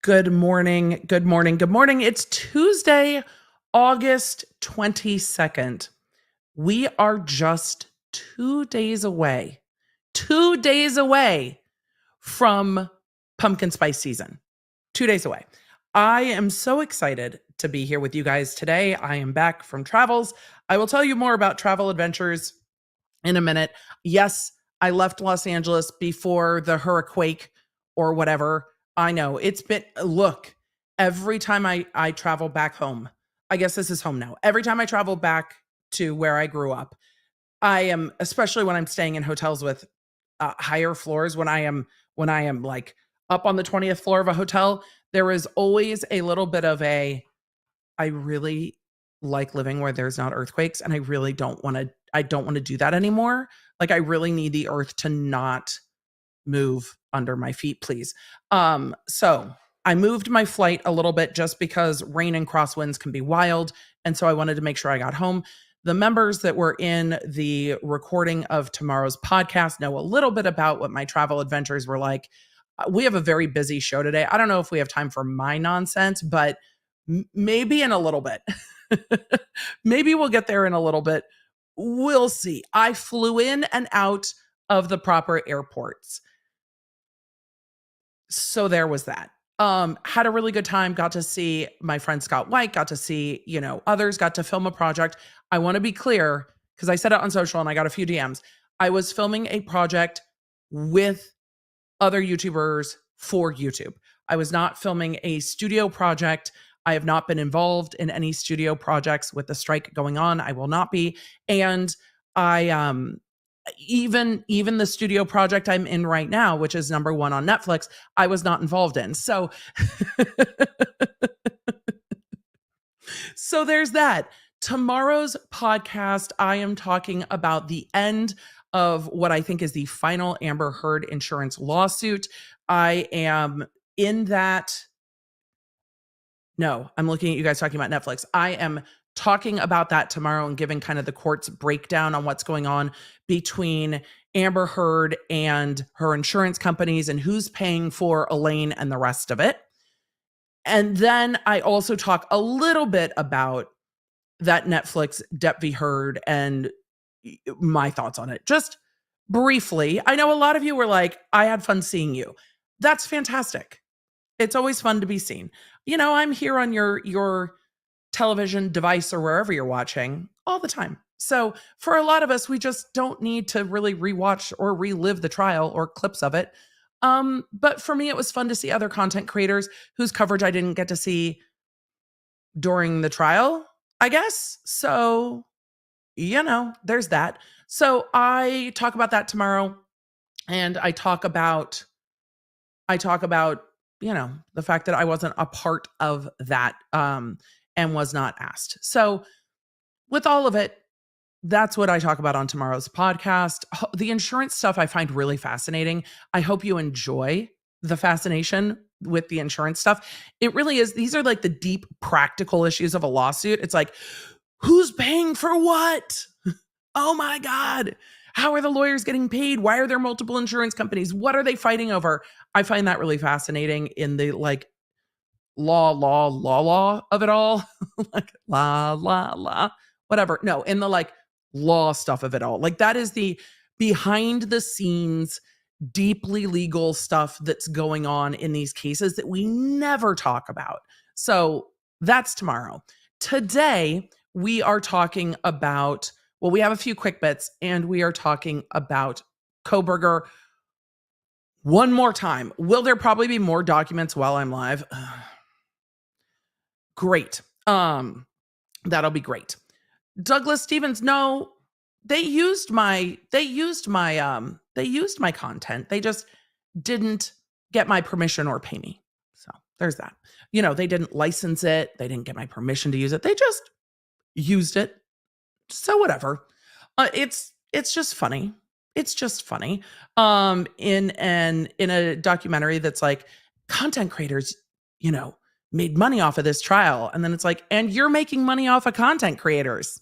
Good morning. Good morning. Good morning. It's Tuesday, August 22nd. We are just 2 days away, 2 days away from pumpkin spice season. 2 days away. I am so excited to be here with you guys today. I am back from travels. I will tell you more about travel adventures in a minute. Yes, I left Los Angeles before the hurricane or whatever. I know it's been, look, every time I travel back home, I guess this is home now. Every time I travel back to where I grew up, I am, especially when I'm staying in hotels with higher floors, when I am like up on the 20th floor of a hotel, there is always a little bit of I really like living where there's not earthquakes, and I don't want to do that anymore. Like, I really need the earth to not move under my feet, please. So I moved my flight a little bit just because rain and crosswinds can be wild. And so I wanted to make sure I got home. The members that were in the recording of tomorrow's podcast know a little bit about what my travel adventures were like. We have a very busy show today. I don't know if we have time for my nonsense, but maybe in a little bit. Maybe we'll get there in a little bit. We'll see. I flew in and out of the proper airports. So there was that. Had a really good time, got to see my friend Scott White, got to see, others, got to film a project. I want to be clear because I said it on social and I got a few DMs. I was filming a project with other YouTubers for YouTube. I was not filming a studio project. I have not been involved in any studio projects with the strike going on. I will not be. And I even the studio project I'm in right now, which is number 1 on Netflix, I was not involved in. So so there's that. Tomorrow's podcast, I am talking about the end of what I think is the final Amber Heard insurance lawsuit. I am in that. No, I'm looking at you guys talking about Netflix. I am talking about that tomorrow and giving kind of the court's breakdown on what's going on between Amber Heard and her insurance companies and who's paying for Elaine and the rest of it. And then I also talk a little bit about that Netflix Depp v. Heard and my thoughts on it. Just briefly, I know a lot of you were like, I had fun seeing you. That's fantastic. It's always fun to be seen. I'm here on your television device or wherever you're watching all the time. So for a lot of us, we just don't need to really rewatch or relive the trial or clips of it. But for me, it was fun to see other content creators whose coverage I didn't get to see during the trial, I guess. So, there's that. So I talk about that tomorrow. And I talk about, the fact that I wasn't a part of that and was not asked. So with all of it, that's what I talk about on tomorrow's podcast. The insurance stuff I find really fascinating. I hope you enjoy the fascination with the insurance stuff. It really is. These are like the deep practical issues of a lawsuit. It's like, who's paying for what? Oh my God. How are the lawyers getting paid? Why are there multiple insurance companies? What are they fighting over? I find that really fascinating in the law of it all. Like la, whatever. No, in the law stuff of it all. Like that is the behind the scenes, deeply legal stuff that's going on in these cases that we never talk about. So that's tomorrow. Today, we are talking about, we have a few quick bits and we are talking about Kohberger one more time. Will there probably be more documents while I'm live? Great. That'll be great. Douglas Stevens, no, they used my content. They just didn't get my permission or pay me. So there's that. They didn't license it. They didn't get my permission to use it. They just used it. So whatever. It's just funny. It's just funny. In a documentary that's like content creators, made money off of this trial. And then it's like, and you're making money off of content creators.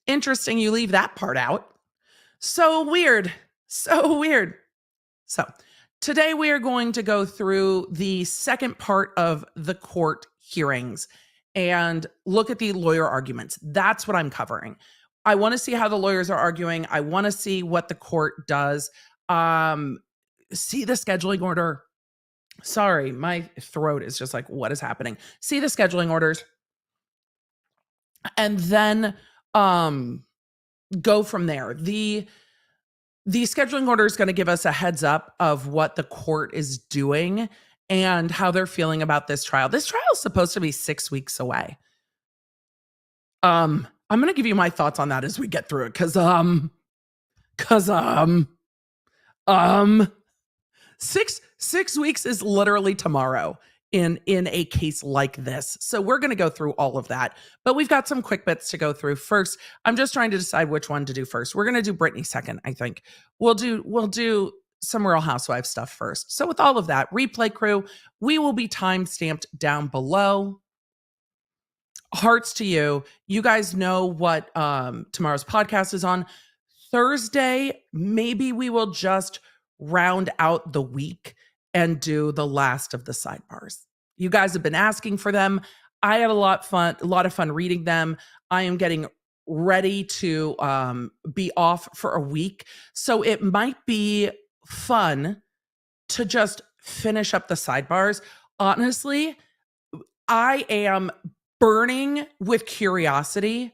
Interesting. You leave that part out. So weird. So Today we are going to go through the second part of the court hearings and look at the lawyer arguments. That's what I'm covering. I want to see how the lawyers are arguing. I want to see what the court does. See the scheduling order. Sorry, my throat is just like, what is happening? See the scheduling orders. And then go from there. The scheduling order is going to give us a heads up of what the court is doing and how they're feeling about this trial. This trial is supposed to be 6 weeks away. I'm going to give you my thoughts on that as we get through it because 6 weeks is literally tomorrow in a case like this. So we're going to go through all of that, but we've got some quick bits to go through. First, I'm just trying to decide which one to do first. We're going to do Britney second, I think. We'll do some Real Housewives stuff first. So with all of that, replay crew, we will be time stamped down below. Hearts to you. You guys know what tomorrow's podcast is on. Thursday, maybe we will just round out the week and do the last of the sidebars. You guys have been asking for them. I had a lot of fun reading them. I am getting ready to be off for a week. So it might be fun to just finish up the sidebars. Honestly, I am burning with curiosity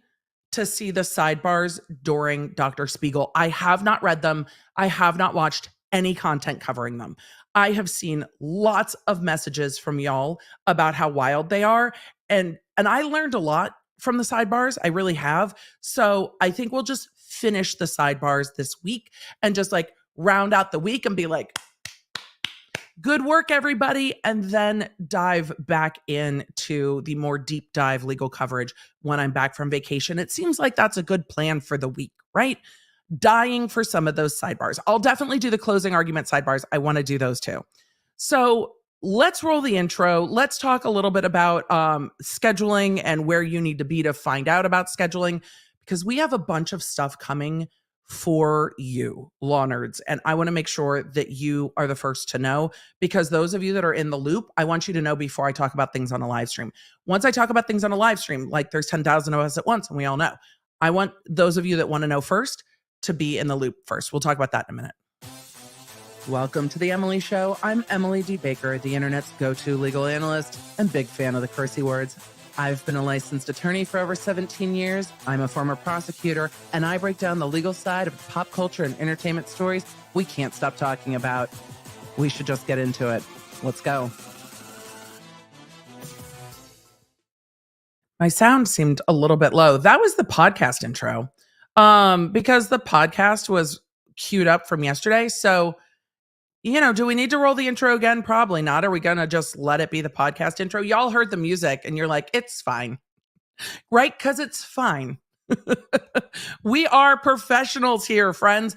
to see the sidebars during Dr. Spiegel. I have not read them. I have not watched any content covering them. I have seen lots of messages from y'all about how wild they are. And I learned a lot from the sidebars. I really have. So I think we'll just finish the sidebars this week and just like round out the week and be like, good work, everybody. And then dive back into the more deep dive legal coverage when I'm back from vacation. It seems like that's a good plan for the week, right? Dying for some of those sidebars. I'll definitely do the closing argument sidebars. I want to do those too. So let's roll the intro. Let's talk a little bit about scheduling and where you need to be to find out about scheduling, because we have a bunch of stuff coming for you, law nerds. And I want to make sure that you are the first to know, because those of you that are in the loop, I want you to know before I talk about things on a live stream. Once I talk about things on a live stream, like there's 10,000 of us at once and we all know. I want those of you that want to know first to be in the loop first. We'll talk about that in a minute. Welcome to The Emily Show. I'm Emily D. Baker, the internet's go-to legal analyst and big fan of the cursey words. I've been a licensed attorney for over 17 years. I'm a former prosecutor, and I break down the legal side of pop culture and entertainment stories we can't stop talking about. We should just get into it. Let's go. My sound seemed a little bit low. That was the podcast intro. Because the podcast was queued up from yesterday. So, do we need to roll the intro again? Probably not. Are we going to just let it be the podcast intro? Y'all heard the music and you're like, it's fine, right? Because it's fine. We are professionals here, friends.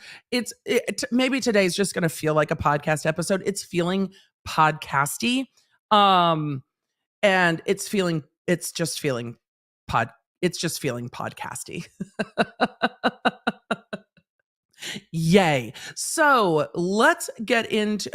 Maybe today's just going to feel like a podcast episode. It's feeling podcasty. And it's just feeling podcasty. Yay. So let's get into,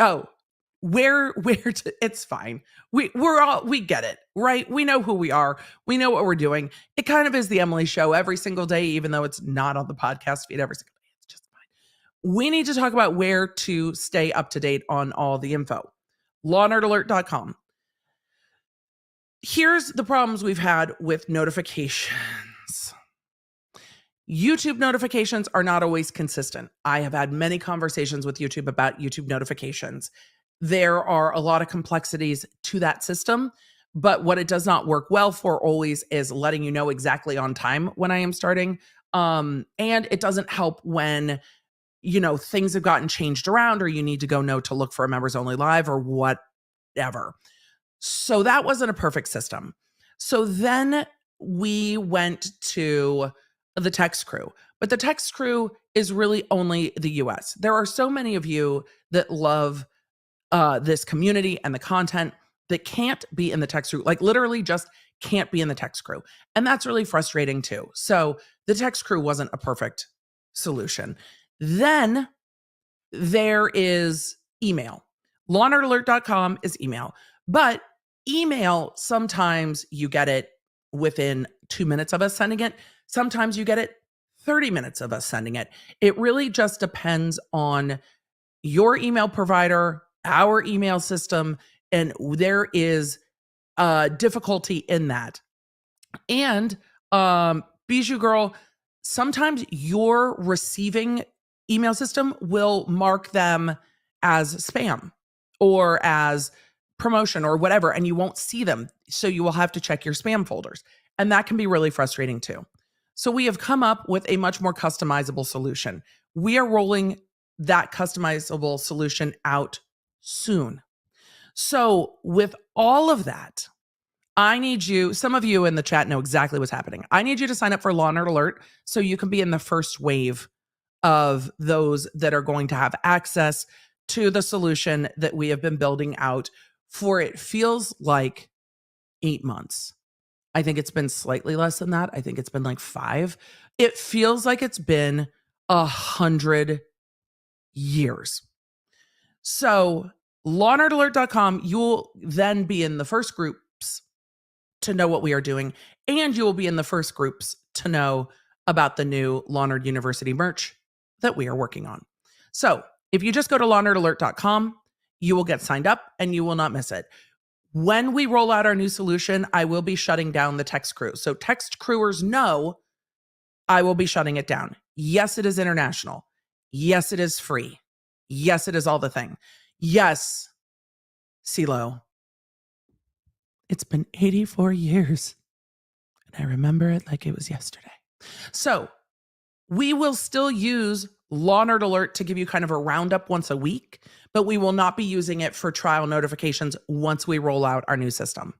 it's fine. We get it, right? We know who we are. We know what we're doing. It kind of is the Emily Show every single day, even though it's not on the podcast feed every single day. It's just fine. We need to talk about where to stay up to date on all the info. LawNerdAlert.com. Here's the problems we've had with notifications. YouTube notifications are not always consistent. I have had many conversations with YouTube about YouTube notifications. There are a lot of complexities to that system, but what it does not work well for always is letting you know exactly on time when I am starting. And it doesn't help when, things have gotten changed around or you need to go to look for a members only live or whatever. So that wasn't a perfect system. So then we went to the text crew, but the text crew is really only the US. There are so many of you that love this community and the content that can't be in the text crew, like literally just can't be in the text crew. And that's really frustrating too. So the text crew wasn't a perfect solution. Then there is email. LawAndOrderAlert.com is email. But email, sometimes you get it within 2 minutes of us sending it. Sometimes you get it 30 minutes of us sending it. It really just depends on your email provider, our email system, and there is difficulty in that. And Bijou Girl, sometimes your receiving email system will mark them as spam or as promotion or whatever, and you won't see them. So you will have to check your spam folders. And that can be really frustrating too. So we have come up with a much more customizable solution. We are rolling that customizable solution out soon. So with all of that, I need you, some of you in the chat know exactly what's happening. I need you to sign up for Law and Order Alert so you can be in the first wave of those that are going to have access to the solution that we have been building out for, it feels like 8 months. I think it's been slightly less than that. I think it's been like 5. It feels like it's been 100 years. So lawandorderalert.com, you'll then be in the first groups to know what we are doing, and you will be in the first groups to know about the new Law and Order University merch that we are working on. So if you just go to lawandorderalert.com, you will get signed up and you will not miss it. When we roll out our new solution, I will be shutting down the text crew. So text crewers know I will be shutting it down. Yes, it is international. Yes, it is free. Yes, it is all the thing. Yes, CeeLo, it's been 84 years and I remember it like it was yesterday. So we will still use Law and Order Alert to give you kind of a roundup once a week, but we will not be using it for trial notifications once we roll out our new system.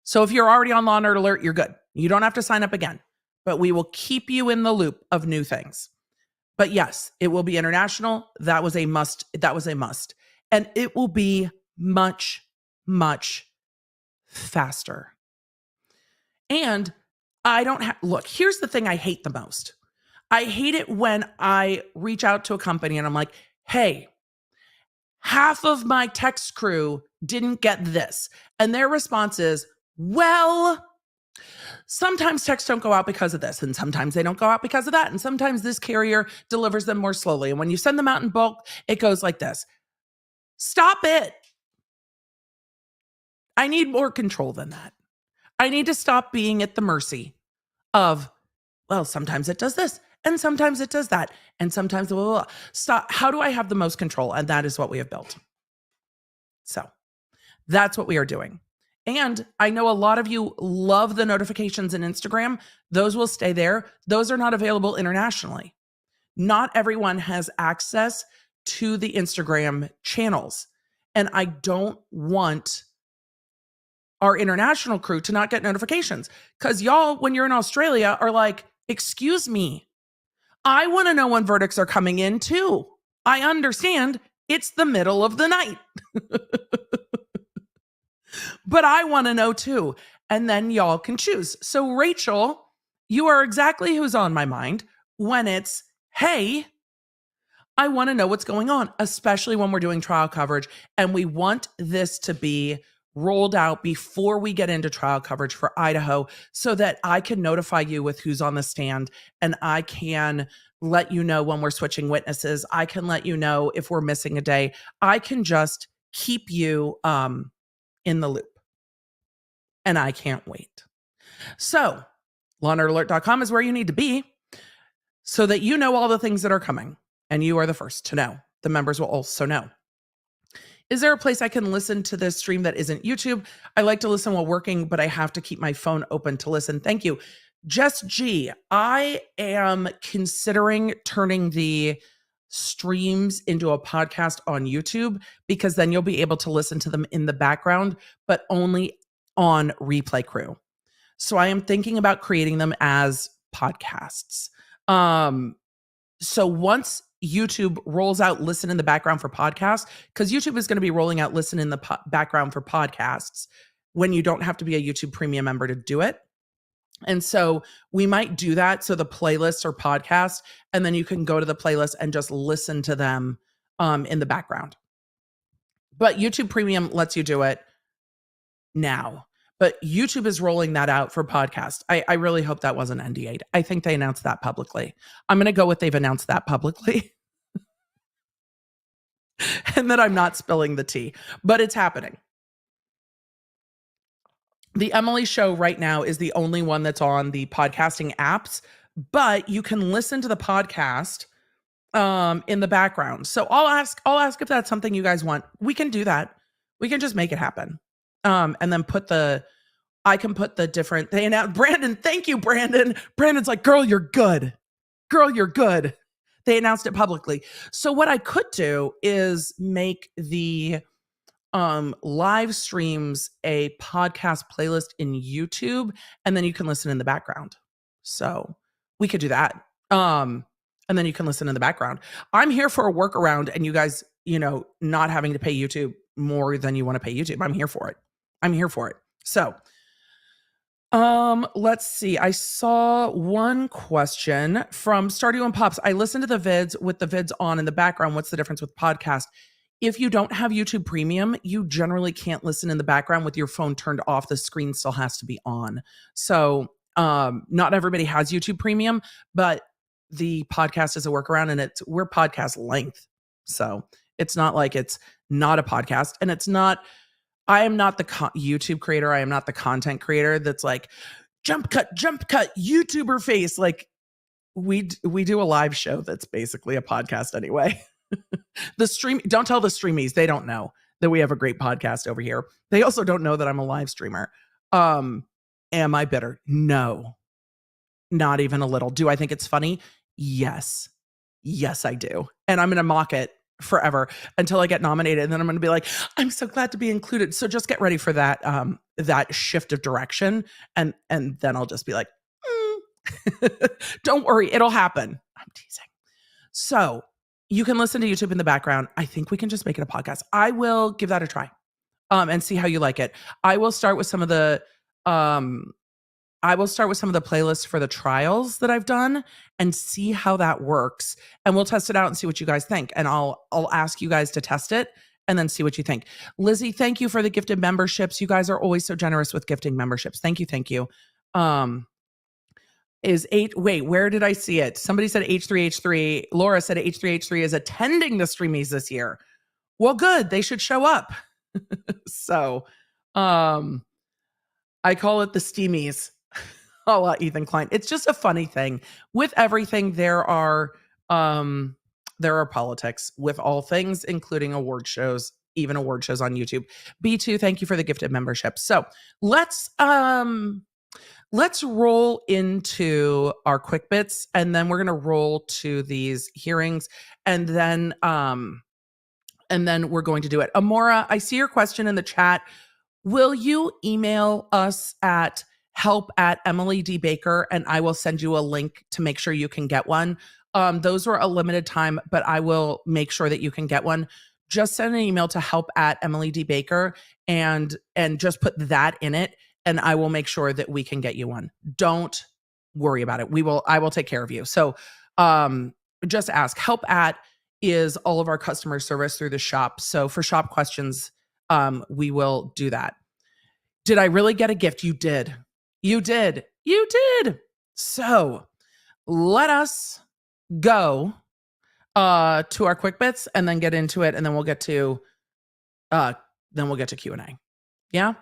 So if you're already on Law and Order Alert, you're good. You don't have to sign up again, but we will keep you in the loop of new things. But yes, it will be international. That was a must. And it will be much, much faster. And I don't have, look, here's the thing I hate the most. I hate it when I reach out to a company and I'm like, hey, half of my text crew didn't get this. And their response is, well, sometimes texts don't go out because of this, and sometimes they don't go out because of that, and sometimes this carrier delivers them more slowly. And when you send them out in bulk, it goes like this. Stop it. I need more control than that. I need to stop being at the mercy of, well, sometimes it does this, and sometimes it does that, and sometimes blah, blah, blah. Stop. How do I have the most control? And that is what we have built. So that's what we are doing. And I know a lot of you love the notifications in Instagram. Those will stay there. Those are not available internationally. Not everyone has access to the Instagram channels. And I don't want our international crew to not get notifications. Because y'all, when you're in Australia, are like, excuse me, I want to know when verdicts are coming in too. I understand it's the middle of the night. But I want to know too. And then y'all can choose. So Rachel, you are exactly who's on my mind when it's, hey, I want to know what's going on, especially when we're doing trial coverage. And we want this to be rolled out before we get into trial coverage for Idaho so that I can notify you with who's on the stand, and I can let you know when we're switching witnesses. I can let you know if we're missing a day. I can just keep you in the loop. And I can't wait. So lawandorderalert.com is where you need to be so that you know all the things that are coming, and you are the first to know. The members will also know. Is there a place I can listen to this stream that isn't YouTube? I like to listen while working, but I have to keep my phone open to listen. Thank you. Jess G, I am considering turning the streams into a podcast on YouTube, because then you'll be able to listen to them in the background, but only on Replay Crew. So I am thinking about creating them as podcasts. So once YouTube rolls out listen in the background for podcasts, because YouTube is going to be rolling out listen in the background for podcasts when you don't have to be a YouTube premium member to do it. And so we might do that. So the playlists are podcasts, and then you can go to the playlist and just listen to them in the background. But YouTube Premium lets you do it now. But YouTube is rolling that out for podcasts. I really hope that wasn't NDA'd. I think they announced that publicly. I'm going to go with they've announced that publicly. And that I'm not spilling the tea. But it's happening. The Emily Show right now is the only one that's on the podcasting apps, but you can listen to the podcast in the background. So I'll ask if that's something you guys want. We can do that. We can just make it happen. And then I can put the different, they announced, Brandon, thank you, Brandon. Brandon's like, girl, you're good. Girl, you're good. They announced it publicly. So what I could do is make the live streams a podcast playlist in YouTube, and then you can listen in the background. So we could do that. And then you can listen in the background. I'm here for a workaround, and you guys, not having to pay YouTube more than you want to pay YouTube. I'm here for it. So let's see. I saw one question from Stardew and Pops. I listen to the vids with the vids on in the background. What's the difference with podcast? If you don't have YouTube Premium, you generally can't listen in the background with your phone turned off. The screen still has to be on. So not everybody has YouTube Premium, but the podcast is a workaround, and we're podcast length. So it's not like it's not a podcast, and I am not the YouTube creator. I am not the content creator that's like jump cut, YouTuber face. Like we do a live show that's basically a podcast anyway. Don't tell the streamies. They don't know that we have a great podcast over here. They also don't know that I'm a live streamer. Am I bitter? No, not even a little. Do I think it's funny? Yes, I do. And I'm going to mock it forever until I get nominated. And then I'm going to be like, I'm so glad to be included. So just get ready for that, that shift of direction. And then I'll just be like, don't worry, it'll happen. I'm teasing. So you can listen to YouTube in the background. I think we can just make it a podcast. I will give that a try, and see how you like it. I will start with some of the playlists for the trials that I've done and see how that works. And we'll test it out and see what you guys think. And I'll ask you guys to test it and then see what you think. Lizzie, thank you for the gifted memberships. You guys are always so generous with gifting memberships. Thank you. Where did I see it? Somebody said H3H3. Laura said H3H3 is attending the Streamies this year. Well, good. They should show up. So, I call it the Steamies. A la Ethan Klein. It's just a funny thing. With everything, there are politics with all things, including award shows, even award shows on YouTube. B2, thank you for the gifted membership. So let's roll into our quick bits, and then we're gonna roll to these hearings, and then we're going to do it. Amora, I see your question in the chat. Will you email us at help@EmilyDBaker, and I will send you a link to make sure you can get one. Those were a limited time, but I will make sure that you can get one. Just send an email to help@EmilyDBaker and just put that in it, and I will make sure that we can get you one. Don't worry about it. I will take care of you. So just ask. Help@ is all of our customer service through the shop. So for shop questions, we will do that. Did I really get a gift? You did. You did. So let us go to our quick bits and then get into it, and then we'll get to Q&A. Yeah?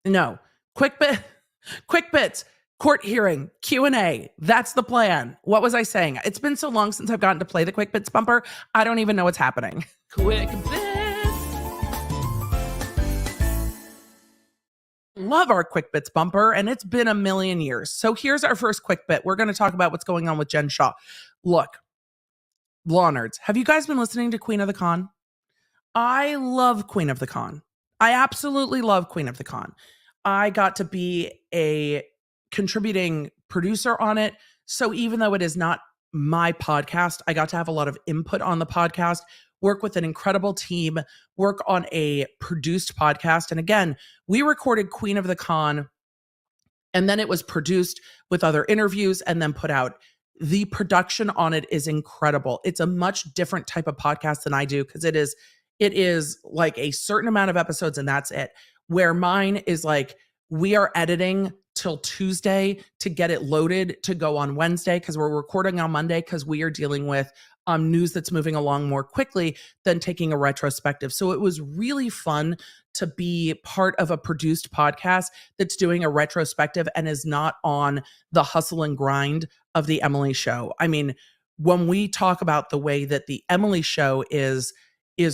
No. Quick bits, court hearing, Q&A. That's the plan. What was I saying? It's been so long since I've gotten to play the quick bits bumper. I don't even know what's happening. Quick bits. Love our quick bits bumper, and it's been a million years. So here's our first quick bit. We're going to talk about what's going on with Jen Shah. Look, law nerds, have you guys been listening to Queen of the Con? I love Queen of the Con. I absolutely love Queen of the Con. I got to be a contributing producer on it. So even though it is not my podcast, I got to have a lot of input on the podcast, work with an incredible team, work on a produced podcast. And again, we recorded Queen of the Con, and then it was produced with other interviews and then put out. The production on it is incredible. It's a much different type of podcast than I do, because it is it is like a certain amount of episodes and that's it. Where mine is like, we are editing till Tuesday to get it loaded to go on Wednesday because we're recording on Monday because we are dealing with news that's moving along more quickly than taking a retrospective. So it was really fun to be part of a produced podcast that's doing a retrospective and is not on the hustle and grind of the Emily show. I mean, when we talk about the way that the Emily show is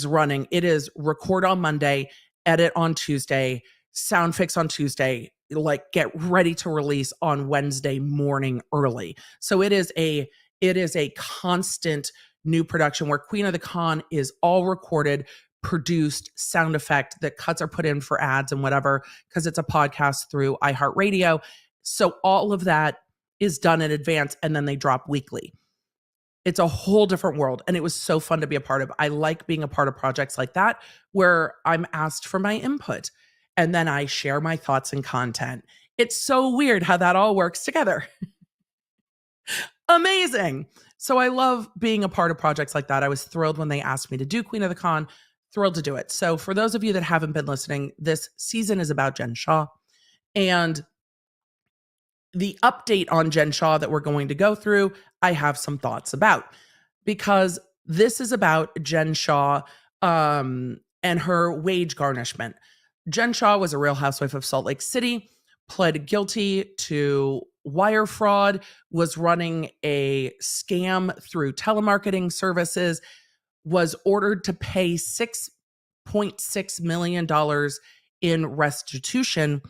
running, it is record on Monday, edit on Tuesday, sound fix on Tuesday, like get ready to release on Wednesday morning early. So it is a constant new production where Queen of the Con is all recorded, produced, sound effect, that cuts are put in for ads and whatever, because it's a podcast through iHeartRadio. So all of that is done in advance and then they drop weekly. It's a whole different world. And it was so fun to be a part of. I like being a part of projects like that where I'm asked for my input and then I share my thoughts and content. It's so weird how that all works together. Amazing. So I love being a part of projects like that. I was thrilled when they asked me to do Queen of the Con, thrilled to do it. So for those of you that haven't been listening, this season is about Jen Shah. And the update on Jen Shah that we're going to go through, I have some thoughts about, because this is about Jen Shah and her wage garnishment. Jen Shah was a Real Housewife of Salt Lake City, pled guilty to wire fraud, was running a scam through telemarketing services, was ordered to pay $6.6 million in restitution,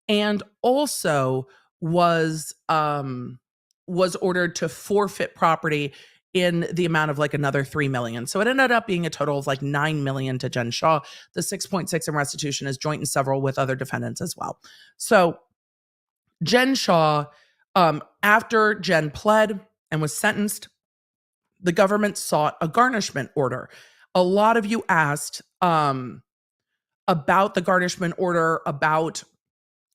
and also was ordered to forfeit property in the amount of like another $3 million. So it ended up being a total of like $9 million to Jen Shah. The 6.6 in restitution is joint and several with other defendants as well. So Jen Shah, after Jen pled and was sentenced, the government sought a garnishment order. A lot of you asked about the garnishment order, about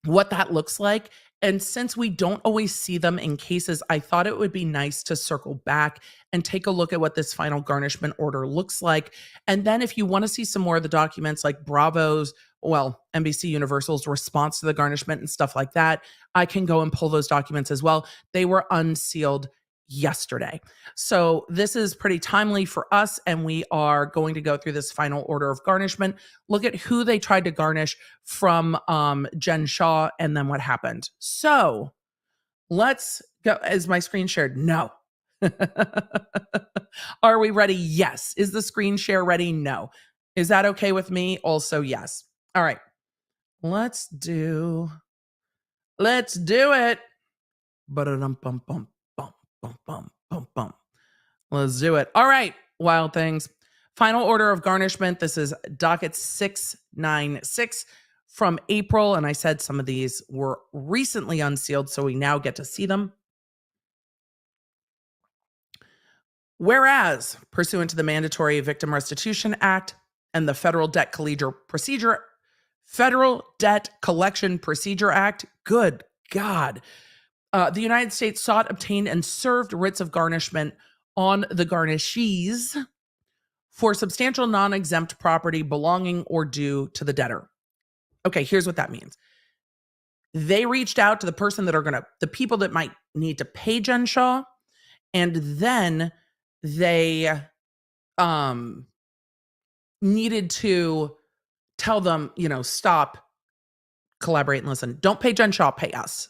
what that looks like. And since we don't always see them in cases, I thought it would be nice to circle back and take a look at what this final garnishment order looks like. And then if you want to see some more of the documents like NBC Universal's response to the garnishment and stuff like that, I can go and pull those documents as well. They were unsealed yesterday. So this is pretty timely for us, and we are going to go through this final order of garnishment, look at who they tried to garnish from Jen Shah, and then what happened. So let's go. Is my screen shared? No. Are we ready? Yes. Is the screen share ready? No. Is that okay with me? Also, yes. All right. Let's do it. Ba-da-dum-bum-bum. Let's do it. All right, wild things. Final order of garnishment. This is docket 696 from April. And I said some of these were recently unsealed, so we now get to see them. Whereas, pursuant to the Mandatory Victim Restitution Act and the Federal Debt Collection Procedure Act, good God, the United States sought, obtained, and served writs of garnishment on the garnishees for substantial non-exempt property belonging or due to the debtor. Okay, here's what that means. They reached out to the person the people that might need to pay Jen Shah, and then they needed to tell them, stop, collaborate, and listen. Don't pay Jen Shah, pay us.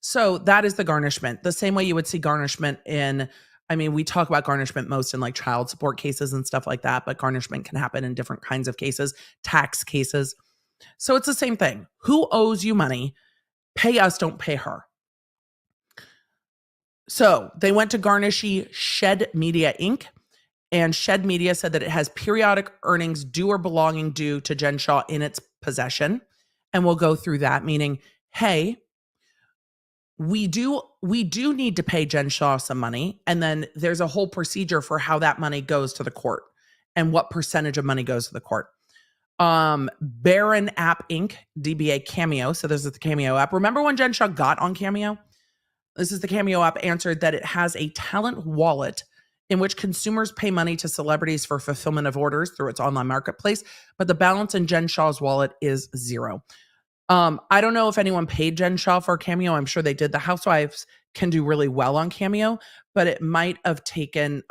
So that is the garnishment. The same way you would see garnishment we talk about garnishment most in like child support cases and stuff like that, but garnishment can happen in different kinds of cases, tax cases. So it's the same thing. Who owes you money? Pay us, don't pay her. So they went to garnishee Shed Media Inc. And Shed Media said that it has periodic earnings due or belonging due to Jen Shah in its possession. And we'll go through that, meaning, hey, we do need to pay Jen Shah some money. And then there's a whole procedure for how that money goes to the court and what percentage of money goes to the court. Baron App Inc., DBA Cameo. So this is the Cameo app. Remember when Jen Shah got on Cameo? This is the Cameo app, answered that it has a talent wallet in which consumers pay money to celebrities for fulfillment of orders through its online marketplace, but the balance in Jen Shah's wallet is zero. I don't know if anyone paid Jen Shah for a cameo. I'm sure they did. The Housewives can do really well on Cameo, but it might have taken,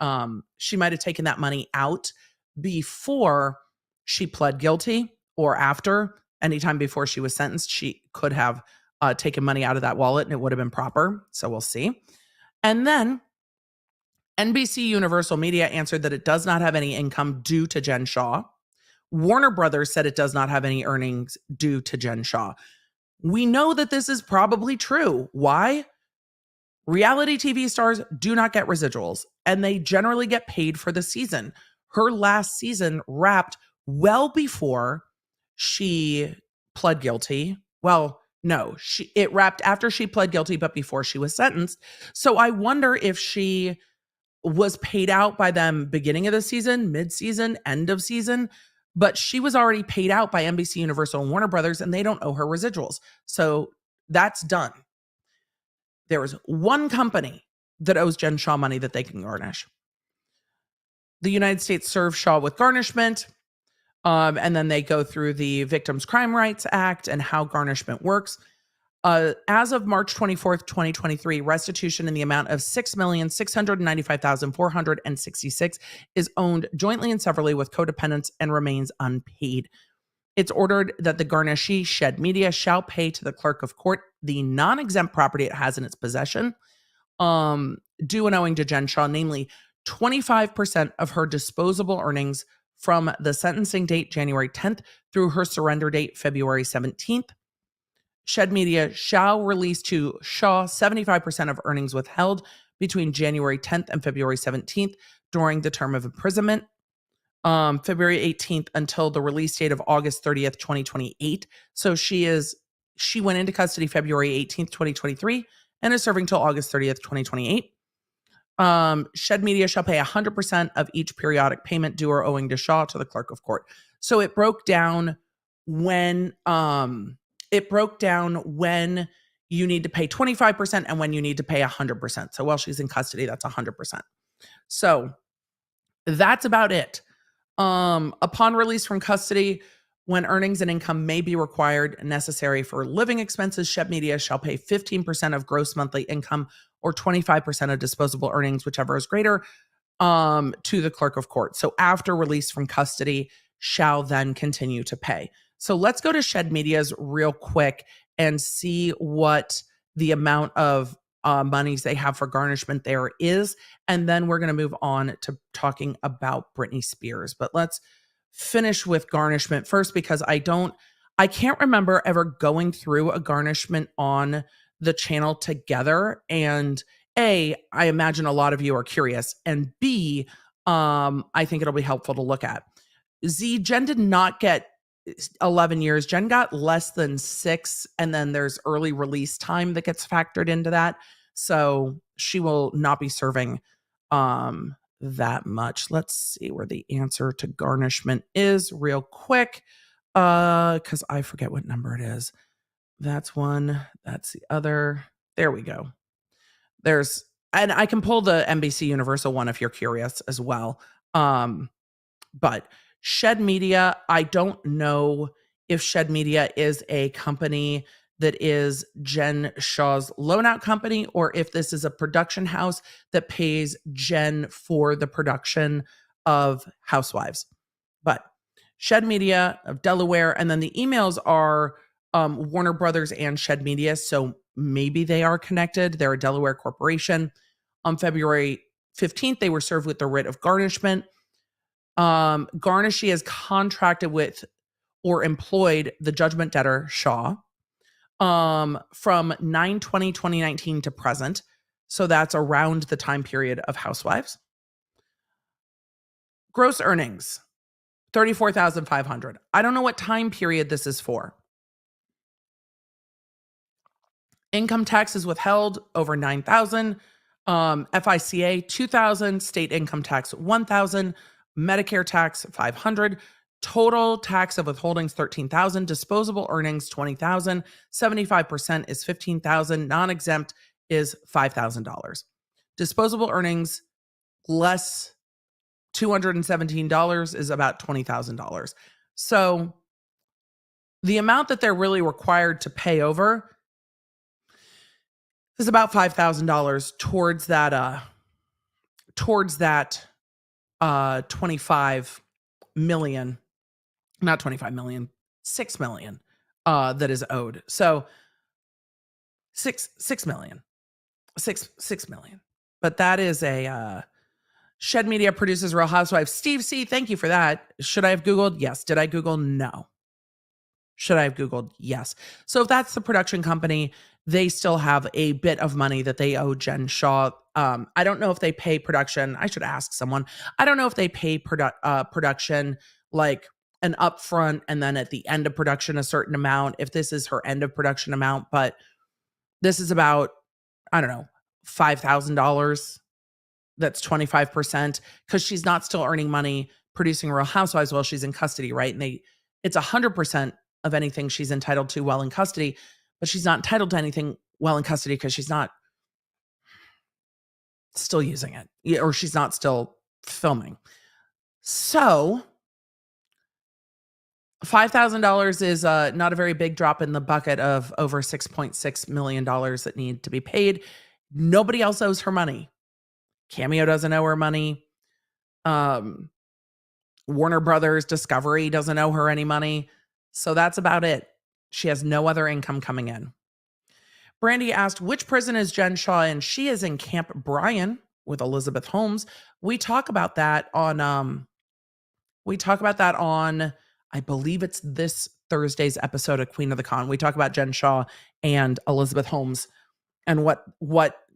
she might have taken that money out before she pled guilty or after. Anytime before she was sentenced, she could have taken money out of that wallet and it would have been proper. So we'll see. And then NBC Universal Media answered that it does not have any income due to Jen Shah. Warner Brothers said it does not have any earnings due to Jen Shah. We know that this is probably true. Why? Reality TV stars do not get residuals, and they generally get paid for the season. Her last season wrapped well before she pled guilty. Well, no, it wrapped after she pled guilty, but before she was sentenced. So I wonder if she was paid out by them beginning of the season, mid-season, end of season, but she was already paid out by NBC Universal and Warner Brothers, and they don't owe her residuals. So that's done. There is one company that owes Jen Shah money that they can garnish. The United States serves Shah with garnishment, and then they go through the Victims' Crime Rights Act and how garnishment works. As of March 24th, 2023, restitution in the amount of $6,695,466 is owned jointly and severally with codependents and remains unpaid. It's ordered that the garnishee, Shed Media, shall pay to the clerk of court the non-exempt property it has in its possession, due and owing to Jen Shah, namely 25% of her disposable earnings from the sentencing date, January 10th, through her surrender date, February 17th. Shed Media shall release to Shah 75% of earnings withheld between January 10th and February 17th during the term of imprisonment, February 18th until the release date of August 30th, 2028. So she went into custody February 18th, 2023, and is serving till August 30th, 2028. Shed Media shall pay 100% of each periodic payment due or owing to Shah to the clerk of court. So it broke down when you need to pay 25% and when you need to pay 100%. So while she's in custody, that's 100%. So that's about it. Upon release from custody, when earnings and income may be required and necessary for living expenses, Shed Media shall pay 15% of gross monthly income or 25% of disposable earnings, whichever is greater, to the clerk of court. So after release from custody, shall then continue to pay. So let's go to Shed Media's real quick and see what the amount of monies they have for garnishment there is. And then we're going to move on to talking about Britney Spears. But let's finish with garnishment first, because I can't remember ever going through a garnishment on the channel together. And A, I imagine a lot of you are curious. And B, I think it'll be helpful to look at. Jen did not get 11 years. Jen got less than 6, and then there's early release time that gets factored into that. So she will not be serving that much. Let's see where the answer to garnishment is real quick, because I forget what number it is. That's one. That's the other. There we go. And I can pull the NBC Universal one if you're curious as well. But Shed Media, I don't know if Shed Media is a company that is Jen Shah's loan out company, or if this is a production house that pays Jen for the production of Housewives. But Shed Media of Delaware, and then the emails are Warner Brothers and Shed Media, so maybe they are connected. They're a Delaware corporation. On February 15th, they were served with the writ of garnishment. Garnishee has contracted with or employed the judgment debtor, Shah, from 9/20/2019 to present. So that's around the time period of Housewives. Gross earnings, $34,500. I don't know what time period this is for. Income taxes withheld over $9,000. FICA $2,000. State income tax $1,000. Medicare tax $500. Total tax of withholdings $13,000. Disposable earnings $20,000. 75% is $15,000. Non-exempt is $5,000. Disposable earnings less $217 is about $20,000. So the amount that they're really required to pay over is about $5,000 towards that 25 million, not 25 million, 6 million that is owed. So 6 million. 6 million. But that is a Shed Media produces Real Housewives. Steve C, thank you for that. Should I have Googled? Yes. Did I Google? No. Should I have Googled? Yes. So if that's the production company, they still have a bit of money that they owe Jen Shah. I don't know if they pay production. I should ask someone. I don't know if they pay production like an upfront and then at the end of production a certain amount, if this is her end of production amount, but this is about, I don't know, $5,000. That's 25% because she's not still earning money producing Real Housewives while she's in custody, right? And it's 100% of anything she's entitled to while in custody, but she's not entitled to anything while in custody because she's not still using it or she's not still filming. So $5,000 is not a very big drop in the bucket of over $6.6 million that need to be paid. Nobody else owes her money. Cameo doesn't owe her money. Warner Brothers Discovery doesn't owe her any money. So that's about it. She has no other income coming in. Brandy asked, which prison is Jen Shah in? She is in Camp Bryan with Elizabeth Holmes. We talk about that on, I believe it's this Thursday's episode of Queen of the Con. We talk about Jen Shah and Elizabeth Holmes and what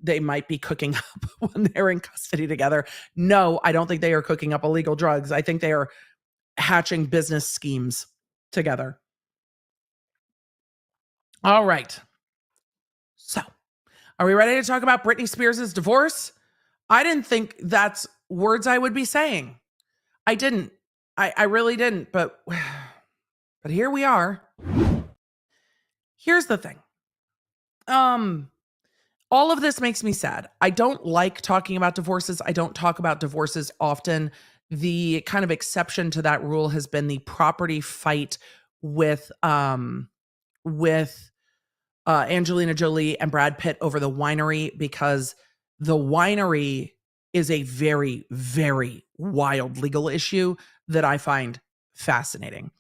they might be cooking up when they're in custody together. No, I don't think they are cooking up illegal drugs. I think they are hatching business schemes together. All right. So, are we ready to talk about Britney Spears' divorce? I didn't think that's words I would be saying. I didn't. I really didn't, but here we are. Here's the thing. All of this makes me sad. I don't like talking about divorces. I don't talk about divorces often. The kind of exception to that rule has been the property fight with Angelina Jolie and Brad Pitt over the winery, because the winery is a very, very wild legal issue that I find fascinating.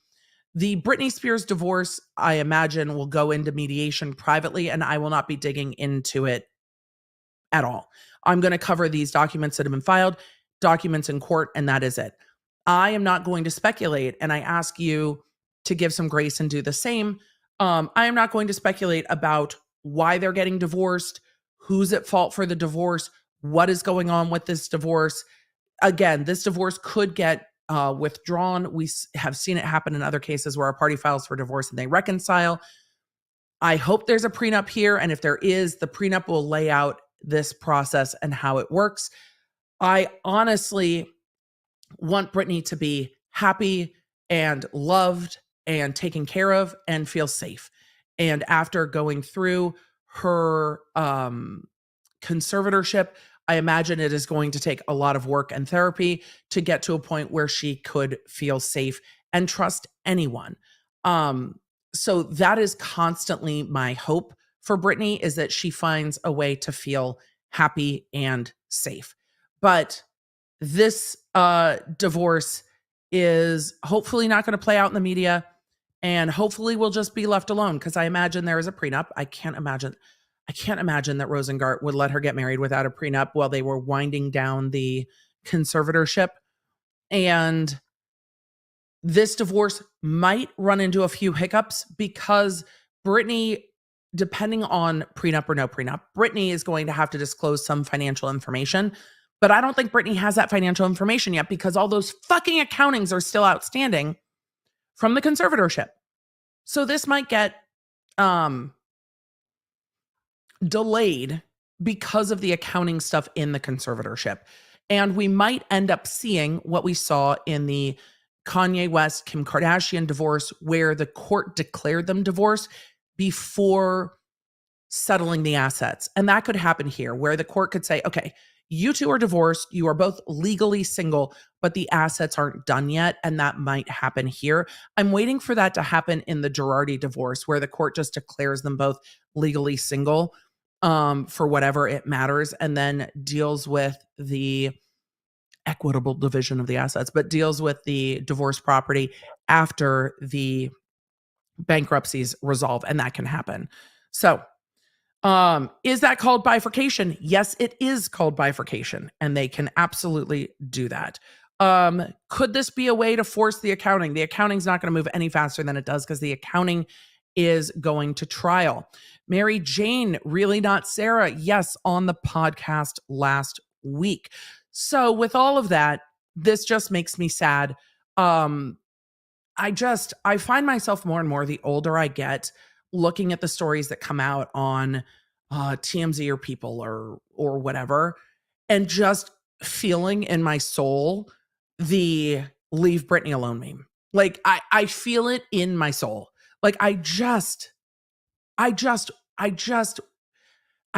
The Britney Spears divorce, I imagine, will go into mediation privately, and I will not be digging into it at all. I'm going to cover these documents that have been filed, documents in court, and that is it. I am not going to speculate, and I ask you to give some grace and do the same. I am not going to speculate about why they're getting divorced, who's at fault for the divorce, what is going on with this divorce. Again, this divorce could get withdrawn. We have seen it happen in other cases where a party files for divorce and they reconcile. I hope there's a prenup here. And if there is, the prenup will lay out this process and how it works. I honestly want Britney to be happy and loved and taken care of and feel safe. And after going through her conservatorship, I imagine it is going to take a lot of work and therapy to get to a point where she could feel safe and trust anyone. So that is constantly my hope for Britney, is that she finds a way to feel happy and safe. But this divorce is hopefully not going to play out in the media, and hopefully will just be left alone, because I imagine there is a prenup. I can't imagine that Rosengart would let her get married without a prenup while they were winding down the conservatorship. And this divorce might run into a few hiccups because Britney, depending on prenup or no prenup, Britney is going to have to disclose some financial information. But I don't think Britney has that financial information yet, because all those fucking accountings are still outstanding from the conservatorship. So this might get delayed because of the accounting stuff in the conservatorship. And we might end up seeing what we saw in the Kanye West, Kim Kardashian divorce, where the court declared them divorced before settling the assets. And that could happen here, where the court could say, okay, You two are divorced. You are both legally single, but the assets aren't done yet. And that might happen here. I'm waiting for that to happen in the Girardi divorce, where the court just declares them both legally single for whatever it matters, and then deals with the equitable division of the assets, but deals with the divorce property after the bankruptcies resolve, and that can happen. So, is that called bifurcation? Yes, it is called bifurcation, and they can absolutely do that. Could this be a way to force the accounting? The accounting's not going to move any faster than it does because the accounting is going to trial. Mary Jane, really not Sarah? Yes, on the podcast last week. So with all of that, this just makes me sad. I find myself more and more, the older I get, looking at the stories that come out on TMZ or People or whatever, and just feeling in my soul the leave Britney alone meme. Like I feel it in my soul. Like I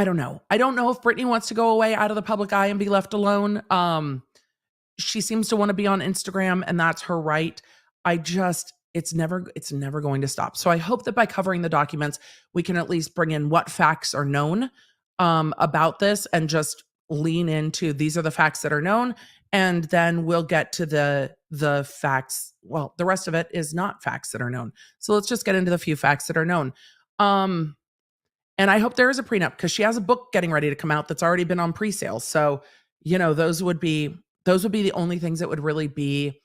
don't know. I don't know if Britney wants to go away out of the public eye and be left alone. She seems to want to be on Instagram, and that's her right. It's never going to stop. So I hope that by covering the documents, we can at least bring in what facts are known about this, and just lean into these are the facts that are known. And then we'll get to the facts. Well, the rest of it is not facts that are known. So let's just get into the few facts that are known. And I hope there is a prenup, because she has a book getting ready to come out that's already been on pre-sale. So, those would be the only things that would really be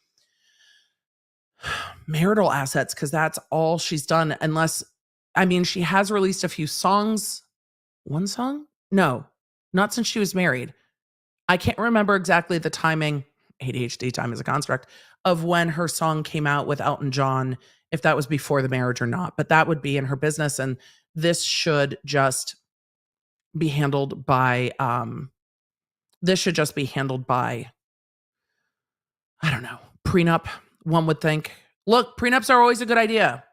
marital assets, because that's all she's done. Unless, she has released a few songs. One song? No, not since she was married. I can't remember exactly the timing. ADHD, time is a construct, of when her song came out with Elton John, if that was before the marriage or not. But that would be in her business, and this should just be handled by I don't know, prenup, one would think. Look, prenups are always a good idea.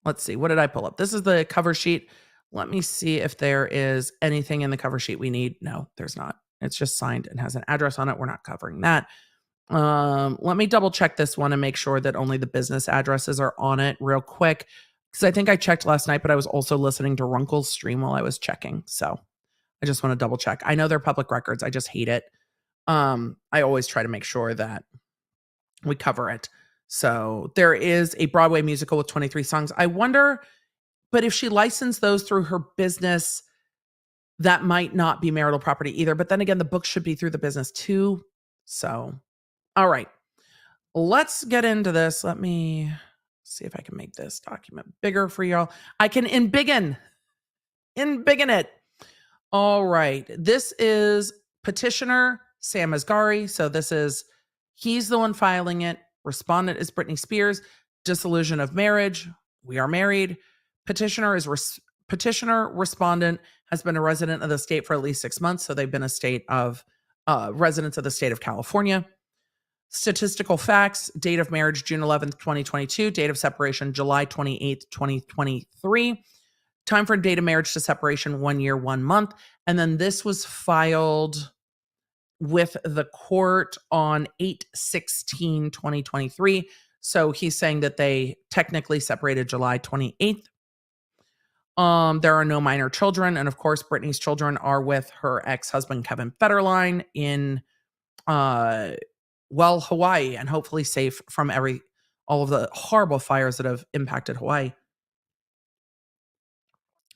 Let's see, what did I pull up? This is the cover sheet. Let me see if there is anything in the cover sheet we need. No, there's not. It's just signed and has an address on it. We're not covering that. Let me double check this one and make sure that only the business addresses are on it real quick, because I think I checked last night, but I was also listening to Runkle's stream while I was checking. So I just want to double check. I know they're public records. I just hate it. I always try to make sure that we cover it. So there is a Broadway musical with 23 songs. I wonder, but if she licensed those through her business, that might not be marital property either. But then again, the book should be through the business too. So, all right, let's get into this. Let me see if I can make this document bigger for y'all. I can embiggen it. All right. This is petitioner Sam Asghari. So he's the one filing it. Respondent is Britney Spears. Dissolution of marriage. We are married. Petitioner, respondent has been a resident of the state for at least 6 months. So they've been residents of the state of California. Statistical facts: date of marriage, June 11th, 2022. Date of separation, July 28th, 2023. Time from date of marriage to separation, 1 year, 1 month. And then this was filed with the court on 8/16/2023. So he's saying that they technically separated July 28th. There are no minor children. And of course, Britney's children are with her ex-husband, Kevin Federline, in Hawaii, and hopefully safe from all of the horrible fires that have impacted Hawaii.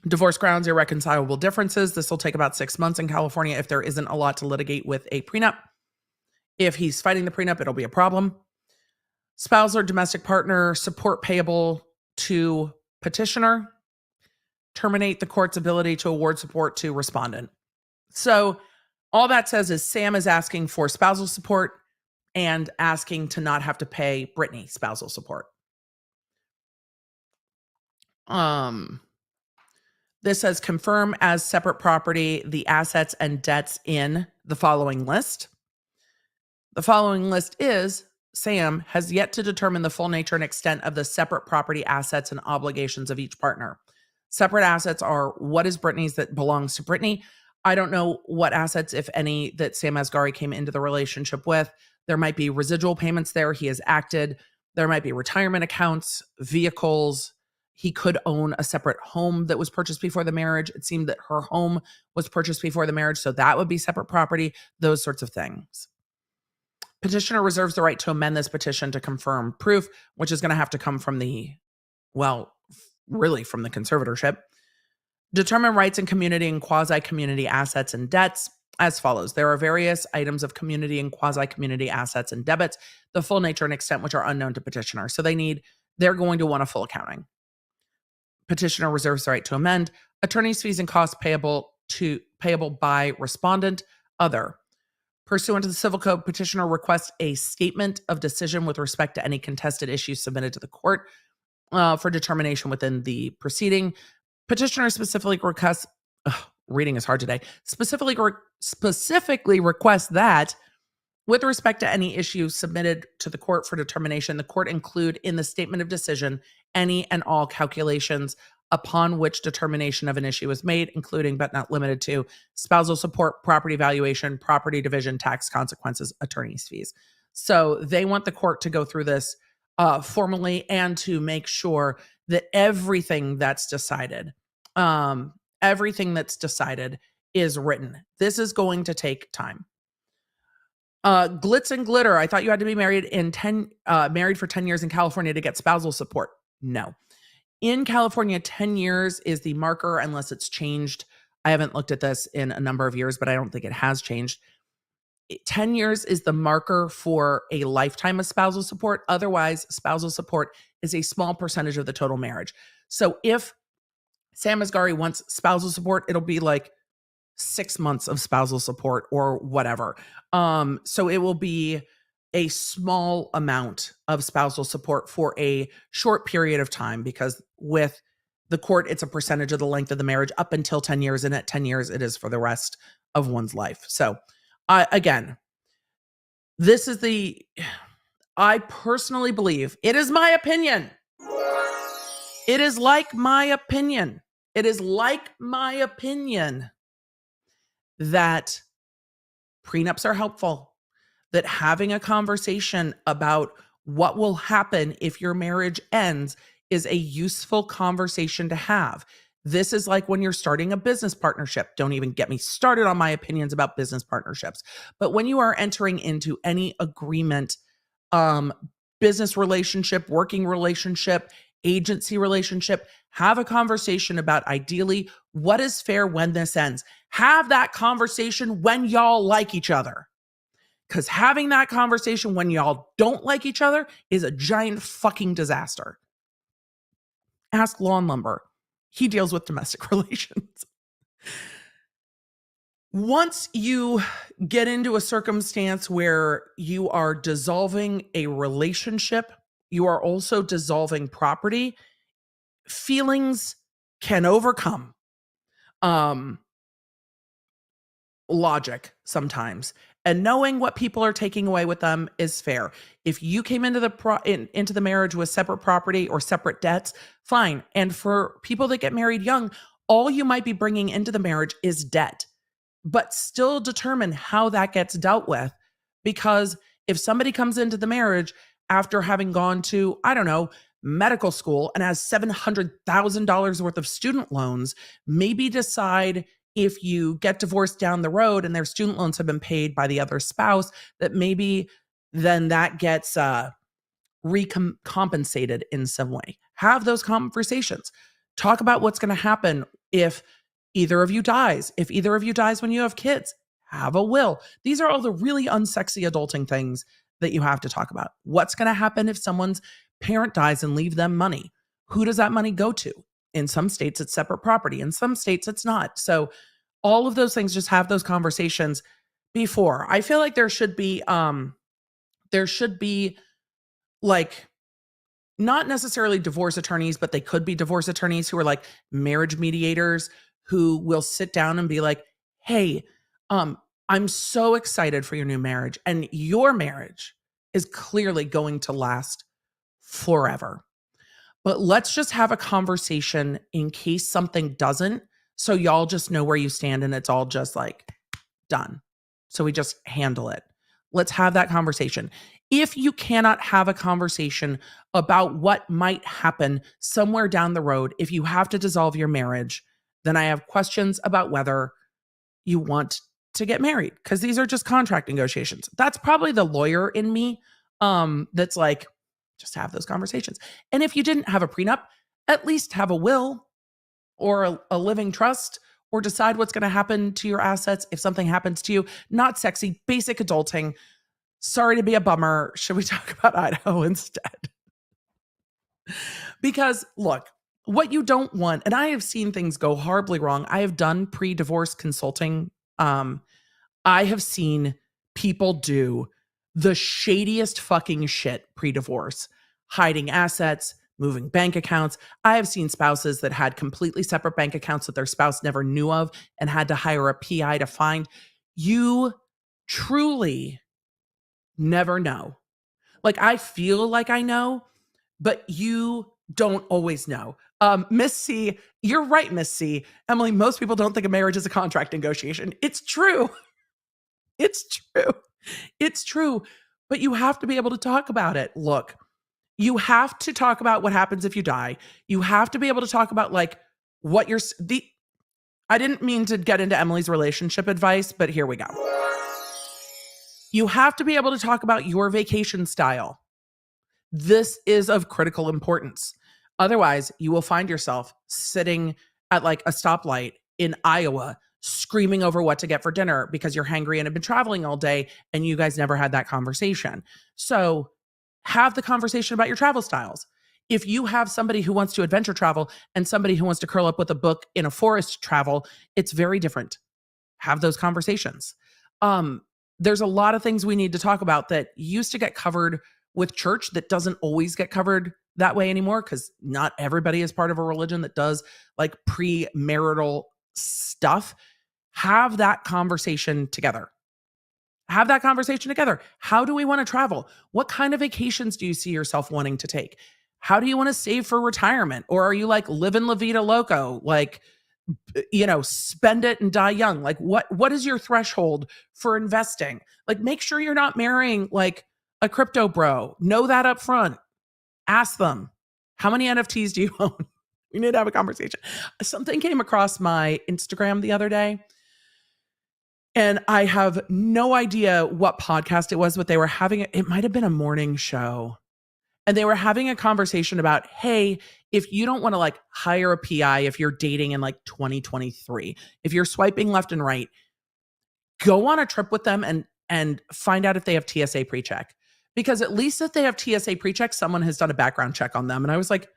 Divorce grounds: irreconcilable differences. This will take about 6 months in California if there isn't a lot to litigate with a prenup. If he's fighting the prenup, it'll be a problem. Spouse or domestic partner support payable to petitioner. Terminate the court's ability to award support to respondent. So all that says is Sam is asking for spousal support and asking to not have to pay Britney spousal support. This says confirm as separate property the assets and debts in the following list. The following list is: Sam has yet to determine the full nature and extent of the separate property assets and obligations of each partner. Separate assets are what is Britney's that belongs to Britney. I don't know what assets, if any, that Sam Asghari came into the relationship with. There might be residual payments there. He has acted. There might be retirement accounts, vehicles. He could own a separate home that was purchased before the marriage. It seemed that her home was purchased before the marriage, so that would be separate property, those sorts of things. Petitioner reserves the right to amend this petition to confirm proof, which is going to have to come from really from the conservatorship. Determine rights in community and quasi-community assets and debts as follows. There are various items of community and quasi-community assets and debits, the full nature and extent which are unknown to petitioner. So they're going to want a full accounting. Petitioner reserves the right to amend. Attorney's fees and costs payable by respondent, other. Pursuant to the Civil Code, petitioner requests a statement of decision with respect to any contested issues submitted to the court for determination within the proceeding. Petitioner specifically requests, reading is hard today, specifically requests that with respect to any issue submitted to the court for determination, the court include in the statement of decision any and all calculations upon which determination of an issue is made, including but not limited to spousal support, property valuation, property division, tax consequences, attorney's fees. So they want the court to go through this formally and to make sure that everything that's decided is written. This is going to take time. Glitz and glitter. I thought you had to be married for 10 years in California to get spousal support. No. In California, 10 years is the marker unless it's changed. I haven't looked at this in a number of years, but I don't think it has changed. 10 years is the marker for a lifetime of spousal support. Otherwise, spousal support is a small percentage of the total marriage. So if Sam Asghari wants spousal support, it'll be like 6 months of spousal support or whatever. So it will be a small amount of spousal support for a short period of time, because with the court, it's a percentage of the length of the marriage up until 10 years. And at 10 years, it is for the rest of one's life. So again, I personally believe, it is my opinion. It is like my opinion. It is like my opinion that prenups are helpful, that having a conversation about what will happen if your marriage ends is a useful conversation to have. This is like when you're starting a business partnership. Don't even get me started on my opinions about business partnerships. But when you are entering into any agreement, business relationship, working relationship, agency relationship, have a conversation about ideally what is fair when this ends. Have that conversation when y'all like each other. Because having that conversation when y'all don't like each other is a giant fucking disaster. Ask Lawn Lumber. He deals with domestic relations. Once you get into a circumstance where you are dissolving a relationship, you are also dissolving property, feelings can overcome logic sometimes. And knowing what people are taking away with them is fair. If you came into the marriage with separate property or separate debts, fine. And for people that get married young, all you might be bringing into the marriage is debt. But still determine how that gets dealt with. Because if somebody comes into the marriage after having gone to, I don't know, medical school and has $700,000 worth of student loans, maybe decide if you get divorced down the road and their student loans have been paid by the other spouse, that maybe then that gets recompensated in some way. Have those conversations. Talk about what's going to happen if either of you dies. If either of you dies when you have kids, have a will. These are all the really unsexy adulting things that you have to talk about. What's going to happen if someone's parent dies and leave them money? Who does that money go to? In some states, it's separate property. In some states, it's not. So all of those things, just have those conversations before. I feel like there should be like, not necessarily divorce attorneys, but they could be divorce attorneys who are like marriage mediators who will sit down and be like, hey, I'm so excited for your new marriage, and your marriage is clearly going to last forever. But let's just have a conversation in case something doesn't, So y'all just know where you stand and it's all just like done. So we just handle it. Let's have that conversation. If you cannot have a conversation about what might happen somewhere down the road, if you have to dissolve your marriage, then I have questions about whether you want to get married, because these are just contract negotiations. That's probably the lawyer in me that's like, just have those conversations. And if you didn't have a prenup, at least have a will or a living trust, or decide what's going to happen to your assets if something happens to you. Not sexy, basic adulting. Sorry to be a bummer. Should we talk about Idaho instead? Because look, what you don't want, and I have seen things go horribly wrong. I have done pre-divorce consulting. I have seen people do the shadiest fucking shit pre-divorce, hiding assets, moving bank accounts. I have seen spouses that had completely separate bank accounts that their spouse never knew of and had to hire a PI to find. You truly never know. Like, I feel like I know, but you don't always know. Miss C, you're right, Miss C. Emily, most people don't think a marriage is a contract negotiation. It's true. It's true. It's true. But you have to be able to talk about it. Look, you have to talk about what happens if you die. You have to be able to talk about like what you're I didn't mean to get into Emily's relationship advice, but here we go. You have to be able to talk about your vacation style. This is of critical importance. Otherwise, you will find yourself sitting at like a stoplight in Iowa screaming over what to get for dinner because you're hangry and have been traveling all day and you guys never had that conversation. So have the conversation about your travel styles. If you have somebody who wants to adventure travel and somebody who wants to curl up with a book in a forest travel, it's very different. Have those conversations. There's a lot of things we need to talk about that used to get covered with church that doesn't always get covered that way anymore, because not everybody is part of a religion that does like premarital stuff. Have that conversation together. Have that conversation together. How do we want to travel? What kind of vacations do you see yourself wanting to take? How do you want to save for retirement? Or are you like living La Vida Loco? Like, you know, spend it and die young. Like what is your threshold for investing? Like, make sure you're not marrying like a crypto bro. Know that up front. Ask them, how many NFTs do you own? We need to have a conversation. Something came across my Instagram the other day, and I have no idea what podcast it was, but they were having it might have been a morning show. And they were having a conversation about, hey, if you don't want to like hire a PI, if you're dating in like 2023, if you're swiping left and right, go on a trip with them and find out if they have TSA pre-check. Because at least if they have TSA pre-check, someone has done a background check on them. And I was like,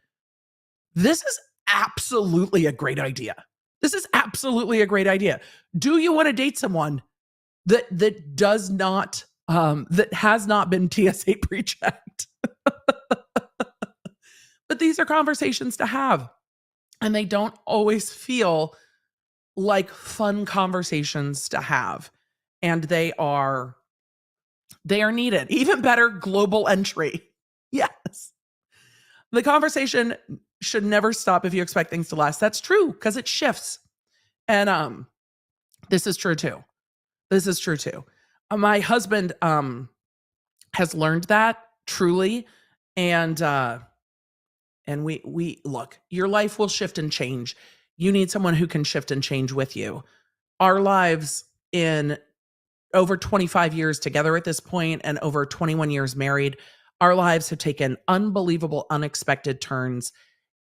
this is absolutely a great idea. This is absolutely a great idea. Do you want to date someone that does not, that has not been TSA pre-checked? But these are conversations to have. And they don't always feel like fun conversations to have. And they are needed. Even better, global entry. Yes. The conversation should never stop if you expect things to last. That's true, because it shifts. And this is true too. This is true too. My husband has learned that truly. And we look, your life will shift and change. You need someone who can shift and change with you. Our lives in over 25 years together at this point and over 21 years married, our lives have taken unbelievable, unexpected turns.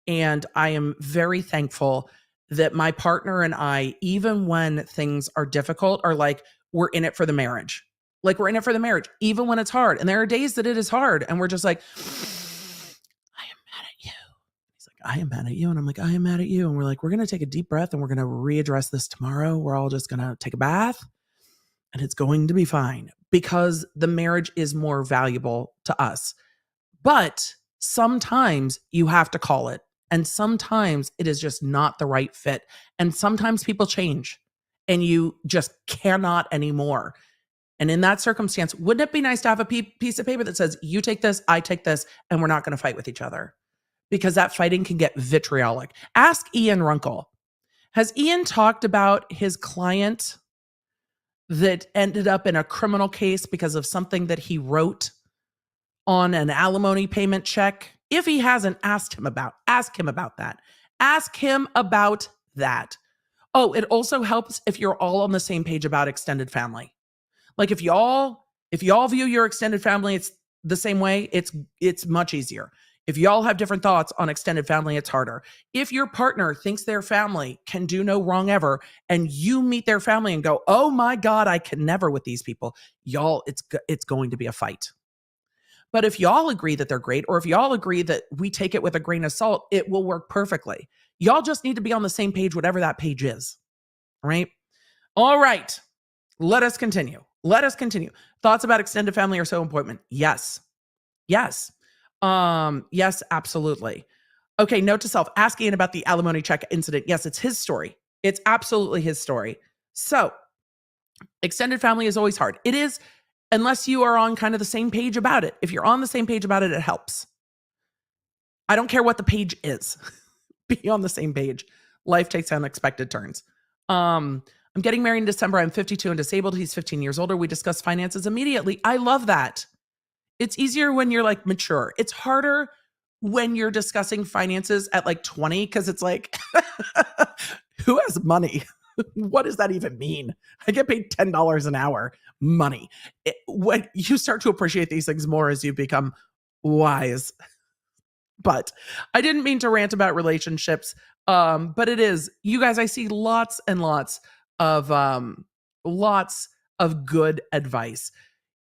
And I am very thankful that my partner and I, even when things are difficult, are like, we're in it for the marriage. Like, we're in it for the marriage, even when it's hard. And there are days that it is hard. And we're just like, I am mad at you. He's like, I am mad at you. And I'm like, I am mad at you. And we're like, we're going to take a deep breath and we're going to readdress this tomorrow. We're all just going to take a bath and it's going to be fine, because the marriage is more valuable to us. But sometimes you have to call it. And sometimes it is just not the right fit. And sometimes people change and you just cannot anymore. And in that circumstance, wouldn't it be nice to have a piece of paper that says, you take this, I take this, and we're not going to fight with each other? Because that fighting can get vitriolic. Ask Ian Runkle. Has Ian talked about his client that ended up in a criminal case because of something that he wrote on an alimony payment check? If he hasn't, ask him about that. Ask him about that. Oh, it also helps if you're all on the same page about extended family. Like if y'all view your extended family it's the same way, it's much easier. If y'all have different thoughts on extended family, it's harder. If your partner thinks their family can do no wrong ever, and you meet their family and go, "Oh my God, I can never with these people," y'all, it's going to be a fight. But if y'all agree that they're great, or if y'all agree that we take it with a grain of salt, it will work perfectly. Y'all just need to be on the same page, whatever that page is. Right? All right. Let us continue. Thoughts about extended family are so important. Yes. Yes, absolutely. Okay, note to self, ask Ian about the alimony check incident. Yes, it's his story. It's absolutely his story. So, extended family is always hard. It is, unless you are on kind of the same page about it. If you're on the same page about it, it helps. I don't care what the page is. Be on the same page. Life takes unexpected turns. I'm getting married in December. I'm 52 and disabled. He's 15 years older. We discuss finances immediately. I love that. It's easier when you're like mature. It's harder when you're discussing finances at like 20 because it's like, who has money? What does that even mean? I get paid $10 an hour. Money. When you start to appreciate these things more as you become wise. But I didn't mean to rant about relationships. But it is, you guys, I see lots and lots of good advice.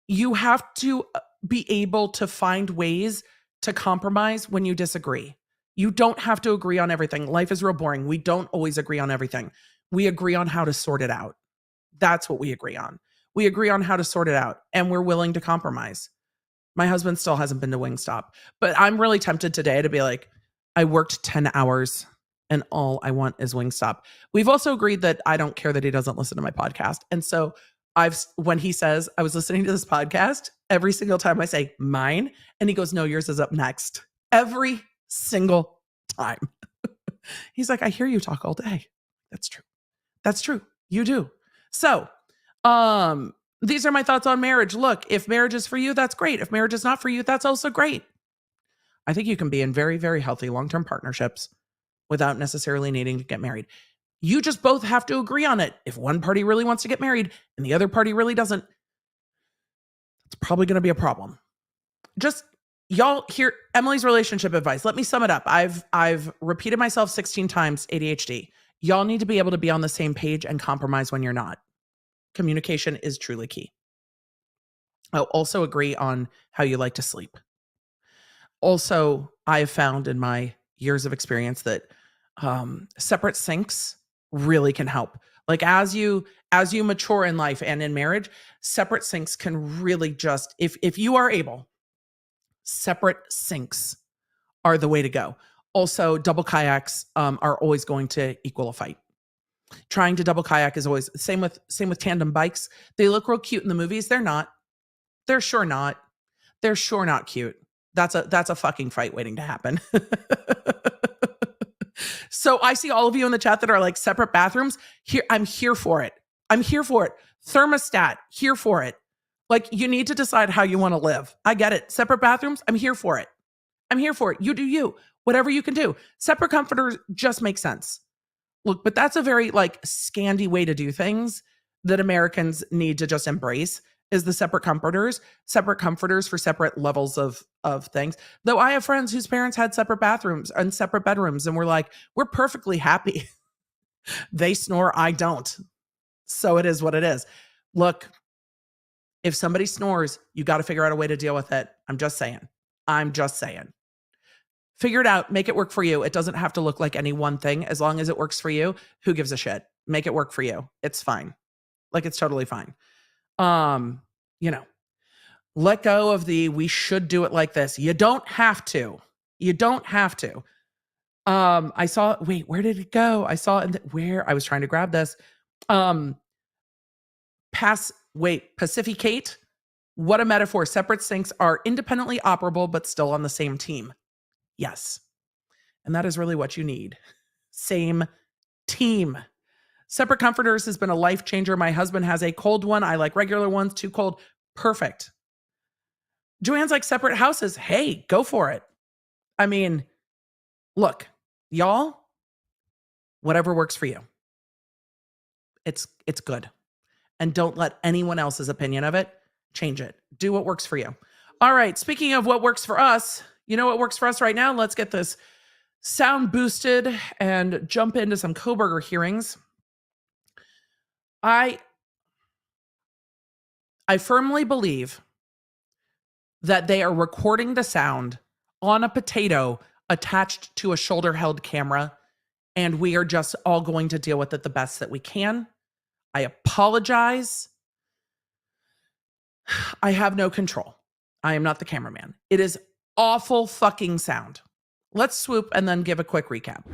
You have to be able to find ways to compromise when you disagree. You don't have to agree on everything. Life is real boring. We don't always agree on everything. We agree on how to sort it out. That's what we agree on. We agree on how to sort it out, and we're willing to compromise. My husband still hasn't been to Wingstop, but I'm really tempted today to be like, I worked 10 hours and all I want is Wingstop. We've also agreed that I don't care that he doesn't listen to my podcast. And so when he says, I was listening to this podcast, every single time I say mine, and he goes, no, yours is up next. Every single time. He's like, I hear you talk all day. That's true. That's true. You do. So, these are my thoughts on marriage. Look, if marriage is for you, that's great. If marriage is not for you, that's also great. I think you can be in very, very healthy long-term partnerships without necessarily needing to get married. You just both have to agree on it. If one party really wants to get married and the other party really doesn't, it's probably going to be a problem. Just y'all hear Emily's relationship advice. Let me sum it up. I've repeated myself 16 times, ADHD. Y'all need to be able to be on the same page and compromise when you're not. Communication is truly key. I'll also agree on how you like to sleep. Also, I have found in my years of experience that separate sinks really can help. Like as you mature in life and in marriage, separate sinks can really just, if you are able, separate sinks are the way to go. Also, double kayaks are always going to equal a fight. Trying to double kayak is always same with tandem bikes. They look real cute in the movies. They're not. They're sure not. They're sure not cute. That's a fucking fight waiting to happen. So I see all of you in the chat that are like separate bathrooms. Here, I'm here for it. Thermostat, here for it. Like you need to decide how you want to live. I get it. Separate bathrooms, I'm here for it. You do you. Whatever you can do. Separate comforters just make sense. Look, but that's a very like Scandi way to do things that Americans need to just embrace is the separate comforters for separate levels of things. Though I have friends whose parents had separate bathrooms and separate bedrooms and we're like, we're perfectly happy. They snore, I don't. So it is what it is. Look, if somebody snores, you got to figure out a way to deal with it. I'm just saying. Figure it out. Make it work for you. It doesn't have to look like any one thing. As long as it works for you, who gives a shit? Make it work for you. It's fine. Like it's totally fine. Let go of we should do it like this. You don't have to. I saw, where did it go? I saw where I was trying to grab this. Pacificate. What a metaphor. Separate sinks are independently operable, but still on the same team. Yes. And that is really what you need. Same Team. Separate comforters has been a life changer. My husband has a cold one. I like regular ones, too cold. Perfect. Joanne's like separate houses. Hey, go for it. I mean, look, y'all, whatever works for you. It's good. And don't let anyone else's opinion of it change it. Do what works for you. All right. Speaking of what works for us, you know what works for us right now? Let's get this sound boosted and jump into some Kohberger hearings. I firmly believe that they are recording the sound on a potato attached to a shoulder-held camera, and we are just all going to deal with it the best that we can. I apologize. I have no control. I am not the cameraman. It is awful fucking sound. Let's swoop and then give a quick recap.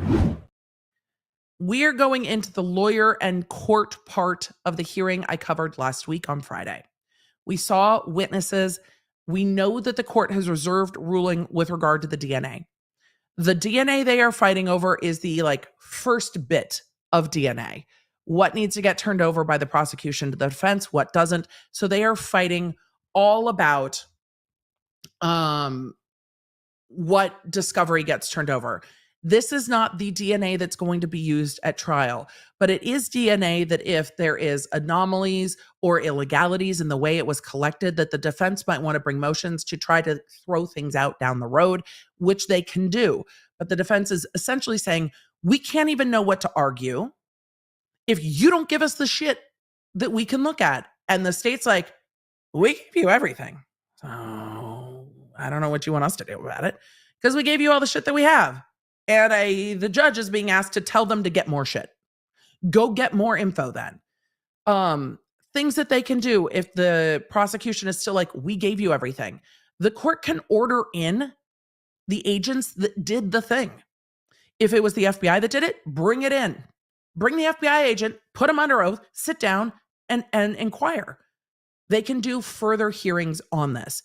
We are going into the lawyer and court part of the hearing I covered last week on Friday. We saw witnesses. We know that the court has reserved ruling with regard to the DNA. The DNA they are fighting over is the first bit of DNA. What needs to get turned over by the prosecution to the defense, what doesn't. So they are fighting all about what discovery gets turned over. This is not the DNA that's going to be used at trial, but it is DNA that if there is anomalies or illegalities in the way it was collected, that the defense might want to bring motions to try to throw things out down the road, which they can do. But the defense is essentially saying, we can't even know what to argue if you don't give us the shit that we can look at. And the state's like, we gave you everything. So I don't know what you want us to do about it, because we gave you all the shit that we have. And the judge is being asked to tell them to get more shit. Go get more info then. Things that they can do if the prosecution is still like, we gave you everything. The court can order in the agents that did the thing. If it was the FBI that did it, bring it in. Bring the FBI agent, put him under oath, sit down and inquire. They can do further hearings on this.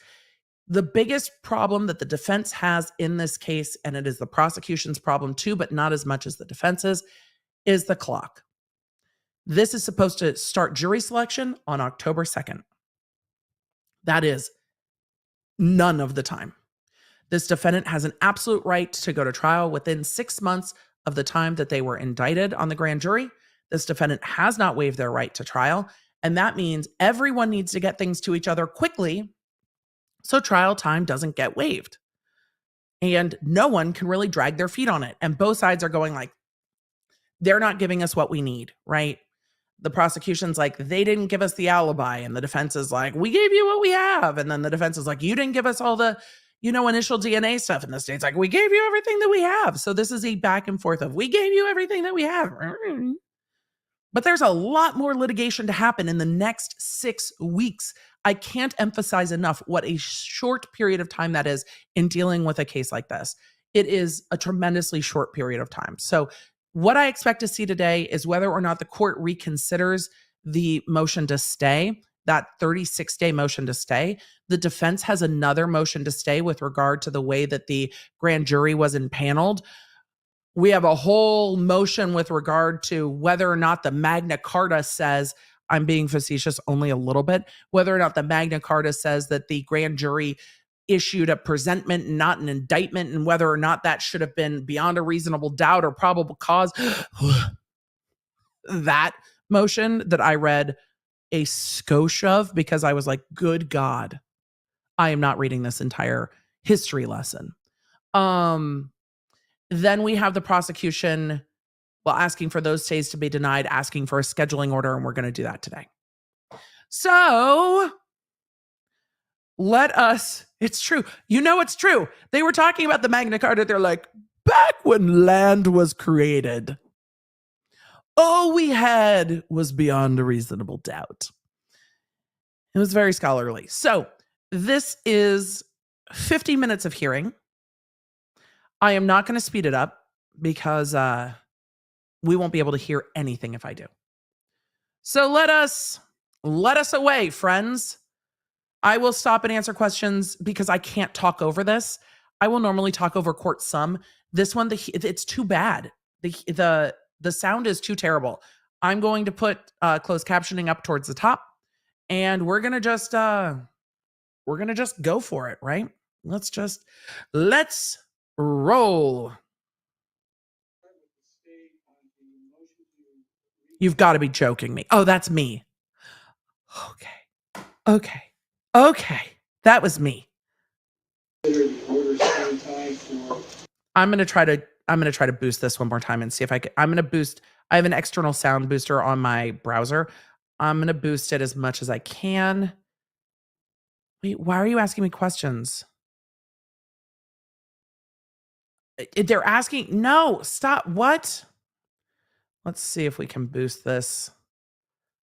The biggest problem that the defense has in this case, and it is the prosecution's problem too, but not as much as the defense's, is the clock. This is supposed to start jury selection on October 2nd. That is none of the time. This defendant has an absolute right to go to trial within 6 months of the time that they were indicted on the grand jury. This defendant has not waived their right to trial, and that means everyone needs to get things to each other quickly so trial time doesn't get waived. And no one can really drag their feet on it. And both sides are going like, they're not giving us what we need, right? The prosecution's like, they didn't give us the alibi. And the defense is like, we gave you what we have. And then the defense is like, you didn't give us all the, initial DNA stuff. And the state's like, we gave you everything that we have. So this is a back and forth of, we gave you everything that we have. But there's a lot more litigation to happen in the next 6 weeks. I can't emphasize enough what a short period of time that is in dealing with a case like this. It is a tremendously short period of time. So what I expect to see today is whether or not the court reconsiders the motion to stay, that 36-day motion to stay. The defense has another motion to stay with regard to the way that the grand jury was impaneled. We have a whole motion with regard to whether or not the Magna Carta says, I'm being facetious only a little bit, whether or not the Magna Carta says that the grand jury issued a presentment and not an indictment, and whether or not that should have been beyond a reasonable doubt or probable cause. That motion that I read a skosh of because I was like, good God, I am not reading this entire history lesson. Then we have the prosecution, asking for those stays to be denied, asking for a scheduling order, and we're going to do that today. So it's true. It's true. They were talking about the Magna Carta. They're like, back when land was created, all we had was beyond a reasonable doubt. It was very scholarly. So this is 50 minutes of hearing. I am not going to speed it up because we won't be able to hear anything if I do. So let us away, friends. I will stop and answer questions because I can't talk over this. I will normally talk over court some. This one, it's too bad. The The sound is too terrible. I'm going to put closed captioning up towards the top, and we're gonna just go for it, right? Let's roll. You've got to be joking me. Oh, that's me. Okay. That was me. I'm gonna try to boost this one more time and see if I can. I'm gonna boost. I have an external sound booster on my browser. I'm gonna boost it as much as I can. Wait, why are you asking me questions? They're asking. No, stop. What? Let's see if we can boost this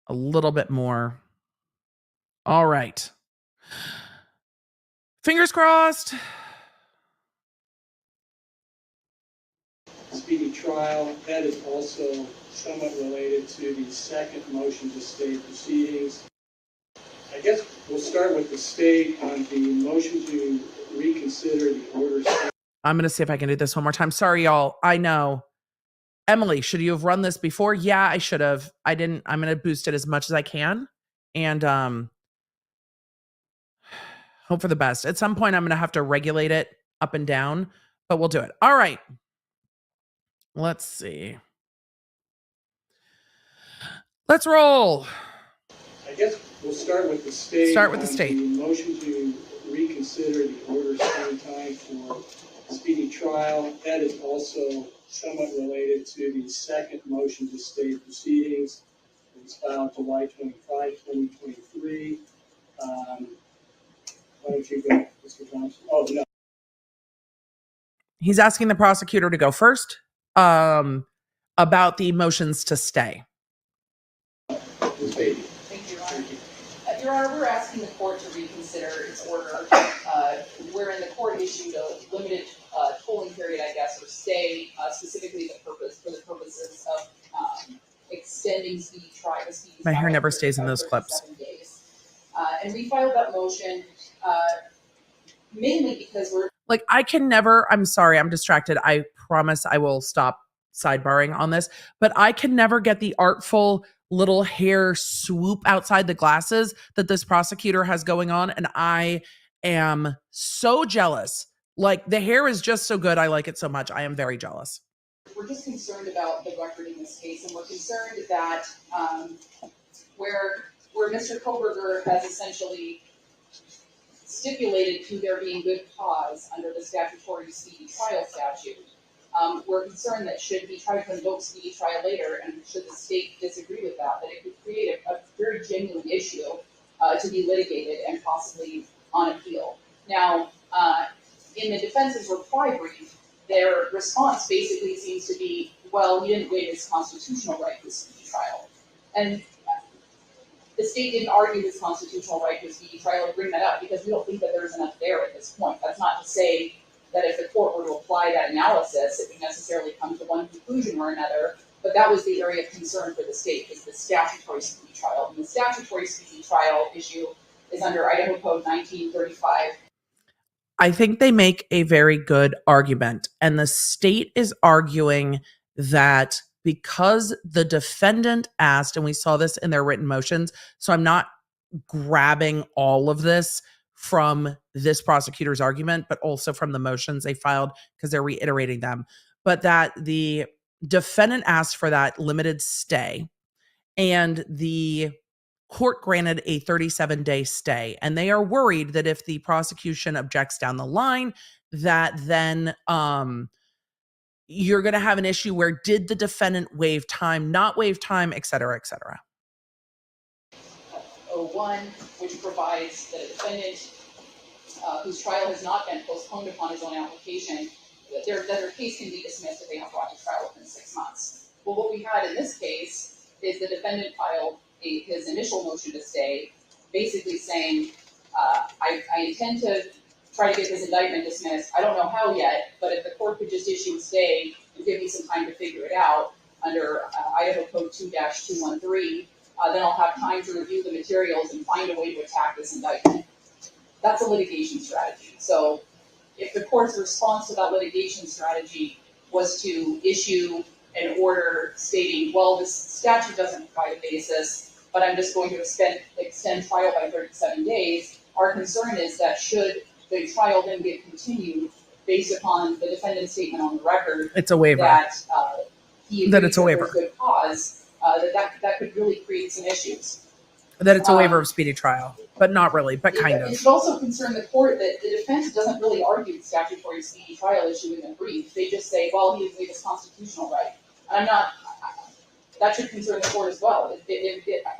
a little bit more. All right. Fingers crossed. Speedy trial. That is also somewhat related to the second motion to stay proceedings. I guess we'll start with the state on the motion to reconsider the order. I'm going to see if I can do this one more time. Sorry, y'all. I know. Emily, should you have run this before? Yeah, I should have. I didn't. I'm going to boost it as much as I can. And hope for the best. At some point, I'm going to have to regulate it up and down, but we'll do it. All right. Let's see. Let's roll. I guess we'll start with the state. Start with the state. The motion to reconsider the order setting time for speedy trial. That is also somewhat related to the second motion to stay proceedings. It was filed July 25, 2023. Why don't you go, Mr. Thompson? Oh, no. He's asking the prosecutor to go first about the motions to stay. Thank you, Your Honor. Your Honor, we're asking the court to reconsider its order, wherein the court issued a limited tolling period, I guess, or stay, specifically for the purposes of extending speedy trial. My hair never stays in those clips. 7 days. And we filed that motion mainly because we're like, I can never. I'm sorry, I'm distracted. I promise I will stop sidebarring on this, but I can never get the artful little hair swoop outside the glasses that this prosecutor has going on, and I am so jealous. Like, the hair is just so good. I like it so much. I am very jealous. We're just concerned about the record in this case, and we're concerned that where Mr. Kohberger has essentially stipulated to there being good cause under the statutory speedy trial statute. We're concerned that should he try to invoke speedy trial later, and should the state disagree with that it could create a very genuine issue to be litigated and possibly on appeal. Now, in the defense's reply brief, their response basically seems to be, well, he didn't waive his constitutional right to speedy trial. And the state didn't argue his constitutional right to speedy trial or bring that up because we don't think that there's enough there at this point. That's not to say that if the court were to apply that analysis, it would necessarily come to one conclusion or another, but that was the area of concern for the state, is the statutory speedy trial. And the statutory speedy trial issue is under Idaho Code 1935. I think they make a very good argument, and the state is arguing that because the defendant asked, and we saw this in their written motions, so I'm not grabbing all of this from this prosecutor's argument, but also from the motions they filed because they're reiterating them, but that the defendant asked for that limited stay, and the court granted a 37-day stay, and they are worried that if the prosecution objects down the line, that then you're going to have an issue where did the defendant waive time, not waive time, et cetera, et cetera. 01, which provides that a defendant whose trial has not been postponed upon his own application, that their case can be dismissed if they have brought to trial within 6 months. Well, what we had in this case is the defendant filed his initial motion to stay, basically saying, I intend to try to get this indictment dismissed. I don't know how yet, but if the court could just issue a stay and give me some time to figure it out under Idaho Code 2-213, then I'll have time to review the materials and find a way to attack this indictment. That's a litigation strategy. So if the court's response to that litigation strategy was to issue an order stating, well, this statute doesn't provide a basis, but I'm just going to extend trial by 37 days. Our concern is that should the trial then get continued based upon the defendant's statement on the record, It's a waiver. that he That agrees it's a waiver. there's good cause, that could really create some issues. That it's a waiver of speedy trial, but not really, but kind It of. should also concern the court that the defense doesn't really argue the statutory speedy trial issue in the brief. They just say, well, he has waived his constitutional right. That should concern the court as well.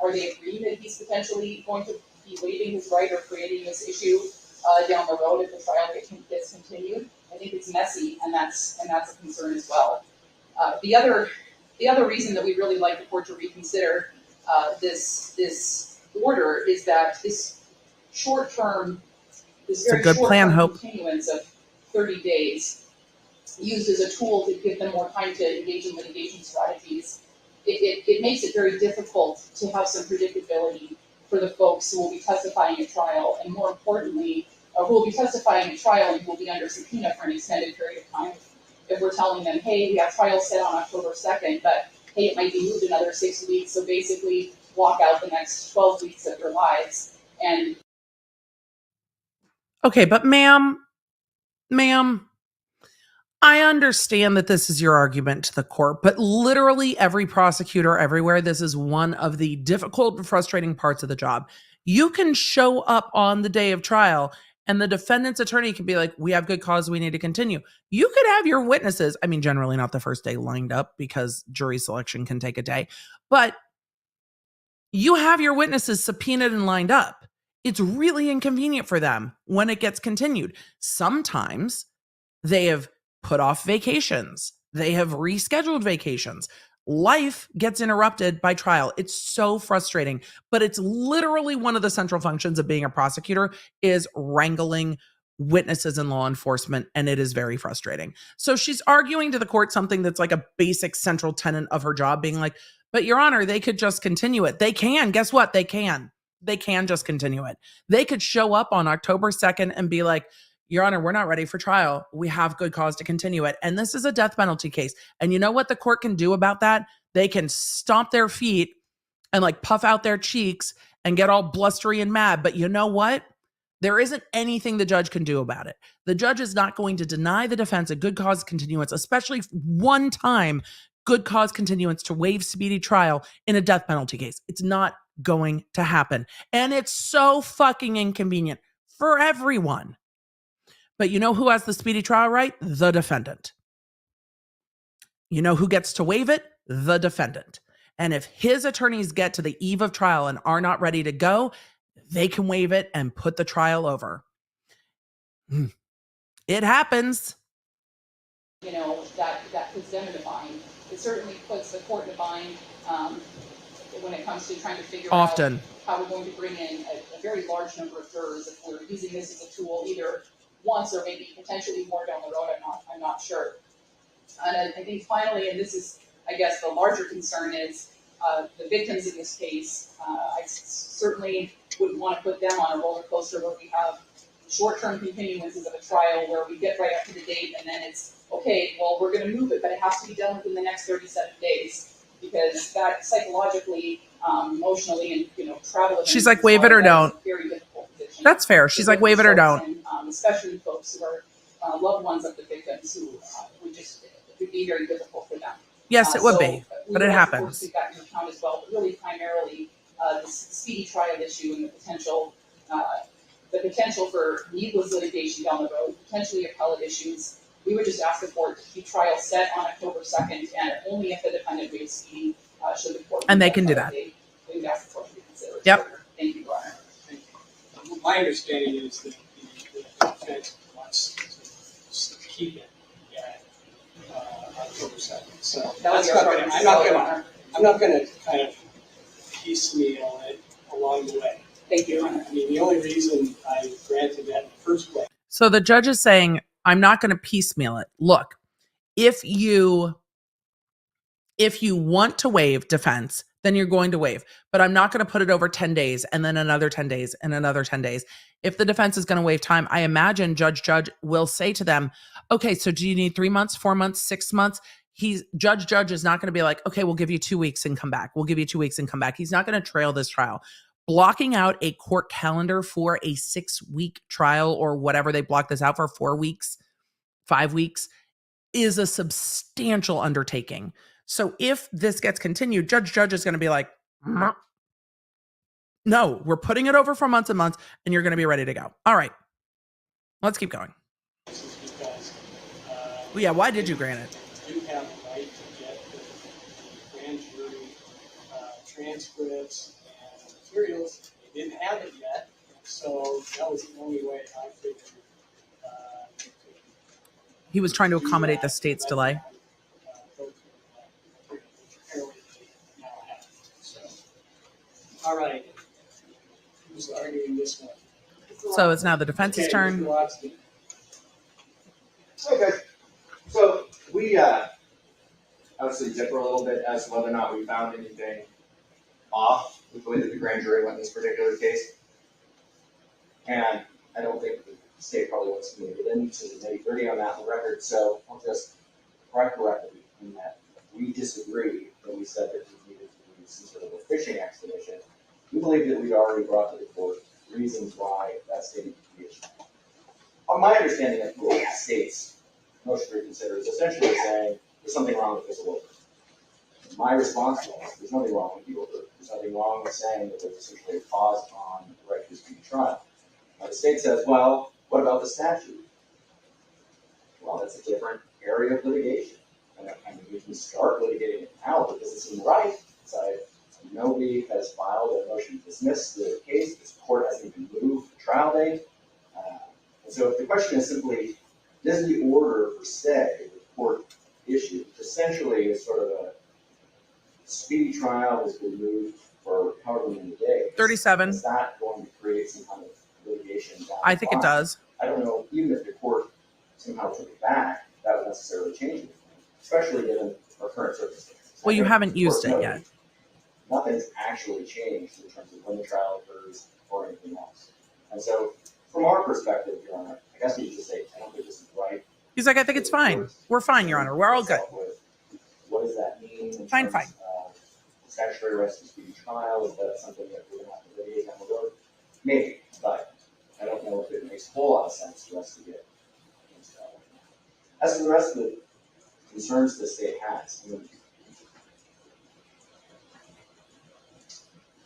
Are they agreeing that he's potentially going to be waiving his right or creating this issue down the road if the trial gets continued? I think it's messy, and that's a concern as well. The other reason that we really like the court to reconsider this order is that this short-term, this very short-term continuance of 30 days used as a tool to give them more time to engage in litigation strategies, it makes it very difficult to have some predictability for the folks who will be testifying at trial, and more importantly, who will be testifying at trial and who will be under subpoena for an extended period of time. If we're telling them, hey, we have trial set on October 2nd, but hey, it might be moved another 6 weeks, so basically walk out the next 12 weeks of your lives. And okay, but ma'am, I understand that this is your argument to the court, but literally every prosecutor everywhere, this is one of the difficult and frustrating parts of the job. You can show up on the day of trial and the defendant's attorney can be like, we have good cause, we need to continue. You could have your witnesses, I mean, generally not the first day, lined up because jury selection can take a day, but you have your witnesses subpoenaed and lined up. It's really inconvenient for them when it gets continued. Sometimes they have put off vacations. They have rescheduled vacations. Life gets interrupted by trial. It's so frustrating, but it's literally one of the central functions of being a prosecutor is wrangling witnesses and law enforcement, and it is very frustrating. So she's arguing to the court something that's like a basic central tenet of her job, being like, but Your Honor, they could just continue it. They can. Guess what? They can. They can just continue it. They could show up on October 2nd and be like, Your Honor, we're not ready for trial. We have good cause to continue it. And this is a death penalty case. And you know what the court can do about that? They can stomp their feet and like puff out their cheeks and get all blustery and mad. But you know what? There isn't anything the judge can do about it. The judge is not going to deny the defense a good cause continuance, especially one time good cause continuance to waive speedy trial in a death penalty case. It's not going to happen. And it's so fucking inconvenient for everyone. But you know who has the speedy trial right? The defendant. You know who gets to waive it? The defendant. And if his attorneys get to the eve of trial and are not ready to go, they can waive it and put the trial over. It happens. You know, that puts them in a bind. It certainly puts the court in a bind when it comes to trying to figure out how we're going to bring in a very large number of jurors if we're using this as a tool either once or maybe potentially more down the road. I'm not sure. And I think finally, and this is, I guess, the larger concern is the victims in this case. I certainly wouldn't want to put them on a roller coaster where we have short-term continuances of a trial where we get right up to the date and then it's, okay, well, we're going to move it, but it has to be done within the next 37 days because that psychologically, emotionally, and, travel. She's like, waive it or don't. Very difficult position. That's fair. She's like, waive it or don't. And, especially folks who are loved ones of the victims who it would be very difficult for them. Yes, it would be, but it happens. Take that into account as well, but really primarily the speedy trial issue and the potential for needless litigation down the road, potentially appellate issues. We would just ask the court to keep trial set on October 2nd, and only if the defendant waives speedy should the court. And they can do that. We would ask the court to reconsider. Yep. Thank you, Your Honor. Thank you. My understanding is that the defense wants to keep it at October 2nd. So I'm not going to kind of piecemeal it along the way. Thank you, Your Honor. I mean, the only reason I granted that in the first place. So the judge is saying, I'm not going to piecemeal it. Look, if you want to waive defense, then you're going to waive. But I'm not going to put it over 10 days and then another 10 days and another 10 days. If the defense is going to waive time, I imagine Judge will say to them, okay, so do you need 3 months, 4 months, 6 months? Judge is not going to be like, okay, we'll give you 2 weeks and come back. We'll give you 2 weeks and come back. He's not going to trail this trial. Blocking out a court calendar for a 6-week trial or whatever they block this out for, 4 weeks, 5 weeks, is a substantial undertaking. So if this gets continued, Judge is going to be like, no, we're putting it over for months and months, and you're going to be ready to go. All right, let's keep going. Because, Well, yeah, why did you grant it? You have the right to get the grand jury transcripts and materials. They didn't have it yet, so that was the only way I figured. He was trying to accommodate the state's delay. All right. Who's arguing this one? So it's now the defense's turn. Mr. Watson. Okay. So we obviously differ a little bit as to whether or not we found anything off with the way that the grand jury went in this particular case. And I don't think the state probably wants to get into the nitty-gritty on that on the record, so I'll just correct it in that we disagree when we said that we needed to do some sort of a fishing expedition. We believe that we'd already brought to the court reasons why that statement could be issued. On my understanding of what the state's motion to reconsider is essentially saying there's something wrong with this order. My response was, there's nothing wrong with the order. There's nothing wrong with saying that there's essentially a pause on the right to a speedy trial. Now the state says, well, what about the statute? Well, that's a different area of litigation. And we can start litigating it now, but it doesn't seem right. So nobody has filed a motion to dismiss the case. This court hasn't even moved the trial date. And so if the question is simply, does the order per se the court issued essentially is sort of a speedy trial has been moved for however many days? 37. Is that going to create some kind of litigation? I think it does. I don't know, even if the court somehow took it back, that would necessarily change anything, especially given our current circumstances. Well, you haven't used it yet. Nothing's actually changed in terms of when the trial occurs or anything else. And so, from our perspective, Your Honor, I guess we should just say, I don't think this is right. He's like, I think it's fine. We're fine, Your Honor. We're all good. What does that mean in Fine. terms of statutory arrest and speedy trial? Is that something that we're going to have to litigate down the road? Maybe, but I don't know if it makes a whole lot of sense for us to get into that. As for the rest of the concerns the state has,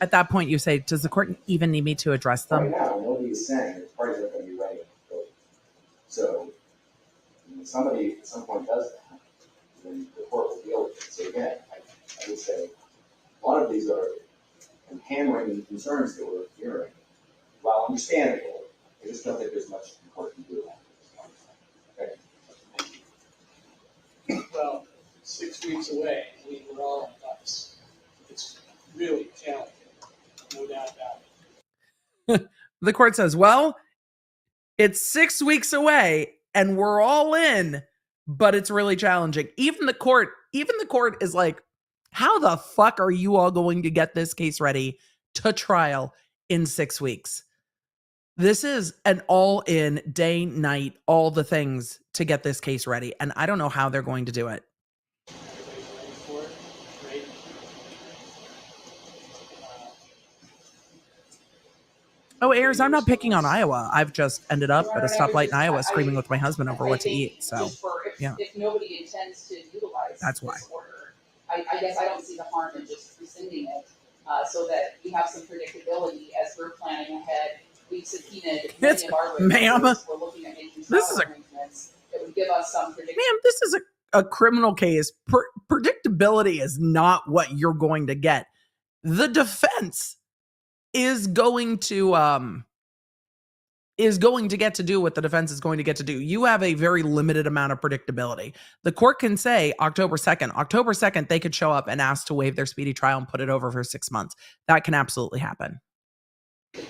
At that point, you say, does the court even need me to address them? right now, nobody is saying that the parties aren't going to be ready to vote. So, when somebody at some point does that, then the court will deal with it. So again, I would say a lot of these are hammering concerns that we're hearing. While understandable, I just don't think there's much the court can do at this point. Okay. Well, 6 weeks away, I mean, we're all in ducks. It's really challenging, no doubt about it. The court says, well, it's 6 weeks away and we're all in, but it's really challenging. Even the court is like, how the fuck are you all going to get this case ready to trial in 6 weeks? This is an all-in, day, night, all the things to get this case ready. And I don't know how they're going to do it. Everybody's ready for it. Great. Oh, Ayers, I'm not picking on Iowa. I've just ended up at a stoplight in Iowa screaming with my husband over what to eat. So, yeah. If nobody intends to utilize That's why. this order, I guess I don't see the harm in just rescinding it, so that we have some predictability as we're planning ahead. We've subpoenaed many of our ma'am, witnesses. We're looking at making trial arrangements that would give us some predictability. Ma'am, this is a criminal case. Predictability is not what you're going to get. The defense is going to get to do what the defense is going to get to do. You have a very limited amount of predictability. The court can say October 2nd. October 2nd, they could show up and ask to waive their speedy trial and put it over for 6 months. That can absolutely happen. If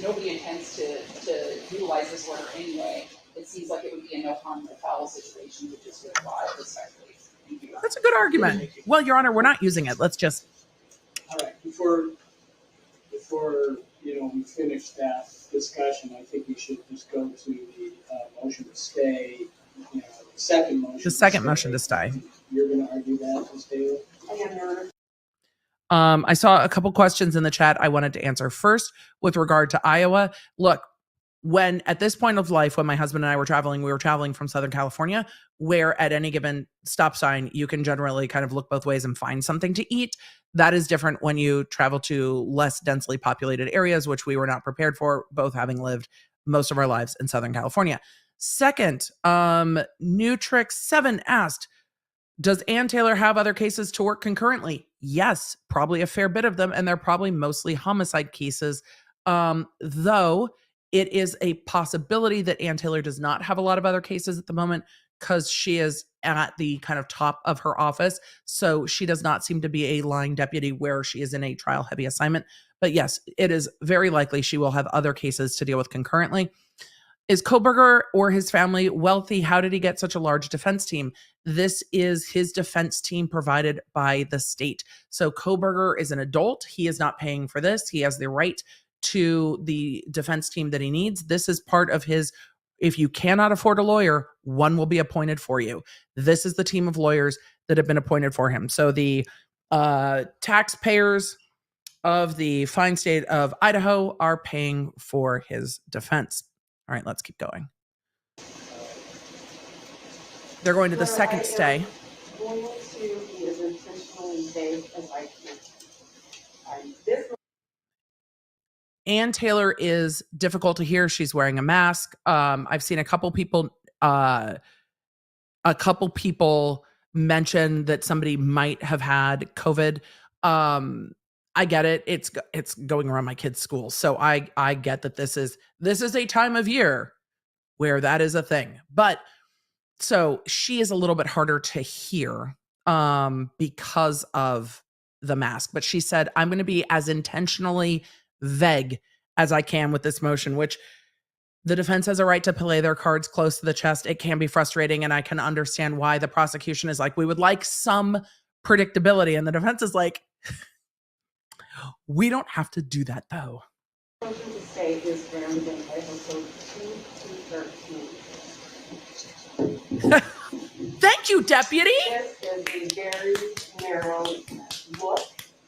nobody intends to utilize this order anyway, it seems like it would be a no harm, no foul situation to just withdraw it respectfully. That's a good argument. Well, Your Honor, we're not using it. Let's just. All right, before we finish that discussion, I think we should just go to the motion to stay second motion. The second motion to stay. You're going to argue that, Ms. Taylor? I am, Your Honor. I saw a couple questions in the chat I wanted to answer. First, with regard to Iowa, look, when at this point of life, when my husband and I were traveling, we were traveling from Southern California, where at any given stop sign, you can generally kind of look both ways and find something to eat. That is different when you travel to less densely populated areas, which we were not prepared for, both having lived most of our lives in Southern California. Second, Nutrix7 asked, does Ann Taylor have other cases to work concurrently? Yes, probably a fair bit of them, and they're probably mostly homicide cases. Though it is a possibility that Ann Taylor does not have a lot of other cases at the moment because she is at the kind of top of her office. So she does not seem to be a line deputy where she is in a trial heavy assignment. But yes, it is very likely she will have other cases to deal with concurrently. Is Kohberger or his family wealthy? How did he get such a large defense team? This is his defense team provided by the state. So Kohberger is an adult. He is not paying for this. He has the right to the defense team that he needs. This is part of his, if you cannot afford a lawyer, one will be appointed for you. This is the team of lawyers that have been appointed for him. So the taxpayers of the fine state of Idaho are paying for his defense. All right, let's keep going. They're going to the second stay. Going to be as intentionally safe as I can. This Ann Taylor is difficult to hear. She's wearing a mask. I've seen a couple people mention that somebody might have had COVID. I get it. It's going around my kid's school. So I get that this is a time of year where that is a thing. But so she is a little bit harder to hear because of the mask. But she said, I'm going to be as intentionally vague as I can with this motion, which the defense has a right to play their cards close to the chest. It can be frustrating, and I can understand why the prosecution is like, we would like some predictability. And the defense is like, we don't have to do that, though. motion to stay is grounded in Idaho Code 2213. Thank you, deputy. This is a very narrow look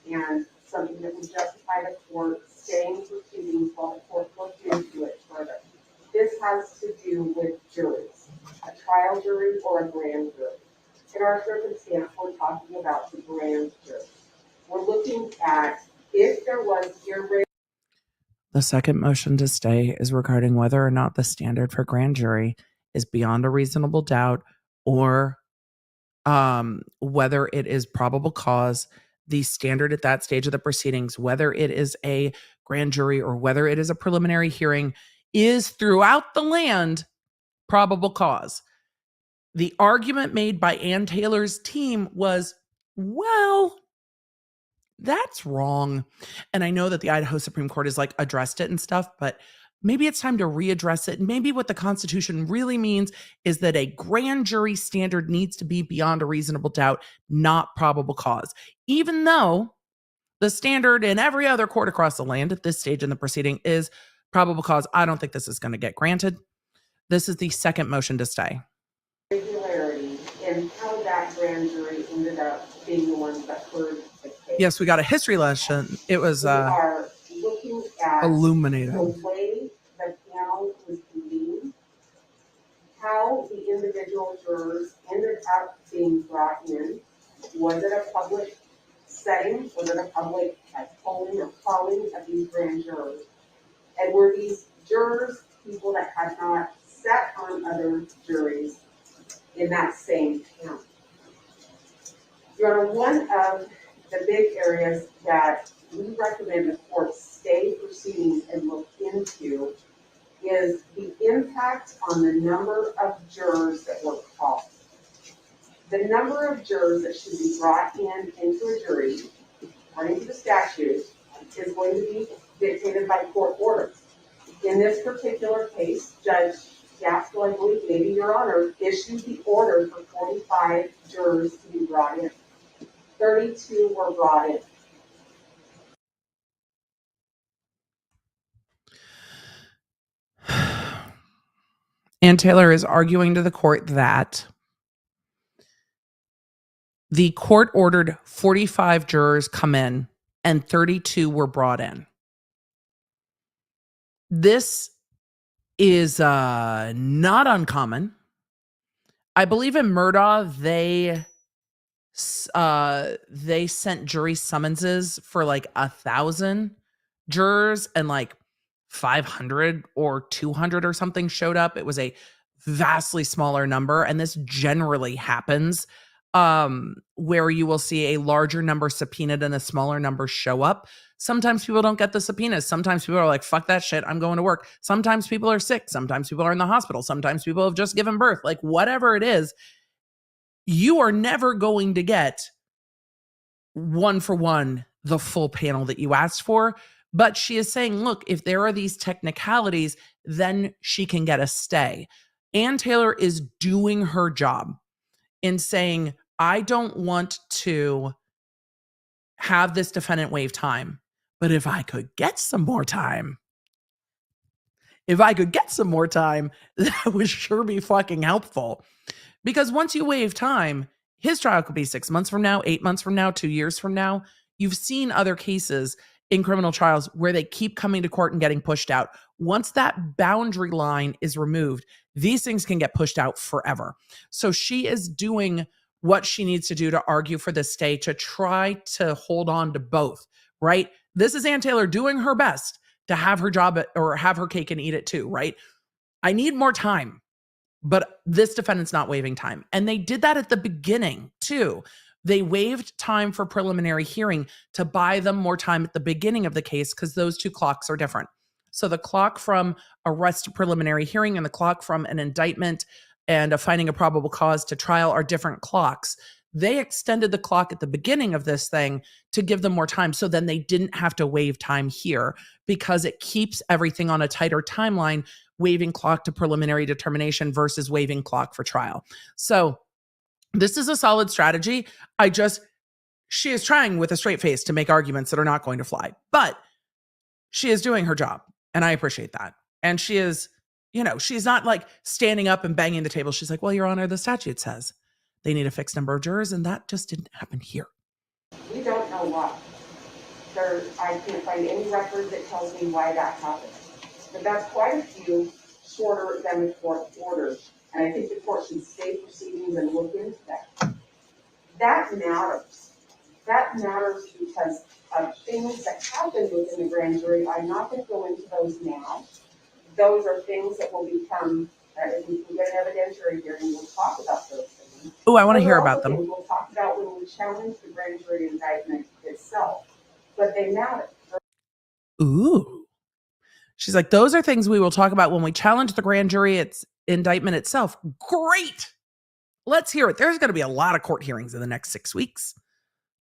and something that would justify the court staying proceedings while the court looks into it further. This has to do with juries, a trial jury or a grand jury. In our circumstance, we're talking about the grand jury. We're looking at if there was irregular. The second motion to stay is regarding whether or not the standard for grand jury is beyond a reasonable doubt or whether it is probable cause. The standard at that stage of the proceedings, whether it is a grand jury or whether it is a preliminary hearing, is throughout the land probable cause. The argument made by Ann Taylor's team was, well, that's wrong. And I know that the Idaho Supreme Court has like addressed it and stuff, but maybe it's time to readdress it. Maybe what the Constitution really means is that a grand jury standard needs to be beyond a reasonable doubt, not probable cause. Even though the standard in every other court across the land at this stage in the proceeding is probable cause, I don't think this is going to get granted. This is the second motion to stay. Irregularity in how that grand jury ended up being the ones that heard the case. Yes, we got a history lesson. It was We are looking at illuminating. the way the panel was convened, how the individual jurors ended up being brought in. Was it a public setting? Was it a public polling or calling of these grand jurors? And were these jurors people that had not sat on other juries in that same panel? Your Honor, one of the big areas that we recommend the court stay proceedings and look into is the impact on the number of jurors that were called. The number of jurors that should be brought in into a jury, according to the statute, is going to be dictated by court orders. In this particular case, Judge Gaskell, I believe, maybe Your Honor, issued the order for 45 jurors to be brought in. 32 were brought in. Ann Taylor is arguing to the court that the court ordered 45 jurors come in and 32 were brought in. This is not uncommon. I believe in Murdaugh, they sent jury summonses for like 1,000 jurors and like 500 or 200 or something showed up. It was a vastly smaller number. And this generally happens where you will see a larger number subpoenaed and a smaller number show up. Sometimes people don't get the subpoenas. Sometimes people are like, fuck that shit, I'm going to work. Sometimes people are sick. Sometimes people are in the hospital. Sometimes people have just given birth. Like whatever it is, you are never going to get one for one the full panel that you asked for. But she is saying, look, if there are these technicalities, then she can get a stay. Ann Taylor is doing her job in saying, I don't want to have this defendant waive time, but if I could get some more time, that would sure be fucking helpful. Because once you waive time, his trial could be 6 months from now, 8 months from now, 2 years from now. You've seen other cases in criminal trials where they keep coming to court and getting pushed out. Once that boundary line is removed, these things can get pushed out forever. So she is doing what she needs to do to argue for this stay, to try to hold on to both, right? This is Ann Taylor doing her best to have her job or have her cake and eat it too, right? I need more time, but this defendant's not waiving time. And they did that at the beginning too. They waived time for preliminary hearing to buy them more time at the beginning of the case because those two clocks are different. So the clock from arrest to preliminary hearing and the clock from an indictment and a finding of probable cause to trial are different clocks. They extended the clock at the beginning of this thing to give them more time. So then they didn't have to waive time here because it keeps everything on a tighter timeline, waiving clock to preliminary determination versus waiving clock for trial. So this is a solid strategy. She is trying with a straight face to make arguments that are not going to fly, but she is doing her job. And I appreciate that. And she is, she's not like standing up and banging the table. She's like, well, Your Honor, the statute says they need a fixed number of jurors. And that just didn't happen here. We don't know why. I can't find any record that tells me why that happened. But that's quite a few shorter than the court ordered. And I think the court should stay proceedings and look into that. That matters. That matters because of things that happened within the grand jury. I'm not going to go into those now. Those are things that will become, if we can get an evidentiary hearing, we'll talk about those things. Oh, I want to hear about them. We'll talk about when we challenge the grand jury indictment itself. But they matter. Ooh. She's like, those are things we will talk about when we challenge the grand jury indictment itself. Great. Let's hear it. There's going to be a lot of court hearings in the next 6 weeks.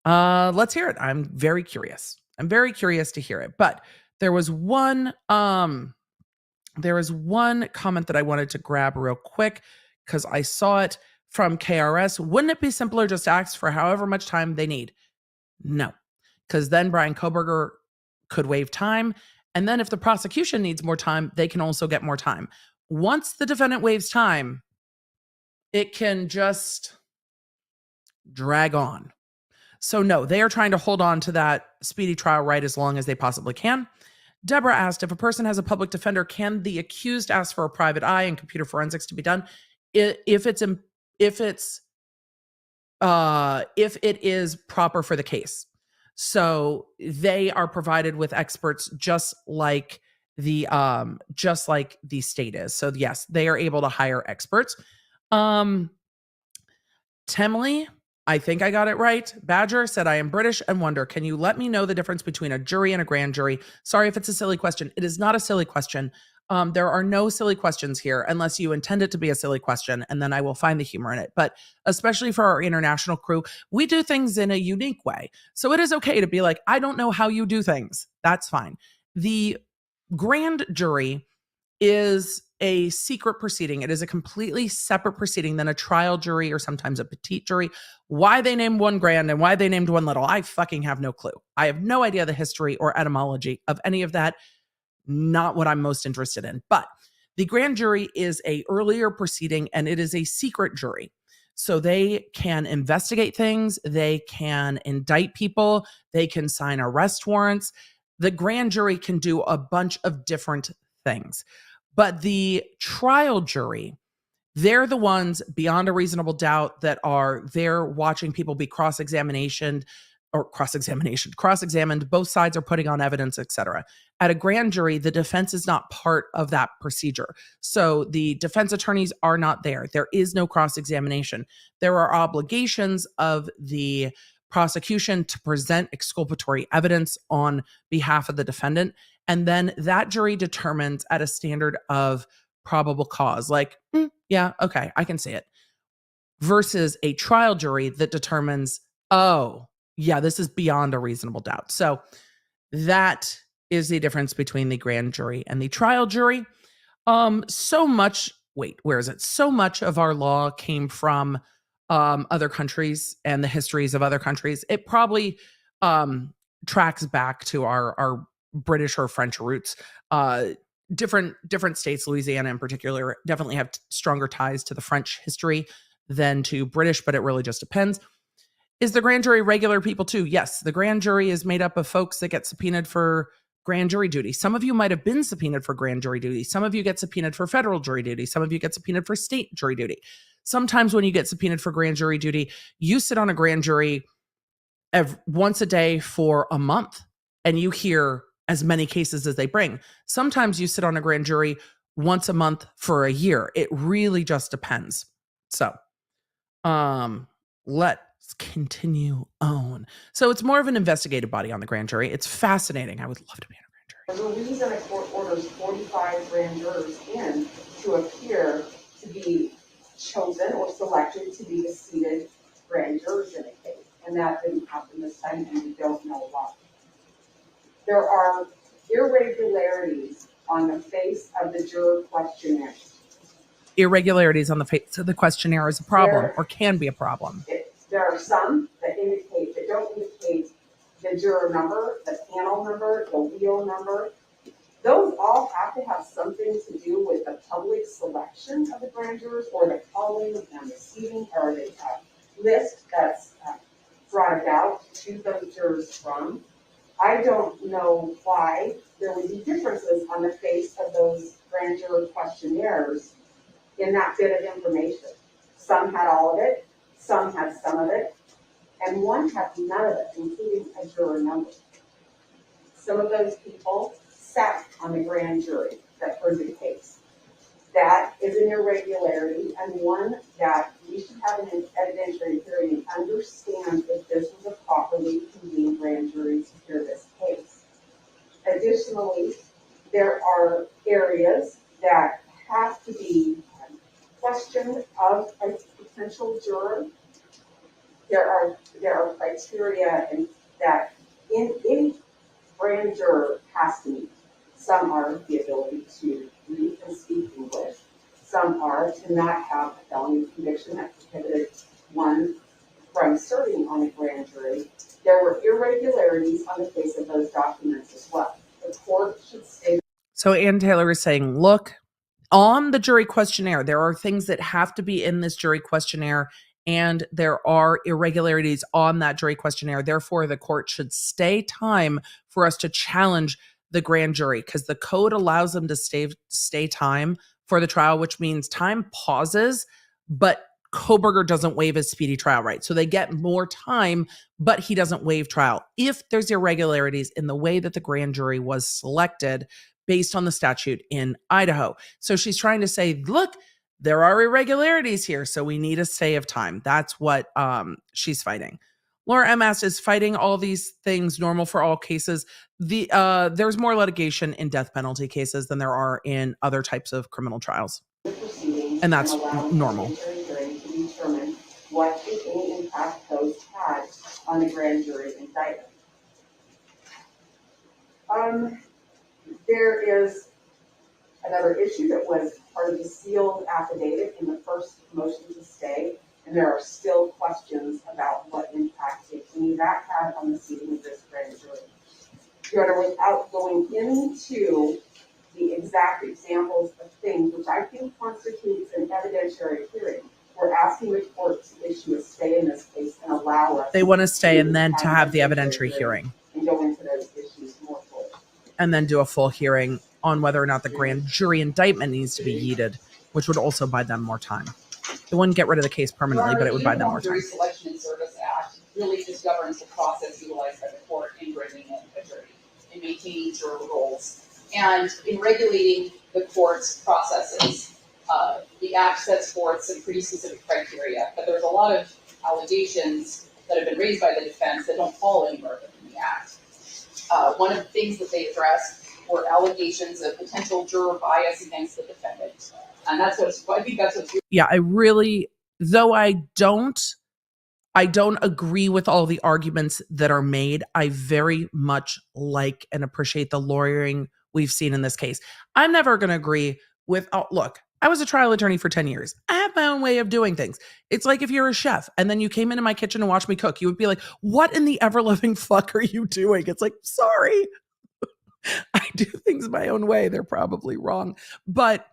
Let's hear it. I'm very curious. To hear it. But there was one comment that I wanted to grab real quick because I saw it from KRS. Wouldn't it be simpler just to ask for however much time they need? No, because then Brian Kohberger could waive time. And then if the prosecution needs more time, they can also get more time. Once the defendant waives time, it can just drag on. So no, they are trying to hold on to that speedy trial right as long as they possibly can. Deborah asked, if a person has a public defender, can the accused ask for a private eye and computer forensics to be done? If it is proper for the case. So they are provided with experts just like the state is. So yes, they are able to hire experts. Temley, I think I got it right. Badger said, I am British and wonder, can you let me know the difference between a jury and a grand jury? Sorry if it's a silly question. It is not a silly question. There are no silly questions here unless you intend it to be a silly question, and then I will find the humor in it. But especially for our international crew, we do things in a unique way. So it is okay to be like, I don't know how you do things. That's fine. The grand jury is a secret proceeding. It is a completely separate proceeding than a trial jury or sometimes a petite jury. Why they named one grand and why they named one little, I fucking have no clue. I have no idea the history or etymology of any of that. Not what I'm most interested in. But The grand jury is a earlier proceeding, and it is a secret jury. So they can investigate things, they can indict people, they can sign arrest warrants. The grand jury can do a bunch of different things. But the trial jury, they're the ones beyond a reasonable doubt that are there watching people be cross-examined. Both sides are putting on evidence, etc. At a grand jury, the defense is not part of that procedure. So the defense attorneys are not there. There is no cross-examination. There are obligations of the prosecution to present exculpatory evidence on behalf of the defendant. And then that jury determines at a standard of probable cause, like, yeah, okay, I can see it. Versus a trial jury that determines, oh, yeah, this is beyond a reasonable doubt. So that is the difference between the grand jury and the trial jury. So much of our law came from other countries and the histories of other countries. It probably tracks back to our British or French roots. Different states, Louisiana in particular, definitely have stronger ties to the French history than to British, but it really just depends. Is the grand jury regular people too? Yes, the grand jury is made up of folks that get subpoenaed for grand jury duty. Some of you might have been subpoenaed for grand jury duty. Some of you get subpoenaed for federal jury duty. Some of you get subpoenaed for state jury duty. Sometimes when you get subpoenaed for grand jury duty, you sit on a grand jury once a day for a month and you hear as many cases as they bring. Sometimes you sit on a grand jury once a month for a year. It really just depends. So, let's continue on. So it's more of an investigative body on the grand jury. It's fascinating. I would love to be on a grand jury. The reason a court orders 45 grand jurors in to appear to be chosen or selected to be the seated grand jurors in a case. And that didn't happen this time, and we don't know why. There are irregularities on the face of the juror questionnaire. Irregularities on the face of the questionnaire is a problem, or can be a problem. There are some that don't indicate the juror number, the panel number, the wheel number. Those all have to have something to do with the public selection of the grand jurors, or the calling and the seating, or the list that's brought about to choose those jurors from. I don't know why there would be differences on the face of those grand juror questionnaires in that bit of information. Some had all of it, some had some of it, and one had none of it, including a juror number. Some of those people sat on the grand jury that heard the case. That is an irregularity, and one that we should have an evidentiary hearing and understand if this was a properly convened grand jury to hear this case. Additionally, there are areas that have to be questioned of a potential juror. There are criteria that any grand juror has to meet. Some are the ability to read and speak English. Some are to not have a felony conviction that prohibited one from serving on a grand jury. There were irregularities on the face of those documents as well. The court should state. So Ann Taylor is saying, look, on the jury questionnaire, there are things that have to be in this jury questionnaire, and there are irregularities on that jury questionnaire. Therefore, the court should stay time for us to challenge the grand jury, because the code allows them to stay time for the trial, which means time pauses, but Kohberger doesn't waive his speedy trial right. So they get more time, but he doesn't waive trial if there's irregularities in the way that the grand jury was selected based on the statute in Idaho. So she's trying to say, look, there are irregularities here, so we need a stay of time. That's what she's fighting. Laura M. asks, is fighting all these things normal for all cases? There's more litigation in death penalty cases than there are in other types of criminal trials. And that's normal. To determine what, if any, impact those had on the grand jury indictment. There is another issue that was part of the sealed affidavit in the first motion to stay, and there are still questions about what impact, if any, that had on the seating of this grand jury. Your Honor, without going into the exact examples of things which I think constitutes an evidentiary hearing. We're asking the court to issue a stay in this case and allow us. They want to stay and then to have the evidentiary hearing. And go into those issues more fully. And then do a full hearing on whether or not the grand jury indictment needs to be yeeted, which would also buy them more time. It wouldn't get rid of the case permanently, but it would buy them more The Jury time. Selection and Service Act really just governs the process utilized by the court in bringing in a jury, in maintaining juror roles, and in regulating the court's processes. The Act sets forth some pretty specific criteria, but there's a lot of allegations that have been raised by the defense that don't fall anywhere within the Act. One of the things that they addressed were allegations of potential juror bias against the defendant. And I think that's what's Yeah, I really, though I don't agree with all the arguments that are made. I very much like and appreciate the lawyering we've seen in this case. I'm never going to agree with, look, I was a trial attorney for 10 years. I have my own way of doing things. It's like if you're a chef and then you came into my kitchen and watched me cook, you would be like, what in the ever-loving fuck are you doing? It's like, sorry. I do things my own way. They're probably wrong. But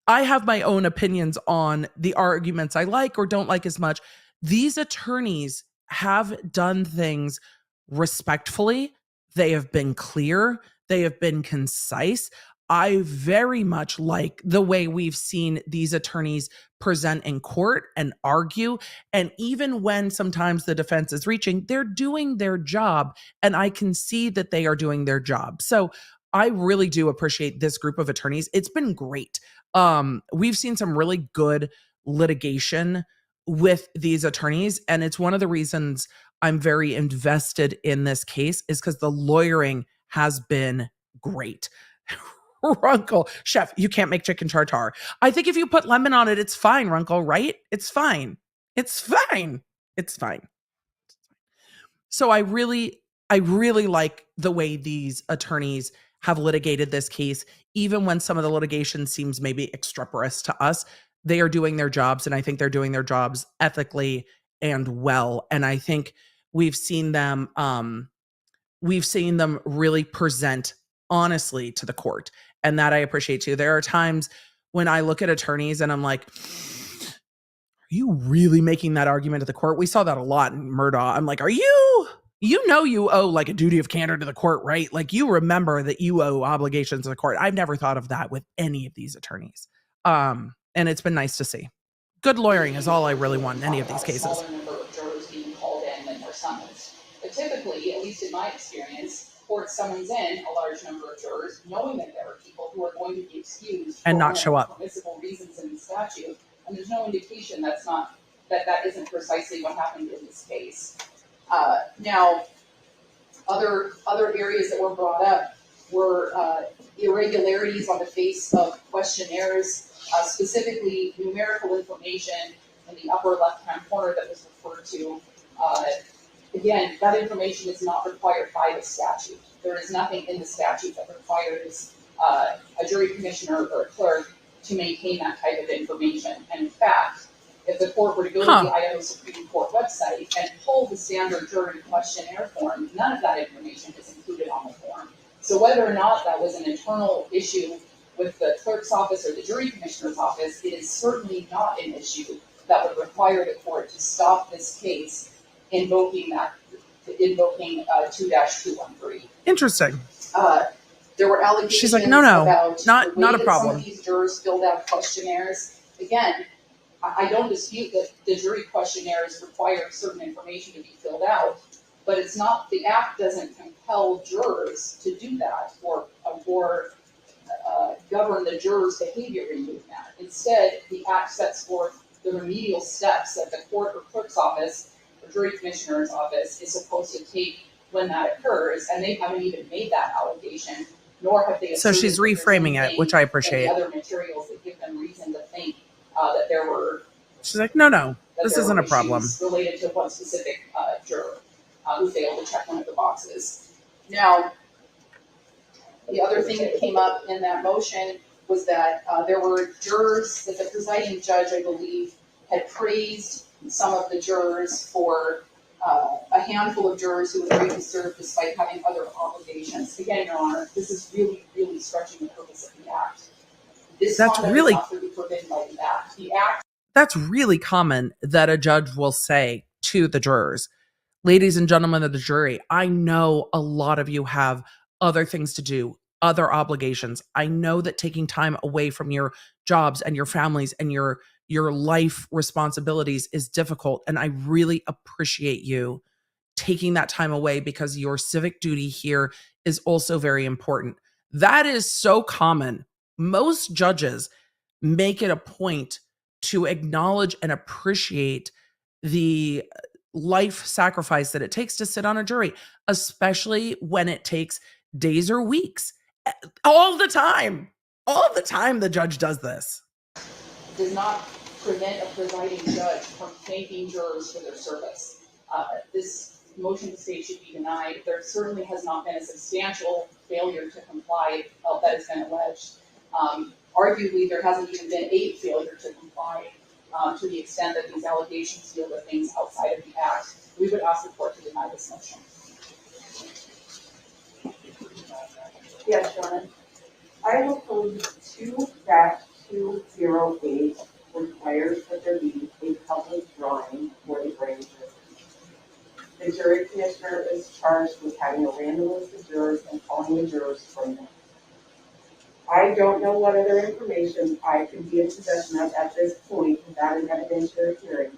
I have my own opinions on the arguments I like or don't like as much. These attorneys have done things respectfully. They have been clear. They have been concise. I very much like the way we've seen these attorneys present in court and argue. And even when sometimes the defense is reaching, they're doing their job. And I can see that they are doing their job. So I really do appreciate this group of attorneys. It's been great. We've seen some really good litigation with these attorneys. And it's one of the reasons I'm very invested in this case is because the lawyering has been great. Runkle, chef, you can't make chicken tartare. I think if you put lemon on it, it's fine, Runkle, right? It's fine. It's fine. It's fine. So I really like the way these attorneys have litigated this case, even when some of the litigation seems maybe extraneous to us. They are doing their jobs, and I think they're doing their jobs ethically and well. And I think we've seen them really present honestly to the court, and that I appreciate too. There are times when I look at attorneys and I'm like, are you really making that argument to the court? We saw that a lot in Murdaugh. I'm like, you know you owe like a duty of candor to the court, right? Like you remember that you owe obligations to the court. I've never thought of that with any of these attorneys. And it's been nice to see. Good lawyering is all I really want in any of these cases. A smaller number of jurors being called in than were summoned. But typically, at least in my experience, court summons in a large number of jurors, knowing that there are people who are going to be excused and not show up. Permissible reasons in the statute, and there's no indication that isn't precisely what happened in this case. Now, other areas that were brought up were irregularities on the face of questionnaires, specifically numerical information in the upper left-hand corner that was referred to. Again, that information is not required by the statute. There is nothing in the statute that requires a jury commissioner or a clerk to maintain that type of information. And in fact, if the court were to go to the Idaho Supreme Court website and pull the standard jury questionnaire form, none of that information is included on the form. So whether or not that was an internal issue with the clerk's office or the jury commissioner's office, it is certainly not an issue that would require the court to stop this case invoking 2-213. Interesting. There were allegations. She's like, no, about not a problem. Some of these jurors filled out questionnaires. Again, I don't dispute that the jury questionnaires require certain information to be filled out, but it's not, the Act doesn't compel jurors to do that or govern the jurors' behavior in doing that. Instead, the Act sets forth the remedial steps that the court or clerk's office or jury commissioner's office is supposed to take when that occurs, and they haven't even made that allegation, nor have they. So she's reframing it, which I appreciate. Other materials that give them reason to think that there were. She's like, no, this isn't a problem. Related to one specific juror who failed to check one of the boxes. Now, the other thing that came up in that motion was that there were jurors that the presiding judge, I believe, had praised some of the jurors for a handful of jurors who agreed to serve despite having other obligations. Again, Your Honor, this is really, really be stretching the purpose of the act. This That's conduct really- is not forbidden by the act. The act. That's really common that a judge will say to the jurors, ladies and gentlemen of the jury, I know a lot of you have other things to do, other obligations. I know that taking time away from your jobs and your families and your life responsibilities is difficult. And I really appreciate you taking that time away because your civic duty here is also very important. That is so common. Most judges make it a point to acknowledge and appreciate the life sacrifice that it takes to sit on a jury, especially when it takes days or weeks. All the time the judge does this. Does not prevent a presiding judge from thanking jurors for their service. This motion to state should be denied. There certainly has not been a substantial failure to comply that has been alleged. Arguably, there hasn't even been a failure to comply to the extent that these allegations deal with things outside of the act. We would ask the court to deny this motion. Yes, Shannon. I will pose 2-208 requires that there be a public drawing for the grand jury. The jury commissioner is charged with having a random list of jurors and calling the jurors from them. I don't know what other information I could be in possession of at this point without an evidentiary hearing,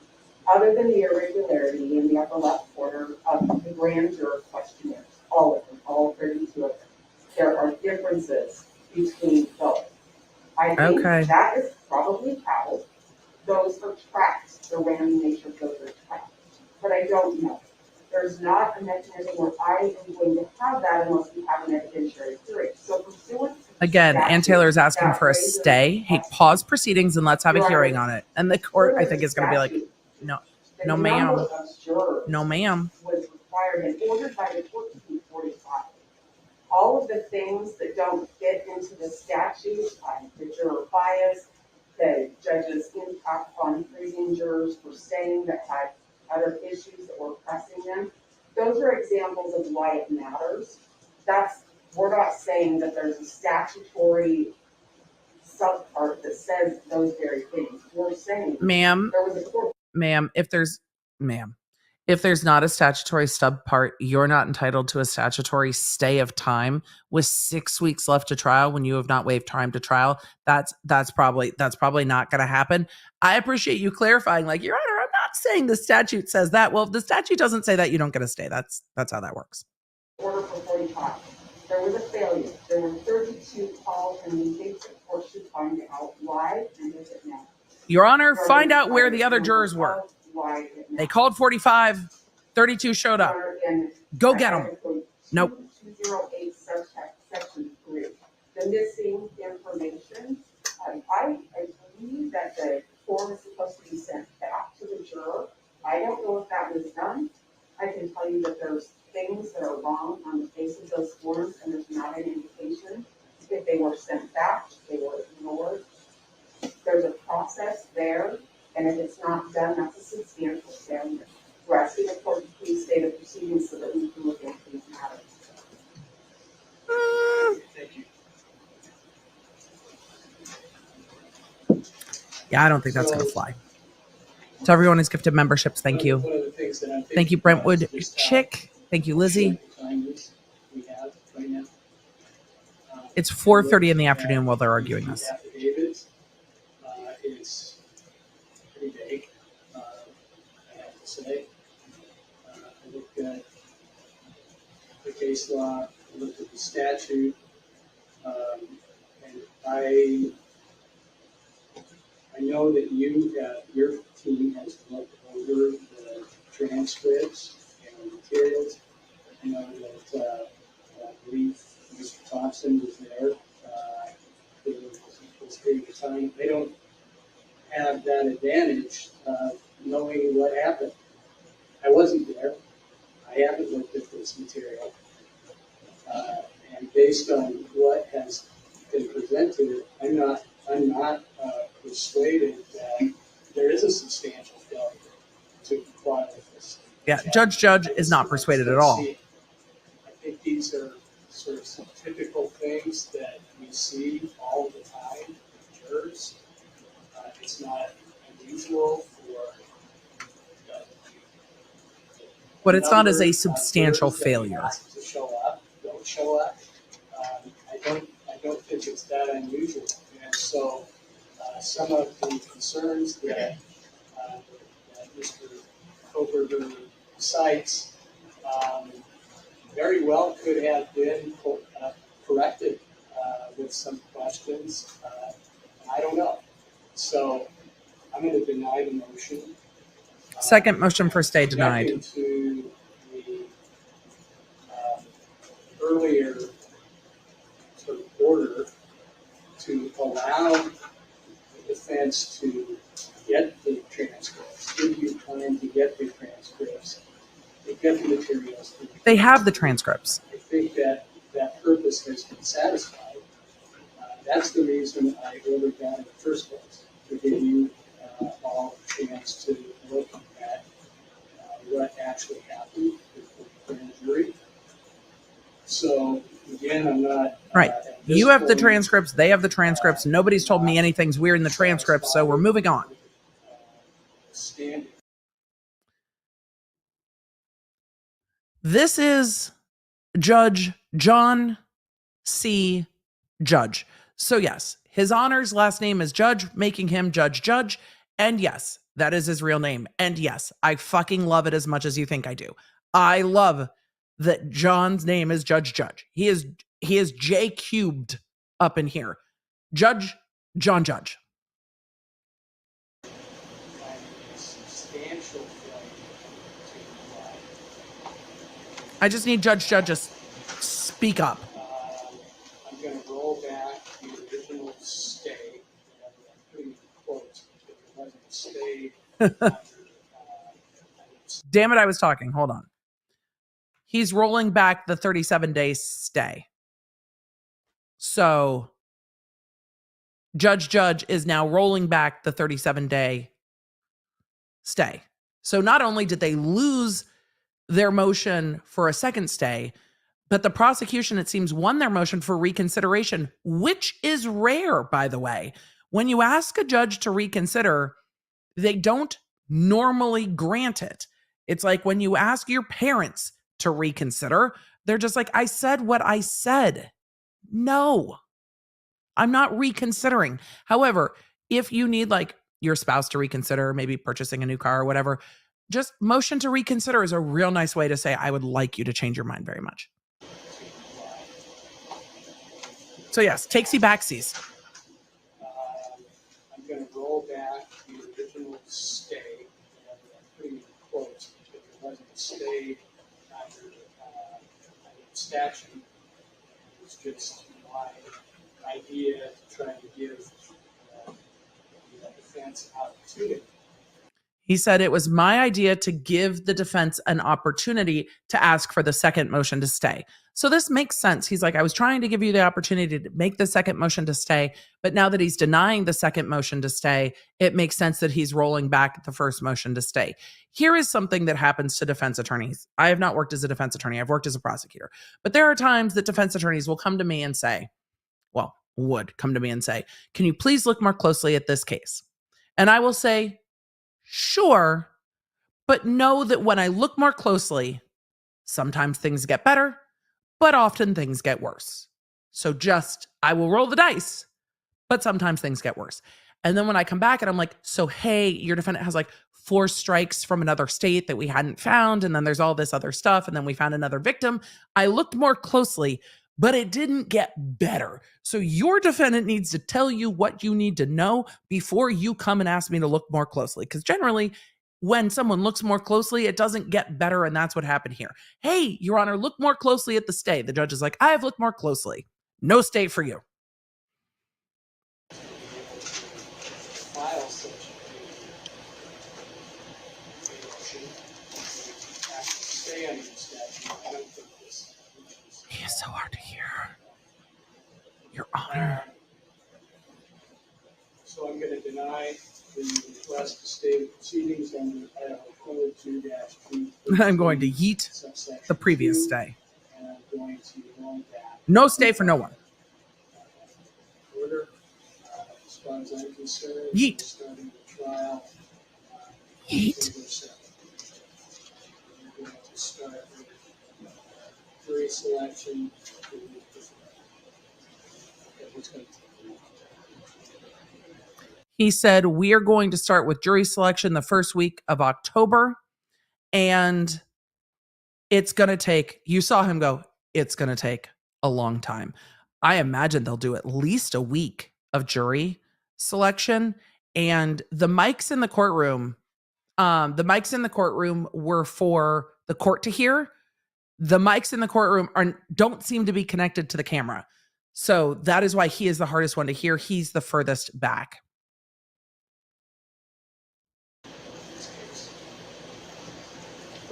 other than the irregularity in the upper left corner of the grand juror questionnaires, all of them, all 32 of them. There are differences between both. I think Okay. that is probably how those are tracked, the random nature of those are tracked. But I don't know. There's not a mechanism where I am going to have that unless we have an evidentiary hearing. So pursuant to the Again, Ann statute, Taylor is asking that for a raises stay. Hey, questions. pause proceedings and let's have a Your hearing Honor, on it. And the court, I per think, the is going to be like, statute, no, the no, number ma'am. of jurors No, ma'am. was required and ordered by the court to be 45. All of the things that don't fit into the statute, like the juror bias, the judge's impact on freezing jurors for staying that had other issues that were pressing them, those are examples of why it matters. We're not saying that there's a statutory subpart that says those very things. We're saying Ma'am, there was a court. if there's not a statutory subpart, you're not entitled to a statutory stay of time with 6 weeks left to trial when you have not waived time to trial. That's probably not going to happen. I appreciate you clarifying, like, Your Honor, I'm not saying the statute says that. Well, if the statute doesn't say that, you don't get a stay. That's how that works. Order for 45. There was a failure. There were 32 calls, and we think the court should find out why and does it matter. Your Honor, find out where the other jurors were. Why it They matters. called 45, 32 showed up. Your Honor, and Go get them. Nope. 208 section 3. The missing information. I agree that the form is supposed to be sent back to the juror. I don't know if that was done. I can tell you that there's things that are wrong on the face of those forms, and there's not an indication if they were sent back, they were ignored. There's a process there, and if it's not done, that's a substantial failure. We're asking the court to please stay the proceedings so that we can look into these matters. Thank you. Yeah, I don't think that's going to fly. To everyone who's gifted memberships, thank you. One of the things that I'm Thank you, thinking about Brentwood is just how Chick. Thank you, Lizzie. short the time is we have right now. It's 4:30 in the afternoon while they're arguing this. Affidavits, it's pretty vague, I have to say. I looked at the case law, I looked at the statute, and I know that your team has looked over the transcripts and materials. I know that, I believe Mr. Thompson was there, for this period of time. They don't have that advantage of knowing what happened. I wasn't there. I haven't looked at this material. And based on what has been presented, I'm not persuaded that there is a substantial failure to comply with this. Yeah, Judge is not persuaded at all. I think these are sort of some typical things that we see all the time in jurors. It's not unusual for What it's not is a number of substantial jurors that we failure. ask to show up, don't show up. I don't think it's that unusual. And so some of the concerns that Mr. Kohberger cites very well could have been corrected with some questions. I don't know. So I'm going to deny the motion. Second motion for stay denied. Connecting to the earlier sort of order to allow the defense to get the transcripts, give you time to get the transcripts, to get the materials. They have the transcripts. I think that that purpose has been satisfied. That's the reason I ordered that in the first place, to give you all a chance to look at what actually happened before the grand jury. So again, I'm not Right. You have the transcripts. They have the transcripts. Nobody's told me anything's weird in the transcripts, so we're moving on. Standing. This is Judge John C. Judge. So yes, his honor's last name is Judge, making him Judge. And yes, that is his real name. And yes, I fucking love it as much as you think I do. I love that John's name is Judge. He is J cubed up in here. Judge John Judge. I just need Judge to speak up. I'm going to roll back the original stay. I'm putting quotes because it wasn't a stay. Damn it, I was talking. Hold on. He's rolling back the 37-day stay. So Judge is now rolling back the 37-day stay. So not only did they lose their motion for a second stay, but the prosecution, it seems, won their motion for reconsideration, which is rare, by the way. When you ask a judge to reconsider, they don't normally grant it. It's like when you ask your parents to reconsider, they're just like, I said what I said. No, I'm not reconsidering. However, if you need like your spouse to reconsider, maybe purchasing a new car or whatever, just motion to reconsider is a real nice way to say, I would like you to change your mind very much. So yes, takesy backsies. I'm going to roll back the original stay. I'm putting in quotes because it wasn't a stay under statute. It was just my idea to try to give the defense an opportunity. He said it was my idea to give the defense an opportunity to ask for the second motion to stay. So this makes sense. He's like, I was trying to give you the opportunity to make the second motion to stay, but now that he's denying the second motion to stay, it makes sense that he's rolling back the first motion to stay. Here is something that happens to defense attorneys. I have not worked as a defense attorney. I've worked as a prosecutor. But there are times that defense attorneys will come to me and say, would come to me and say, can you please look more closely at this case? And I will say, sure, but know that when I look more closely, sometimes things get better, but often things get worse. So I will roll the dice, but sometimes things get worse. And then when I come back and I'm like, so hey, your defendant has like 4 strikes from another state that we hadn't found, and then there's all this other stuff, and then we found another victim. I looked more closely, but it didn't get better. So your defendant needs to tell you what you need to know before you come and ask me to look more closely. Because generally, when someone looks more closely, it doesn't get better, and that's what happened here. Hey, Your Honor, look more closely at the stay. The judge is like, I have looked more closely. No stay for you. File such a motion. Have to stay under the statute. I don't think this. He is so hard to hear. Your Honor. So I'm going to deny the request to stay the proceedings under Idaho Code 2-2. I'm going to yeet the previous stay. And I'm going to roll back No stay for no one. Order, as far as I'm concerned, Yeet. we're starting the trial. Yeet. October 7th. We're going to start with jury selection. Who's going to take the lead? He said, we are going to start with jury selection the first week of October. And it's going to take, you saw him go, it's going to take a long time. I imagine they'll do at least a week of jury selection. And the mics in the courtroom were for the court to hear. The mics in the courtroom don't seem to be connected to the camera. So that is why he is the hardest one to hear. He's the furthest back.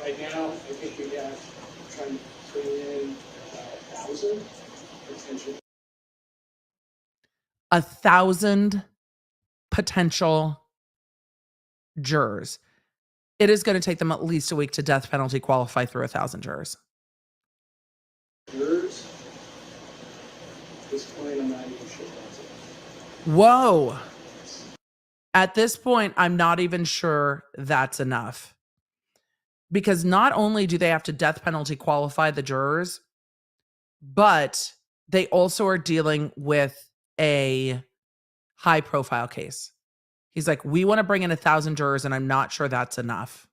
Right now, I think we have trying to put in 1,000 potential. 1,000 potential jurors. It is going to take them at least a week to death penalty qualify through 1,000 jurors. Jurors. At this point, I'm not even sure that's it. Whoa. At this point, I'm not even sure that's enough. Because not only do they have to death penalty qualify the jurors, but they also are dealing with a high profile case. He's like, we want to bring in 1,000 jurors, and I'm not sure that's enough.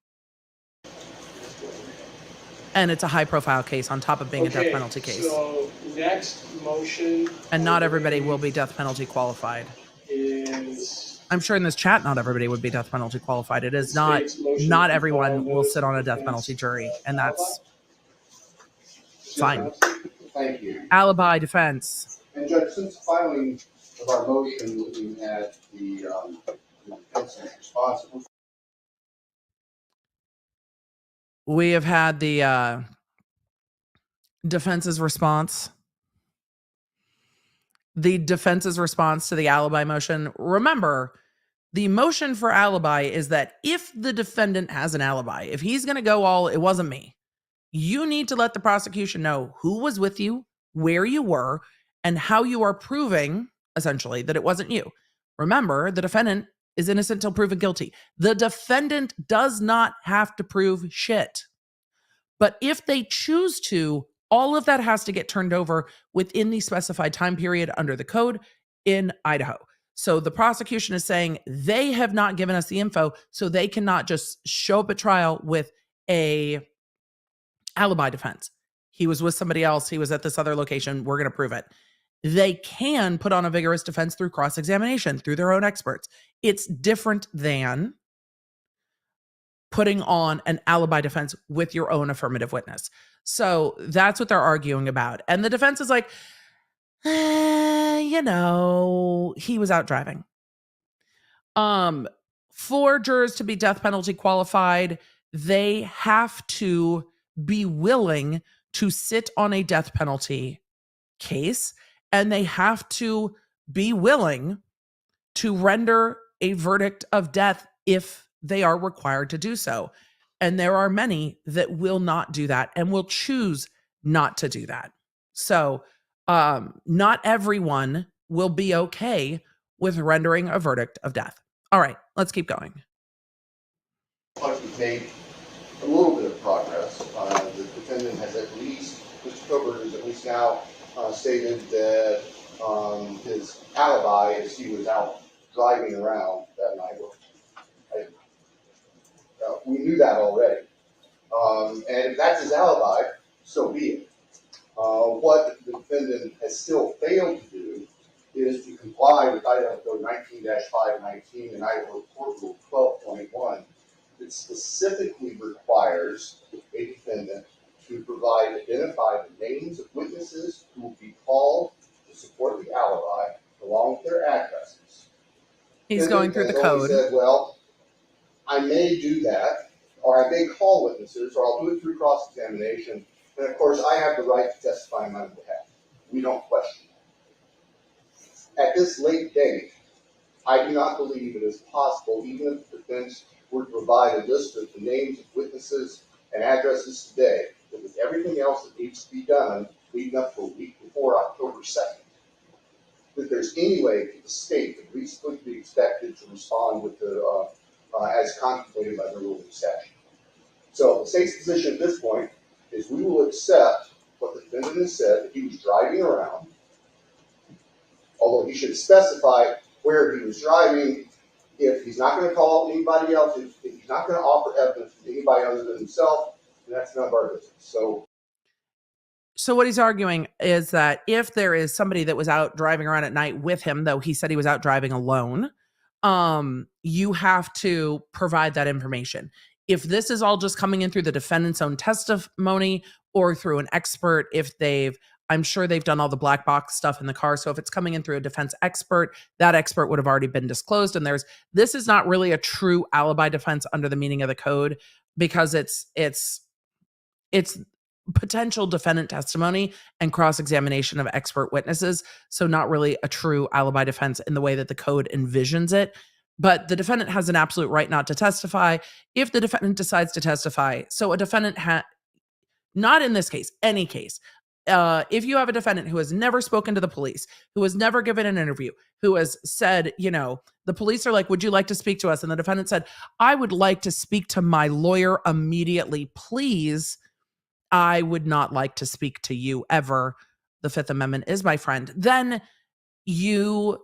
And it's a high profile case on top of being a death penalty case. So next motion. And not everybody will be death penalty qualified. Is I'm sure in this chat, not everybody would be death penalty qualified. It is not everyone will sit on a death penalty jury, and that's fine. Thank you. Alibi defense. And Judge, since filing of our motion looking at the defense's response, We have had the defense's response. The defense's response to the alibi motion. Remember, the motion for alibi is that if the defendant has an alibi, if he's going to go all, it wasn't me, you need to let the prosecution know who was with you, where you were, and how you are proving, essentially, that it wasn't you. Remember, the defendant is innocent till proven guilty. The defendant does not have to prove shit. But if they choose to, all of that has to get turned over within the specified time period under the code in Idaho. So the prosecution is saying they have not given us the info, so they cannot just show up at trial with a alibi defense. He was with somebody else. He was at this other location. We're going to prove it. They can put on a vigorous defense through cross-examination, through their own experts. It's different than putting on an alibi defense with your own affirmative witness. So that's what they're arguing about. And the defense is like, he was out driving. For jurors to be death penalty qualified, they have to be willing to sit on a death penalty case, and they have to be willing to render a verdict of death if they are required to do so. And there are many that will not do that and will choose not to do that. So not everyone will be okay with rendering a verdict of death. All right, let's keep going. we've made a little bit of progress. The defendant has at least, Mr. Kohberger has at least now stated that his alibi is he was out driving around that night. We knew that already. And if that's his alibi, so be it. What the defendant has still failed to do is to comply with Idaho Code 19-519 and Idaho Court Rule 12.1 that specifically requires a defendant to provide identified names of witnesses who will be called to support the alibi along with their addresses. He's going through the code. Said, well, I may do that, or I may call witnesses, or I'll do it through cross-examination, and of course I have the right to testify on my own behalf. We don't question that. At this late date, I do not believe it is possible, even if the defense were to provide a list of the names of witnesses and addresses today, that with everything else that needs to be done leading up to a week with before October 2nd, that there's any way that the state could reasonably be expected to respond with the, as contemplated by the rule of statute. So the state's position at this point is we will accept what the defendant has said, that he was driving around, although he should specify where he was driving. If he's not going to call anybody else, if he's not going to offer evidence to anybody other than himself, then that's none of our business. So what he's arguing is that if there is somebody that was out driving around at night with him, though he said he was out driving alone, you have to provide that information. If this is all just coming in through the defendant's own testimony or through an expert, I'm sure they've done all the black box stuff in the car. So if it's coming in through a defense expert, that expert would have already been disclosed. And this is not really a true alibi defense under the meaning of the code, because it's potential defendant testimony and cross-examination of expert witnesses. So not really a true alibi defense in the way that the code envisions it. But the defendant has an absolute right not to testify if the defendant decides to testify. So a defendant not in this case, any case, if you have a defendant who has never spoken to the police, who has never given an interview, who has said, the police are like, would you like to speak to us? And the defendant said, I would like to speak to my lawyer immediately, please. I would not like to speak to you ever. The Fifth Amendment is my friend. Then you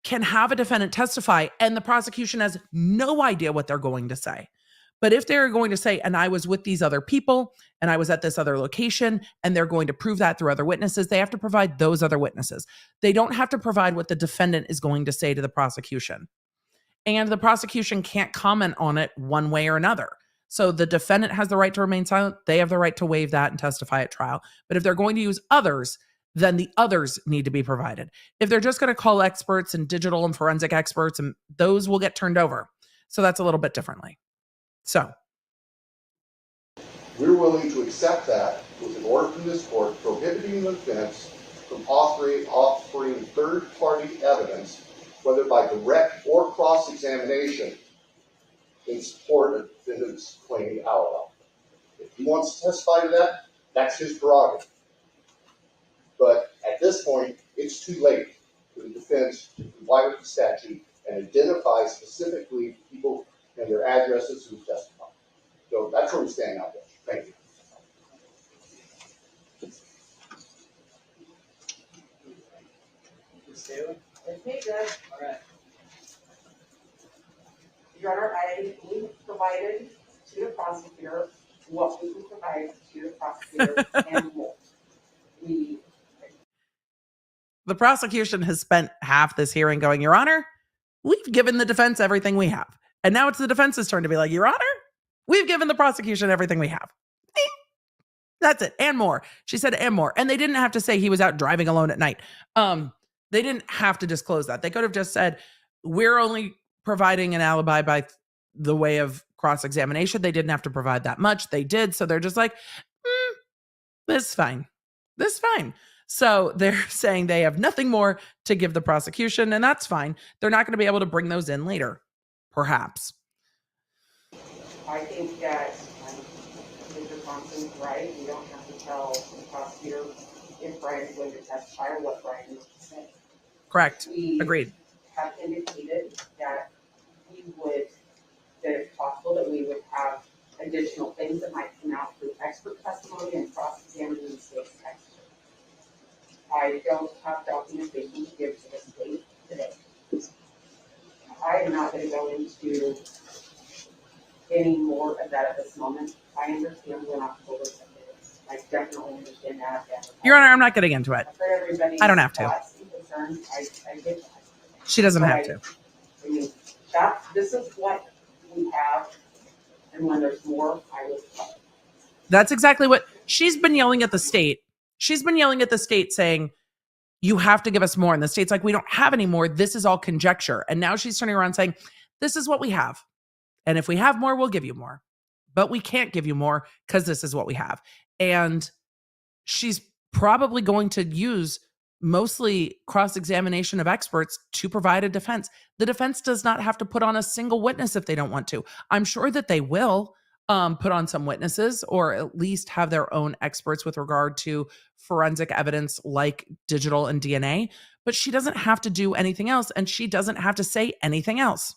can have a defendant testify and the prosecution has no idea what they're going to say. But if they're going to say, and I was with these other people and I was at this other location, and they're going to prove that through other witnesses, they have to provide those other witnesses. They don't have to provide what the defendant is going to say to the prosecution. And the prosecution can't comment on it one way or another. So the defendant has the right to remain silent. They have the right to waive that and testify at trial. But if they're going to use others, then the others need to be provided. If they're just going to call experts and digital and forensic experts, and those will get turned over. So that's a little bit differently. So We're willing to accept that with an order from this court prohibiting the defense from offering third-party evidence, whether by direct or cross-examination, in support of the defendant's claimed alibi. If he wants to testify to that, that's his prerogative. But at this point, it's too late for the defense to comply with the statute and identify specifically people and their addresses who testify. So that's where we stand now, Judge. Thank you. Ms. Taylor? Okay, Judge. All right. Your Honor, we provided to the prosecutor what we can provide to the prosecutor and more. the prosecution has spent half this hearing going, Your Honor, we've given the defense everything we have. And now it's the defense's turn to be like, Your Honor, we've given the prosecution everything we have. That's it. And more. She said, and more. And they didn't have to say he was out driving alone at night. They didn't have to disclose that. They could have just said, we're only providing an alibi by the way of cross-examination. They didn't have to provide that much. They did. So they're just like, this is fine. This is fine. So they're saying they have nothing more to give the prosecution, and that's fine. They're not going to be able to bring those in later, perhaps. I think that Mr. Thompson's right. We don't have to tell the prosecutor if Brian's going to testify or what Brian needs to say. Correct. We Agreed. have indicated that that it's possible that we would have additional things that might come out through expert testimony and cross-examining the state's expert. I don't have documentation to give to the state today. I am not going to go into any more of that at this moment. I understand when October 2nd is. I definitely understand that. Your Honor, I'm not getting into it. For everybody's I don't have to. thoughts and concerns, I get that. She doesn't But have to. I mean, this is what we have, and when there's more, I will tell. That's exactly what she's been yelling at the state. She's been yelling at the state saying, you have to give us more. And the state's like, we don't have any more. This is all conjecture. And now she's turning around saying, this is what we have. And if we have more, we'll give you more. But we can't give you more because this is what we have. And she's probably going to use mostly cross-examination of experts to provide a defense. The defense does not have to put on a single witness if they don't want to. I'm sure that they will. put on some witnesses, or at least have their own experts with regard to forensic evidence like digital and DNA. But she doesn't have to do anything else, and she doesn't have to say anything else.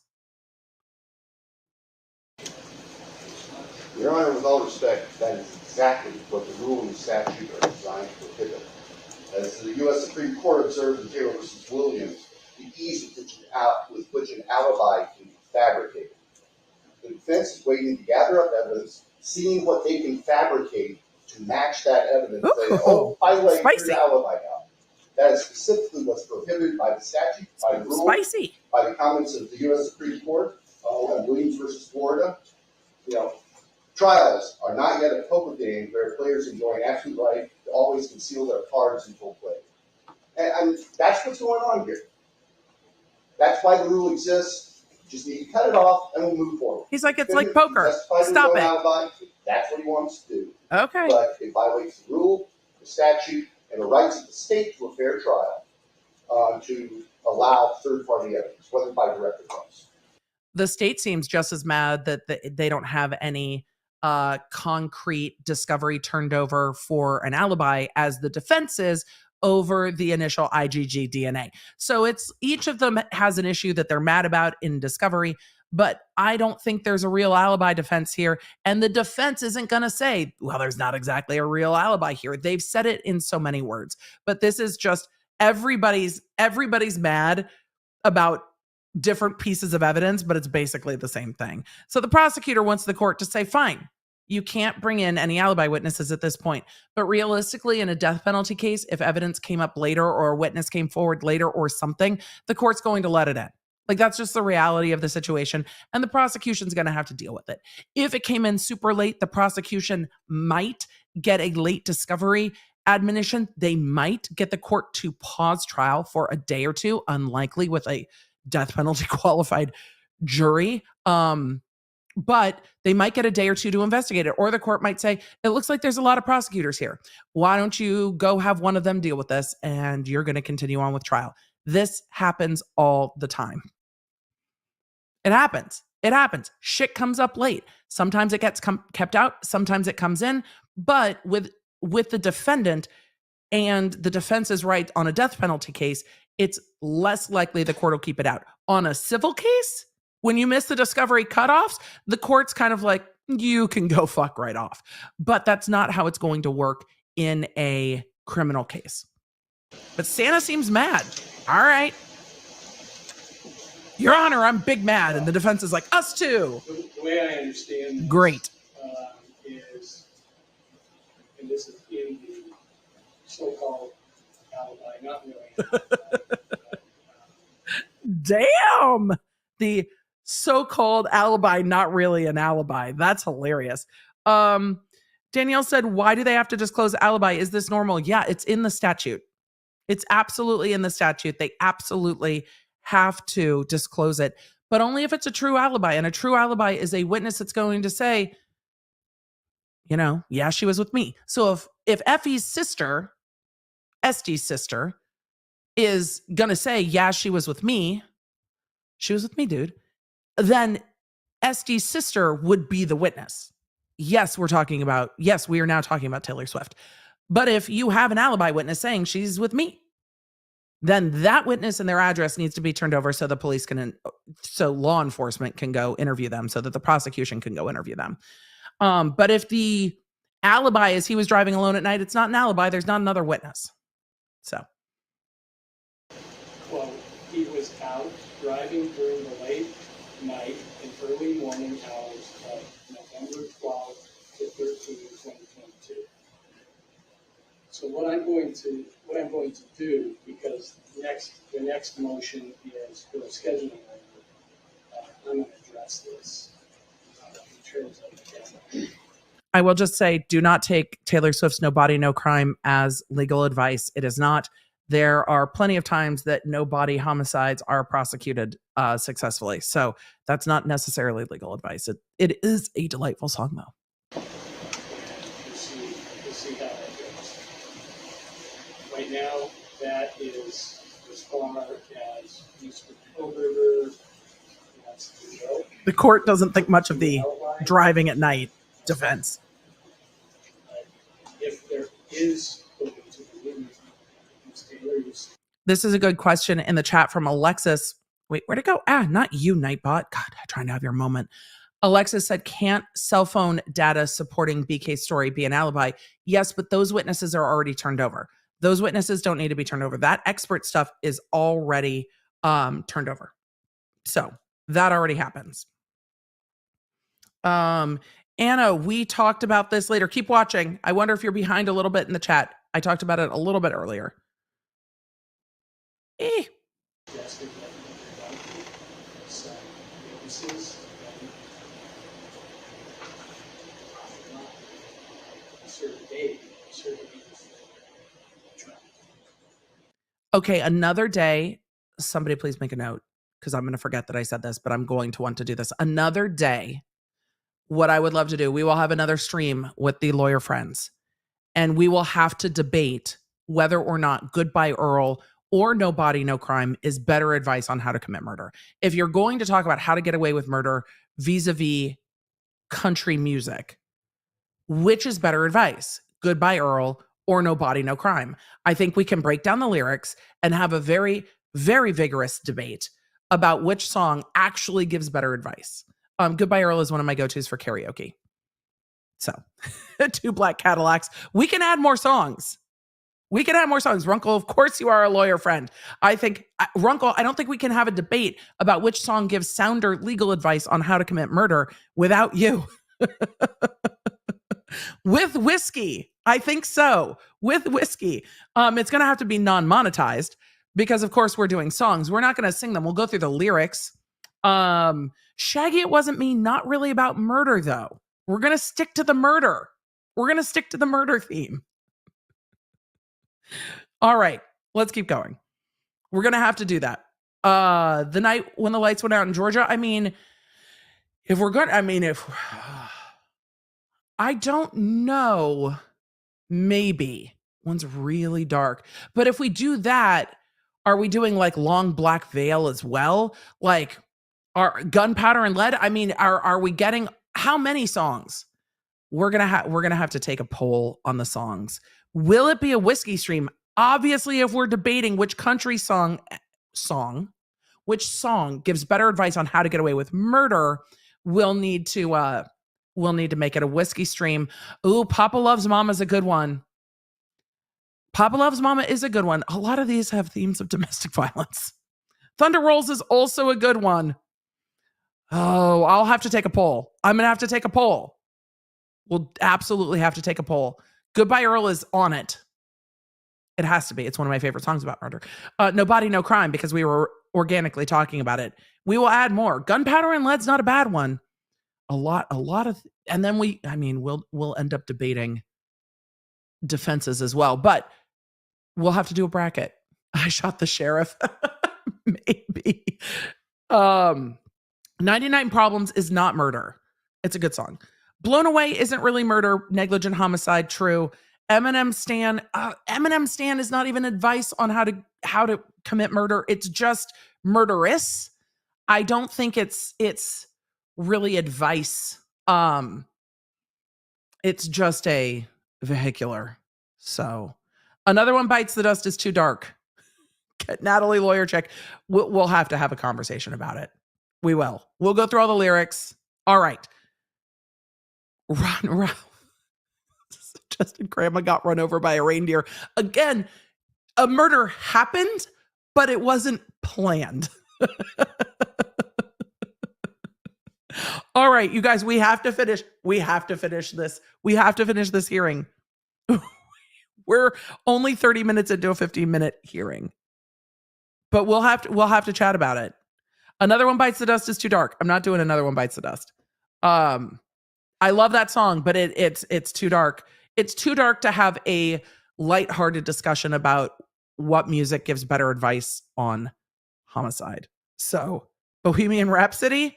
Your Honor, with all respect, that is exactly what the rule and the statute are designed to prohibit. As the U.S. Supreme Court observed in Taylor v. Williams, the ease with which an alibi can be fabricated. The defense is waiting to gather up evidence, seeing what they can fabricate to match that evidence. Saying, oh, by the way, here's the alibi now. That is specifically what's prohibited by the statute, by the rule, by the comments of the U.S. Supreme Court on Williams v. Florida. You know, trials are not yet a poker game where players enjoy an absolute right to always conceal their cards until play. And that's what's going on here. That's why the rule exists. You just need to cut it off and we'll move forward. He's like, it's like poker. Stop it. Alibi, that's what he wants to do. Okay. But it violates the rule, the statute, and the rights of the state to a fair trial to allow third-party evidence, whether by direct or cross. The state seems just as mad that they don't have any concrete discovery turned over for an alibi as the defense is over the initial IgG DNA. So it's each of them has an issue that they're mad about in discovery, but I don't think there's a real alibi defense here. And the defense isn't going to say, well, there's not exactly a real alibi here. They've said it in so many words, but this is just everybody's mad about different pieces of evidence, but it's basically the same thing. So the prosecutor wants the court to say, fine, you can't bring in any alibi witnesses at this point. But realistically, in a death penalty case, if evidence came up later or a witness came forward later or something, the court's going to let it in. Like, that's just the reality of the situation. And the prosecution's going to have to deal with it. If it came in super late, the prosecution might get a late discovery admonition. They might get the court to pause trial for a day or two, unlikely with a death penalty qualified jury. But they might get a day or two to investigate it. Or the court might say, it looks like there's a lot of prosecutors here. Why don't you go have one of them deal with this and you're going to continue on with trial? This happens all the time. It happens. It happens. Shit comes up late. Sometimes it gets kept out. Sometimes it comes in. But with the defendant and the defense is right on a death penalty case, it's less likely the court will keep it out. On a civil case, when you miss the discovery cutoffs, the court's kind of like, you can go fuck right off. But that's not how it's going to work in a criminal case. But Santa seems mad. All right. Your Honor, I'm big mad. And the defense is like, us too. The way I understand this, great. Is, and this is in the so-called alibi, not really. Damn. The so-called alibi, not really an alibi. That's hilarious. Danielle said, why do they have to disclose alibi? Is this normal? Yeah, it's in the statute. It's absolutely in the statute. They absolutely have to disclose it, but only if it's a true alibi. And a true alibi is a witness that's going to say, you know, yeah, she was with me. So if Effie's sister, Este's sister, is going to say, yeah, she was with me, dude, then Este's sister would be the witness. Yes, we are now talking about Taylor Swift. But if you have an alibi witness saying she's with me, then that witness and their address needs to be turned over so the police so law enforcement can go interview them, so that the prosecution can go interview them. But if the alibi is he was driving alone at night, it's not an alibi. There's not another witness. So. Well, he was out driving during the late night and early morning hours of November 12th to 13, 2022. So what I'm going to do, because the next motion is for a scheduling order, I'm going to address this in terms of the deadline. I will just say, do not take Taylor Swift's No Body, No Crime as legal advice. It is not. There are plenty of times that no body homicides are prosecuted successfully. So that's not necessarily legal advice. It is a delightful song, though. We'll see how that goes. Right now, that is as far as Mr. Kohberger wants to go. The court doesn't think much of the Alibi. driving at night. defense. If there is going to be any, Ms. Taylor, This is a good question in the chat from Alexis. Wait, where'd it go? Not you, Nightbot. God, I'm trying to have your moment. Alexis said, can't cell phone data supporting BK's story be an alibi? Yes, but those witnesses are already turned over. Those witnesses don't need to be turned over. That expert stuff is already turned over. So that already happens. Anna, we talked about this later. Keep watching. I wonder if you're behind a little bit in the chat. I talked about it a little bit earlier. yes, they've got some witnesses. A certain date, Okay, another day. Somebody please make a note because I'm going to forget that I said this, but I'm going to want to do this. Another day, what I would love to do, we will have another stream with the lawyer friends, and we will have to debate whether or not Goodbye Earl or No Body, No Crime is better advice on how to commit murder. If you're going to talk about how to get away with murder vis-a-vis country music, which is better advice, Goodbye Earl or No Body, No Crime? I think we can break down the lyrics and have a very, very vigorous debate about which song actually gives better advice. Goodbye Earl is one of my go-tos for karaoke. So, 2 black Cadillacs. We can add more songs. Runkle, of course you are a lawyer friend. I think, Runkle, I don't think we can have a debate about which song gives sounder legal advice on how to commit murder without you. With whiskey. I think so. With whiskey. It's going to have to be non-monetized because, of course, we're doing songs. We're not going to sing them. We'll go through the lyrics. Shaggy, It Wasn't Me, not really about murder, though. We're going to stick to the murder. We're going to stick to the murder theme. All right, let's keep going. We're going to have to do that. The night when the lights went out in Georgia, I don't know. Maybe one's really dark. But if we do that, are we doing like Long Black Veil as well? Like our Gunpowder and Lead? Are we getting how many songs? We're gonna have to take a poll on the songs. Will it be a whiskey stream? Obviously, if we're debating which country which song gives better advice on how to get away with murder, we'll need to make it a whiskey stream. Ooh, Papa Loves Mama is a good one. Papa Loves Mama is a good one. A lot of these have themes of domestic violence. Thunder Rolls is also a good one. Oh, I'll have to take a poll. I'm going to have to take a poll. We'll absolutely have to take a poll. Goodbye Earl is on it. It has to be. It's one of my favorite songs about murder. No Body, No Crime, because we were organically talking about it. We will add more. Gunpowder and Lead's not a bad one. A lot of, and then we'll end up debating defenses as well, but we'll have to do a bracket. I Shot the Sheriff. Maybe. 99 Problems is not murder. It's a good song. Blown Away isn't really murder. Negligent homicide, true. Eminem Stan is not even advice on how to commit murder. It's just murderous. I don't think it's really advice. It's just a vehicular. So Another One Bites the Dust is too dark. Get Natalie lawyer check. We'll have to have a conversation about it. We will. We'll go through all the lyrics. All right. Run. Justin Grandma got run over by a reindeer. Again, a murder happened, but it wasn't planned. All right, you guys, we have to finish this. We have to finish this hearing. We're only 30 minutes into a 15-minute hearing. But we'll have to chat about it. Another One Bites the Dust is too dark. I'm not doing Another One Bites the Dust. I love that song, but it's too dark. It's too dark to have a lighthearted discussion about what music gives better advice on homicide. So, Bohemian Rhapsody?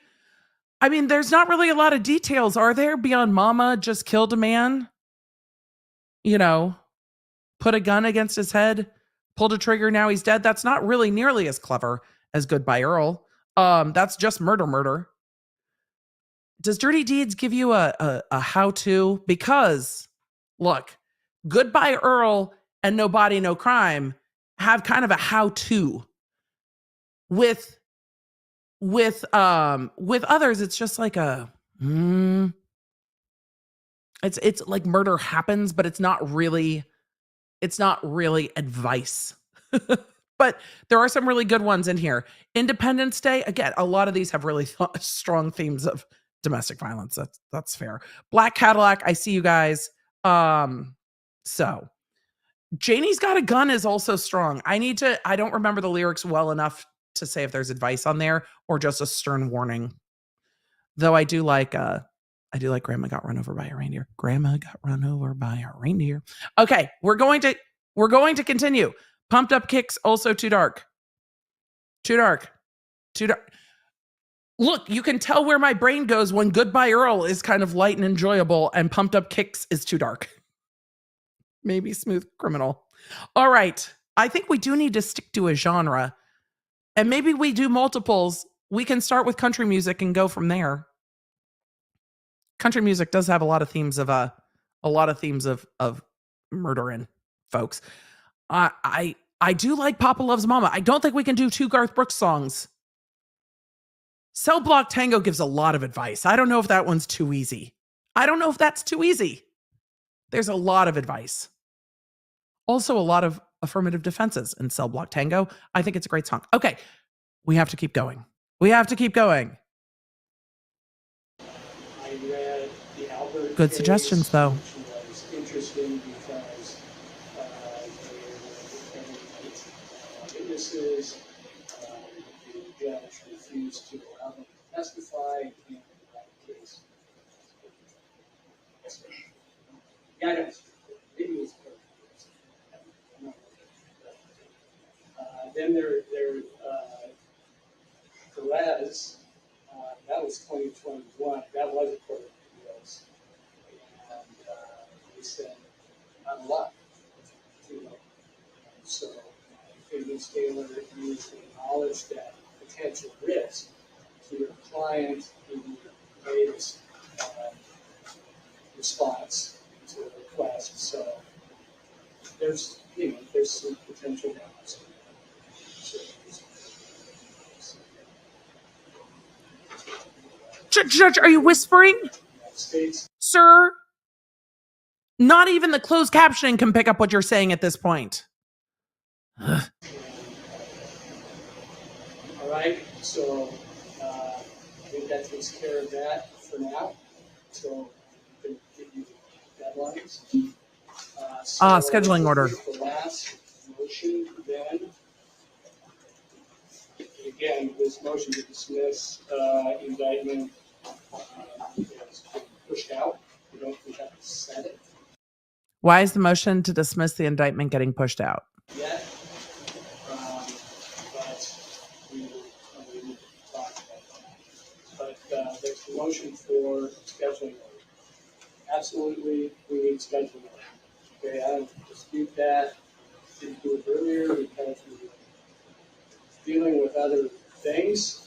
There's not really a lot of details, are there? Beyond Mama just killed a man. Put a gun against his head, pulled a trigger, now he's dead. That's not really nearly as clever as Goodbye Earl. That's just murder. Does Dirty Deeds give you a how-to? Because, look, Goodbye Earl and No Body, No Crime have kind of a how-to. With others, it's just like a it's like murder happens, but it's not really advice. But there are some really good ones in here. Independence Day, again, a lot of these have really strong themes of domestic violence. That's fair. Black Cadillac, I see you guys. So Janie's Got a Gun is also strong. I don't remember the lyrics well enough to say if there's advice on there or just a stern warning. Though I do like Grandma Got Run Over by a Reindeer. Grandma got run over by a reindeer. Okay, we're going to continue. Pumped Up Kicks, also too dark. Too dark. Too dark. Look, you can tell where my brain goes when Goodbye Earl is kind of light and enjoyable and Pumped Up Kicks is too dark. Maybe Smooth Criminal. All right. I think we do need to stick to a genre. And maybe we do multiples. We can start with country music and go from there. Country music does have a lot of themes of murdering folks. I do like Papa Loves Mama. I don't think we can do 2 Garth Brooks songs. Cell Block Tango gives a lot of advice. I don't know if that one's too easy. I don't know if that's too easy. There's a lot of advice. Also a lot of affirmative defenses in Cell Block Tango. I think it's a great song. Okay, we have to keep going. I read the Albert Good case, suggestions, though. which was interesting because they were witnesses. The judge refused to allow them to testify in that case. Yeah, I know. Maybe it was then there Perez, that was 2021. That was a court of appeals, and they said not a lot. So I think Ms. Taylor needs to acknowledge that potential risk to your client in your latest response to the request. So there's some potential balance. Judge, are you whispering? States. Sir? Not even the closed captioning can pick up what you're saying at this point. All right, so I think that takes care of that for now. So I'm going to give you deadlines. Scheduling order. The last motion then. Again, this motion to dismiss indictment is being pushed out. We have to set it Why is the motion to dismiss the indictment getting pushed out? yet, but we need to talk about that. But there's the motion for scheduling order. Absolutely, we need scheduling order. Okay, I don't dispute that. Didn't do it earlier because we were dealing with other things.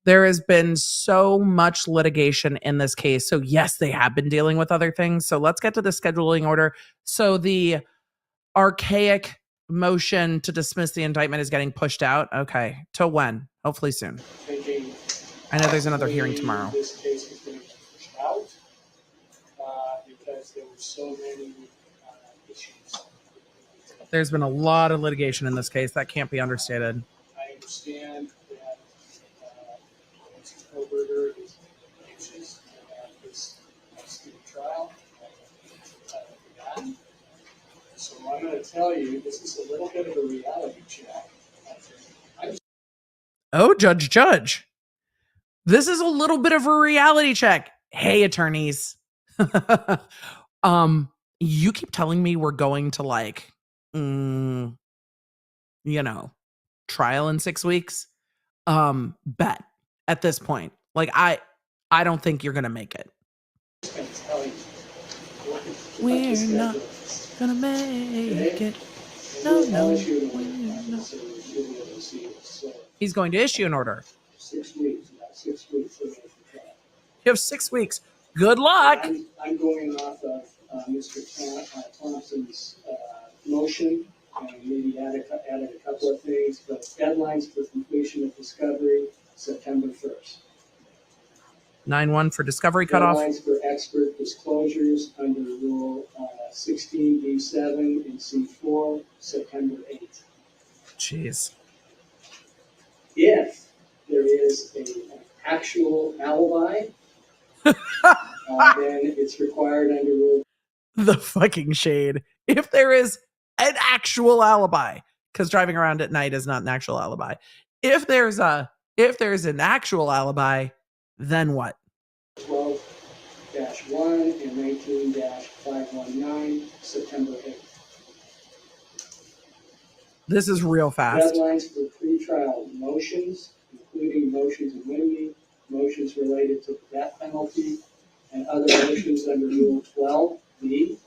There has been so much litigation in this case. So yes, they have been dealing with other things. So let's get to the scheduling order. So the archaic motion to dismiss the indictment is getting pushed out. Okay. Till when? Hopefully soon. Thinking I know there's another hearing tomorrow. This case is going to be pushed out because there were so many issues. There's been a lot of litigation in this case. That can't be understated. I understand that Mr. Kohberger is anxious about this student trial. So I'm going to tell you, this is a little bit of a reality check. Oh, Judge. This is a little bit of a reality check. Hey, attorneys. You keep telling me we're going to trial in 6 weeks. Bet at this point. I don't think you're gonna make it. I'm just going to tell you. We're not gonna make it. No, we're not. He's going to issue an order. 6 weeks, about 6 weeks. You have 6 weeks. Good luck. I'm going off of Mr. Thompson's motion, and maybe added a couple of things, but deadlines for completion of discovery, September 1st. 9-1 for discovery cutoff. Deadlines for expert disclosures under Rule 16B7 and C4, September 8th. Jeez. If there is an actual alibi, then it's required under Rule. The fucking shade. If there is an actual alibi, because driving around at night is not an actual alibi. If there's an actual alibi, then what? 12-1 and 19-519, September 8th. This is real fast. Deadlines for pretrial motions, including motions of limine, motions related to the death penalty, and other motions under Rule 12B.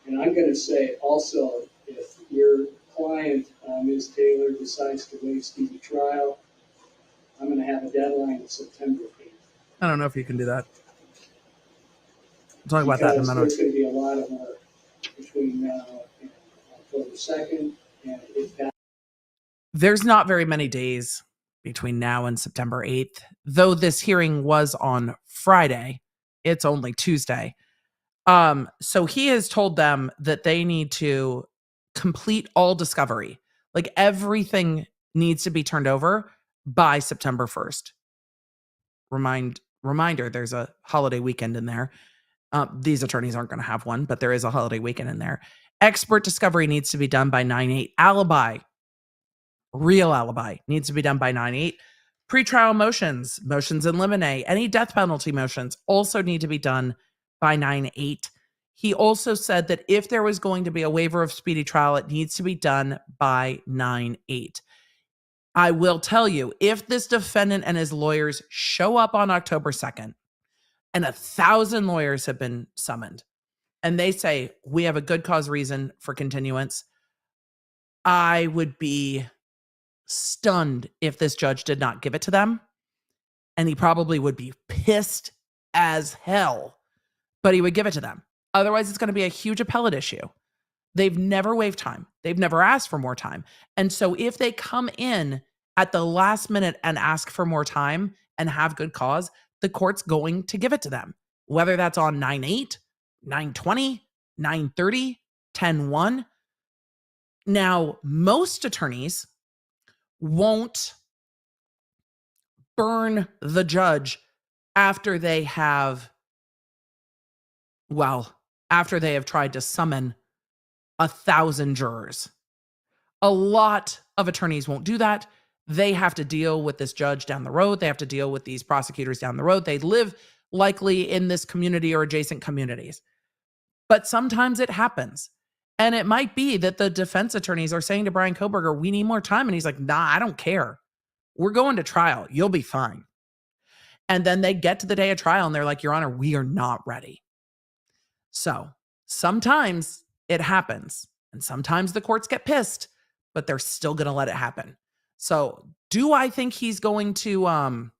And I'm going to say also, if your client, Ms. Taylor, decides to waive speedy trial, I'm going to have a deadline of September 8th. I don't know if you can do that. We'll talk about that in a minute. There's going to be a lot of work between now and October 2nd, and if that. There's not very many days between now and September 8th. Though this hearing was on Friday, it's only Tuesday. So he has told them that they need to complete all discovery. Like everything needs to be turned over by September 1st. Reminder, there's a holiday weekend in there. These attorneys aren't going to have one, but there is a holiday weekend in there. Expert discovery needs to be done by 9/8. Alibi, real alibi, needs to be done by 9/8. Pretrial motions in limine, any death penalty motions also need to be done by 9/8. He also said that if there was going to be a waiver of speedy trial, it needs to be done by 9/8. I will tell you, if this defendant and his lawyers show up on October 2nd and 1,000 lawyers have been summoned and they say, we have a good cause reason for continuance, I would be stunned if this judge did not give it to them. And he probably would be pissed as hell, but he would give it to them. Otherwise, it's going to be a huge appellate issue. They've never waived time. They've never asked for more time. And so if they come in at the last minute and ask for more time and have good cause, the court's going to give it to them, whether that's on 9/8, 9/20, 9/30, 10/1. Now, most attorneys won't burn the judge after they have tried to summon 1,000 jurors. A lot of attorneys won't do that. They have to deal with this judge down the road. They have to deal with these prosecutors down the road. They live likely in this community or adjacent communities. But sometimes it happens. And it might be that the defense attorneys are saying to Brian Kohberger, we need more time. And he's like, nah, I don't care. We're going to trial. You'll be fine. And then they get to the day of trial and they're like, Your Honor, we are not ready. So sometimes it happens. And sometimes the courts get pissed, but they're still going to let it happen. So do I think he's going to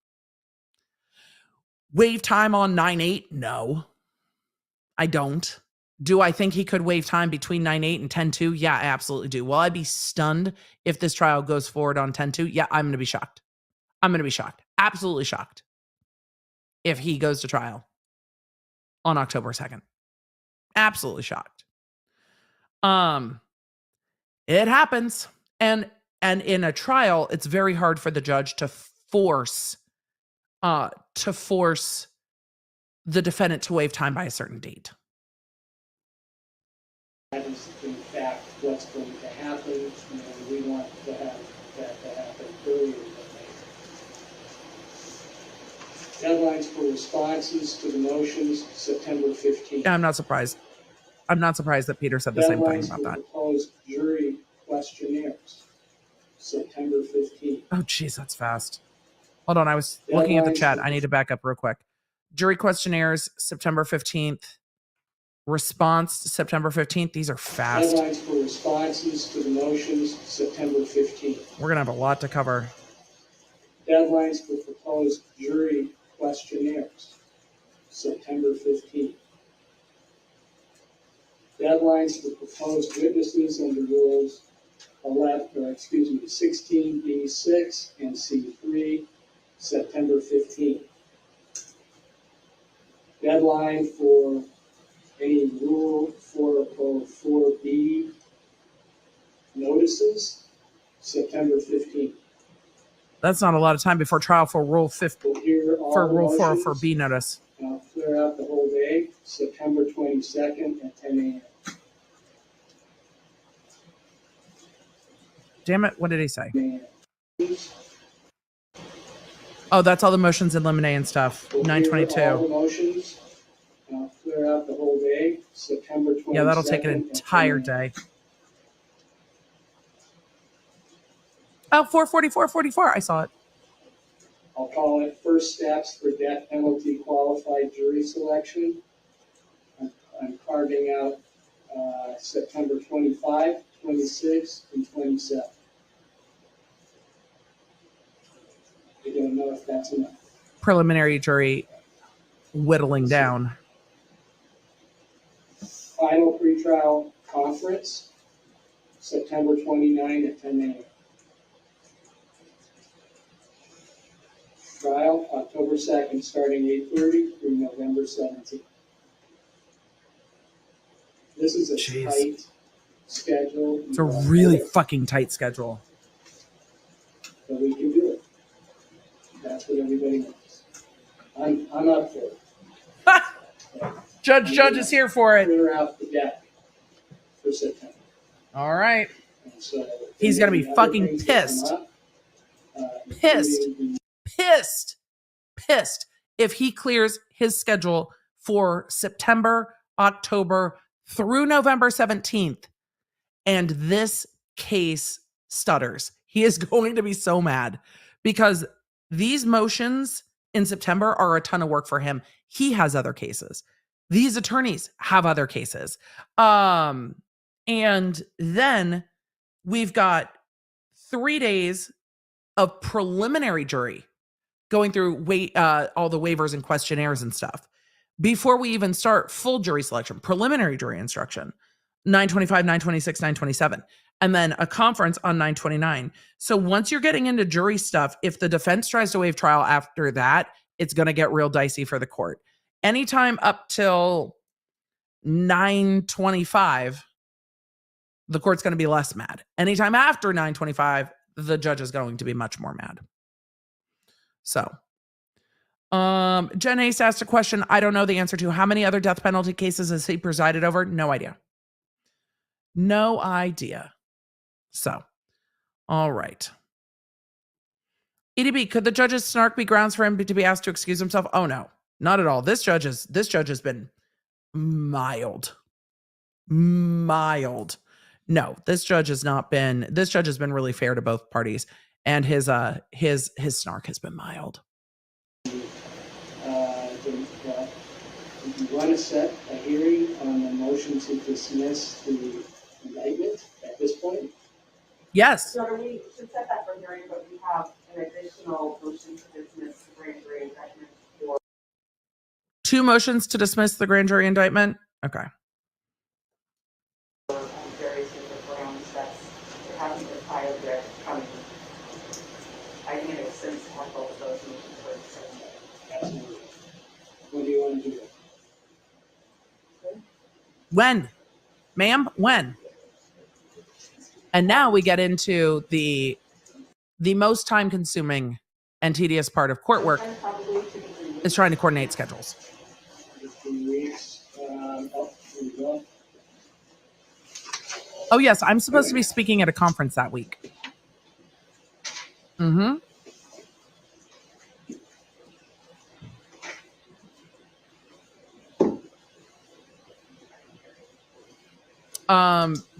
waive time on 9/8? No, I don't. Do I think he could waive time between 9/8 and 10/2? Yeah, I absolutely do. Will I be stunned if this trial goes forward on 10/2? Yeah, I'm going to be shocked. I'm going to be shocked. Absolutely shocked if he goes to trial on October 2nd. Absolutely shocked. It happens. And in a trial, it's very hard for the judge to force the defendant to waive time by a certain date. That is, in fact, what's going to happen, and we want to have that to happen earlier than later. Deadlines for responses to the motions, September 15th. Yeah, I'm not surprised. I'm not surprised that Peter said the same thing about that. Proposed jury questionnaires, September 15th. Oh, geez, that's fast. Hold on, I was looking at the chat. I need to back up real quick. Jury questionnaires, September 15th. Response, September 15th. These are fast. Deadlines for responses to the motions, September 15th. We're going to have a lot to cover. Deadlines for proposed jury questionnaires, September 15th. Deadlines for proposed witnesses under rules 16B6 and C3, September 15th. Deadline for any Rule 404B notices, September 15th. That's not a lot of time before trial for Rule 50 We'll hear all for Rule motions. 404B notice. I'll clear out the whole day, September 22nd at 10 a.m. Damn it! What did he say? Man. Oh, that's all the motions in limine and stuff. We'll hear 922. all the motions. I'll clear out the whole day, September 22nd. Yeah, that'll take an at 10 entire a.m. day. Oh, 444. I saw it. I'll call it first steps for death penalty qualified jury selection. I'm carving out September 25, 26, and 27. I don't know if that's enough. Preliminary jury whittling down. Final pretrial conference, September 29 at 10 a.m. Trial, October 2nd, starting 8:30 through November 17th. This is a Jeez. tight schedule. It's a really fucking tight schedule. But we can do it. That's what everybody wants. I'm up for it. Judge is here for it. Clear out the deck for September. All right. And so He's gonna be other fucking things that come pissed. up, Pissed. including Pissed if he clears his schedule for September, October through November 17th and this case stutters. He is going to be so mad because these motions in September are a ton of work for him. He has other cases. These attorneys have other cases. And then we've got 3 days of preliminary jury going through all the waivers and questionnaires and stuff before we even start full jury selection, preliminary jury instruction, 925, 926, 927, and then a conference on 929. So once you're getting into jury stuff, if the defense tries to waive trial after that, it's going to get real dicey for the court. Anytime up till 925, the court's going to be less mad. Anytime after 925, the judge is going to be much more mad. So, Jen Ace asked a question I don't know the answer to. How many other death penalty cases has he presided over? No idea. No idea. So, all right. EDB, could the judge's snark be grounds for him to be asked to excuse himself? Oh no, not at all. This judge has been mild. No, this judge has been really fair to both parties. And his snark has been mild. Do you want to set a hearing on the motion to dismiss the indictment at this point? Yes. So we should set that for hearing, but we have an additional motion to dismiss the grand jury indictment for. 2 motions to dismiss the grand jury indictment? Okay. Various different grounds that there hasn't been filed yet coming. I think it makes sense to have both of those motions for the same day. Absolutely. When do you want to do it? When? Ma'am, when? And now we get into the most time-consuming and tedious part of court work is trying to coordinate schedules. 3 weeks. Here we go. Oh, yes, I'm supposed to be speaking at a conference that week. Mm-hmm.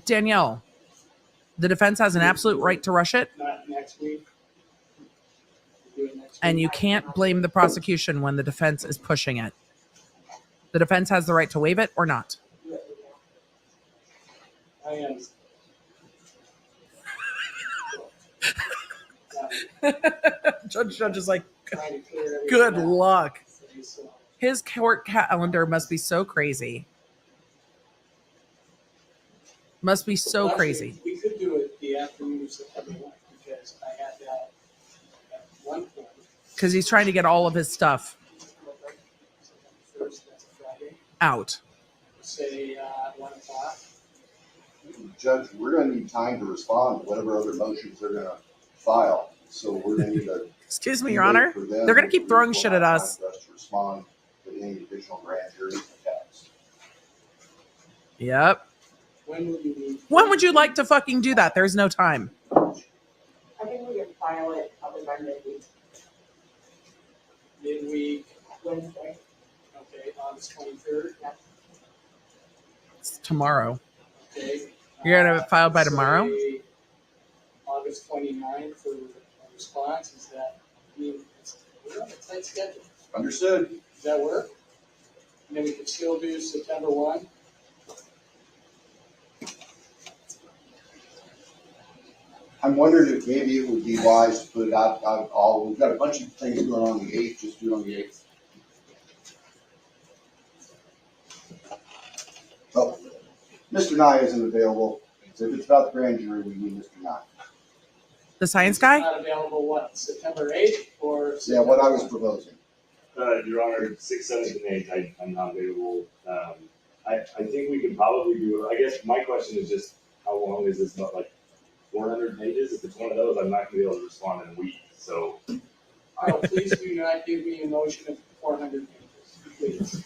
Danielle, the defense has an absolute right to rush it, Not next week. Do it next and week. you can't blame the prosecution when the defense is pushing it. The defense has the right to waive it or not. I am. Judge is like, trying to clear everything good out. luck. So, His court calendar must be so crazy. Must be so well, actually, crazy. we could do it the afternoon of September 1st because I had that at one point. Because he's trying to get all of his stuff September 1st, that's a Friday. out. Say 1 o'clock. Judge, we're gonna need time to respond to whatever other motions they're gonna file, so we're gonna need to. Excuse me, Your Honor. for them. They're going to keep throwing We'll shit have at time us. for us to respond to any additional grand jury attacks. Yep. When will you need? When would you like to fucking do that? There's no time. I think we can file it probably by midweek, Midweek, Wednesday. okay, August 23rd, It's tomorrow. okay. You're going to file by tomorrow? Say August 29th for a response, is that, I mean, we're on a tight schedule. Understood. Does that work? And then we can still do September 1? I'm wondering if maybe it would be wise to put it out all, we've got a bunch of things going on the 8th, just do it on the 8th. Oh, Mr. Nye isn't available, so if it's about the grand jury, we need Mr. Nye. The science guy? Not available, what, September 8th or? Yeah, what I was September proposing. Your Honor, 6th, 7th, and 8th, I'm not available. I think we could probably do, I guess my question is just, how long is this, not like 400 pages? If it's one of those, I'm not gonna be able to respond in a week, so. 1? Oh, please do not give me a motion of 400 pages, please.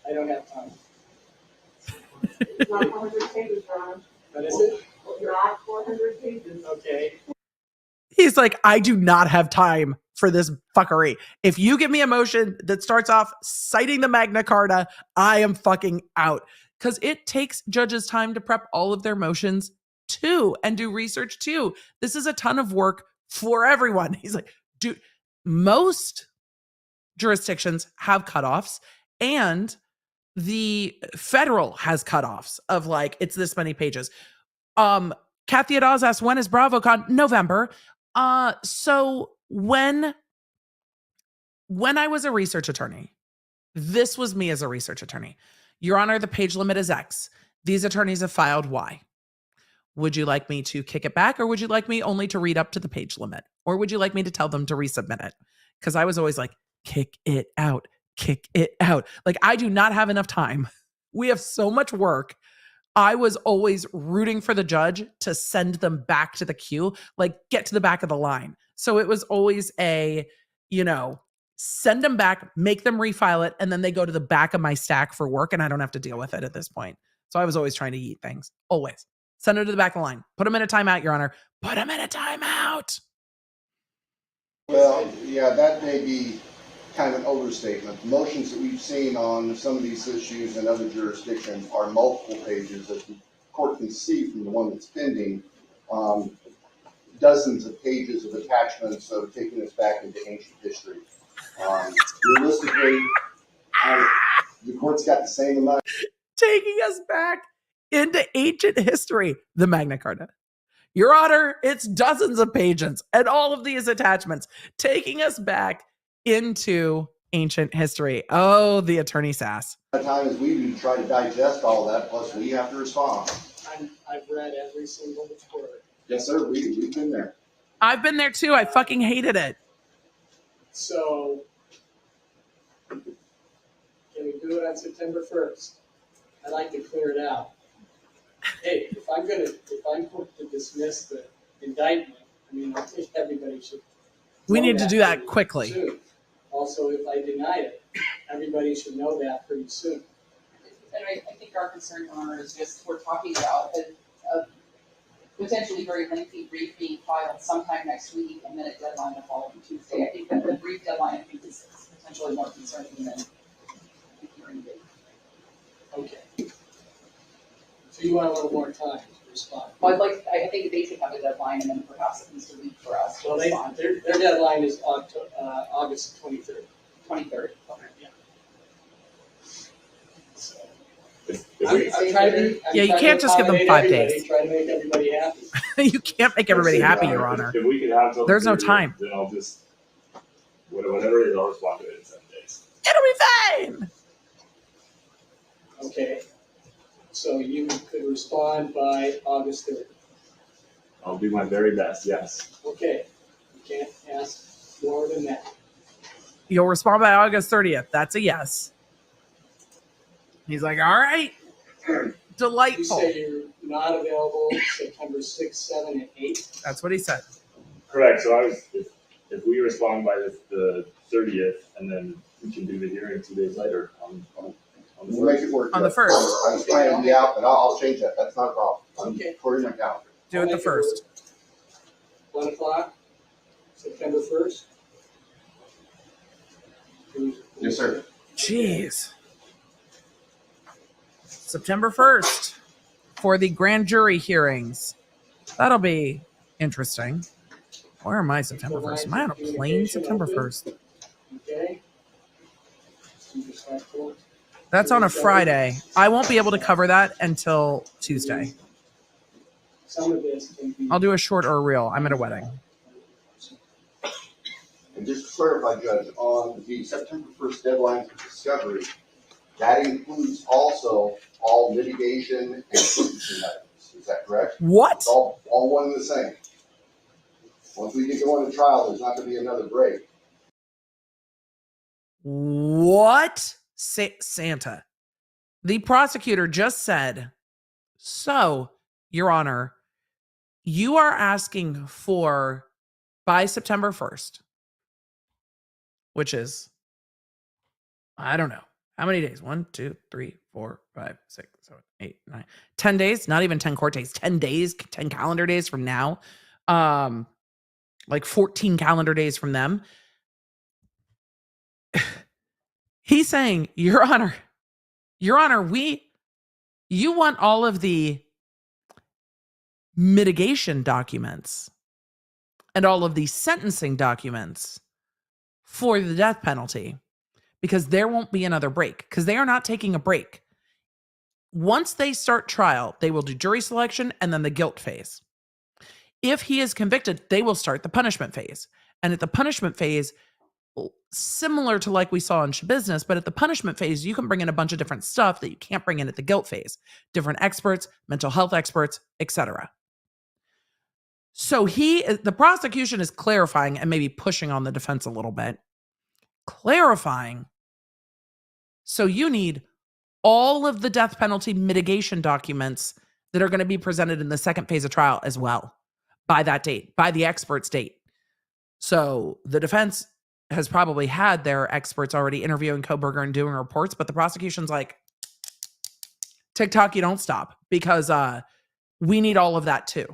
I don't have time. It's not 400 pages, Ron. What is it? Not 400 pages. Okay, He's like, I do not have time for this fuckery. If you give me a motion that starts off citing the Magna Carta, I am fucking out. Because it takes judges time to prep all of their motions too and do research too. This is a ton of work for everyone. He's like, dude, most jurisdictions have cutoffs and the federal has cutoffs of like, it's this many pages. Kathy Adaz asked, when is BravoCon? November. So when I was a research attorney, this was me as a research attorney. Your Honor, the page limit is X. These attorneys have filed Y. Would you like me to kick it back, or would you like me only to read up to the page limit? Or would you like me to tell them to resubmit it? Because I was always like, kick it out, kick it out. Like, I do not have enough time. We have so much work. I was always rooting for the judge to send them back to the queue, like get to the back of the line. So it was always a, send them back, make them refile it, and then they go to the back of my stack for work, and I don't have to deal with it at this point. So I was always trying to eat things. Always. Send it to the back of the line. Put them in a timeout, Your Honor. Put them in a timeout. Well, yeah, that may be kind of an overstatement. The motions that we've seen on some of these issues in other jurisdictions are multiple pages, as the court can see from the one that's pending, dozens of pages of attachments of taking us back into ancient history. Realistically, the court's got the same amount. Taking us back into ancient history, the Magna Carta. Your Honor, it's dozens of pages and all of these attachments taking us back into ancient history. Oh, the attorney sass. Time as we do to try to digest all that, plus we have to respond. I've read every single word. Yes, sir, we've been there. I've been there too. I fucking hated it. So, can we do it on September 1st? I'd like to clear it out. Hey, if I'm going to dismiss the indictment, I mean, I think everybody should. We know need to do that pretty quickly. soon. Also, if I deny it, everybody should know that pretty soon. And I think our concern, Your Honor, is just, we're talking about a potentially very lengthy brief being filed sometime next week, and then a deadline the following Tuesday. I think that the brief deadline, I think, is potentially more concerning than the hearing date. Okay. So you want a little more time to respond? Well, I think they should have a deadline, and then perhaps at least a week for us to Well, respond. their deadline is August 23rd. 23rd. Okay, yeah. So, If I'm we- trying to. Yeah, you can't just give them 5 days. Try to make everybody happy. You can't make everybody happy, Your Honor. If we could have till the There's no 30th, time. then I'll just, whatever it is, I'll respond to it in 7 days. It'll be fine. Okay, so you could respond by August 3rd. I'll do my very best, yes. Okay, you can't ask more than that. You'll respond by August 30th. That's a yes. He's like, all right. You Delightful. say you're not available September 6th, 7, and 8. That's what he said. Correct, so if we respond by the 30th, and then we can do the hearing 2 days later on the We'll make first. it work. On the Jeff. 1st. I was planning to be out, but I'll change that. That's not a problem. I'm Okay. putting my calendar. Do it the 1st. 1 o'clock, September 1st. Yes, sir. Jeez. September 1st for the grand jury hearings. That'll be interesting. Where am I September 1st? Am I on a plane September 1st? Okay. Be respectful. That's on a Friday. I won't be able to cover that until Tuesday. Some of this can be. I'll do a short or a reel. I'm at a wedding. And just to clarify, Judge, on the September 1st deadline for discovery, that includes also all litigation and sentencing items. Is that correct? What? It's all one and the same. Once we get going to trial, there's not going to be another break. What? Santa. The prosecutor just said, so, Your Honor, you are asking for by September 1st, which is, I don't know. How many days? 1, 2, 3, 4, 5, 6, 7, 8, 9, 10 days, not even 10 court days, 10 days, 10 calendar days from now. Like 14 calendar days from them. He's saying, Your Honor, you want all of the mitigation documents and all of the sentencing documents for the death penalty because there won't be another break because they are not taking a break. Once they start trial, they will do jury selection and then the guilt phase. If he is convicted, they will start the punishment phase. And at the punishment phase, similar to like we saw in business, but at the punishment phase, you can bring in a bunch of different stuff that you can't bring in at the guilt phase. Different experts, mental health experts, etc. So the prosecution is clarifying and maybe pushing on the defense a little bit. Clarifying. So you need all of the death penalty mitigation documents that are going to be presented in the second phase of trial as well by that date, by the expert's date. So the defense has probably had their experts already interviewing Kohberger and doing reports, but the prosecution's like, TikTok, you don't stop because we need all of that too,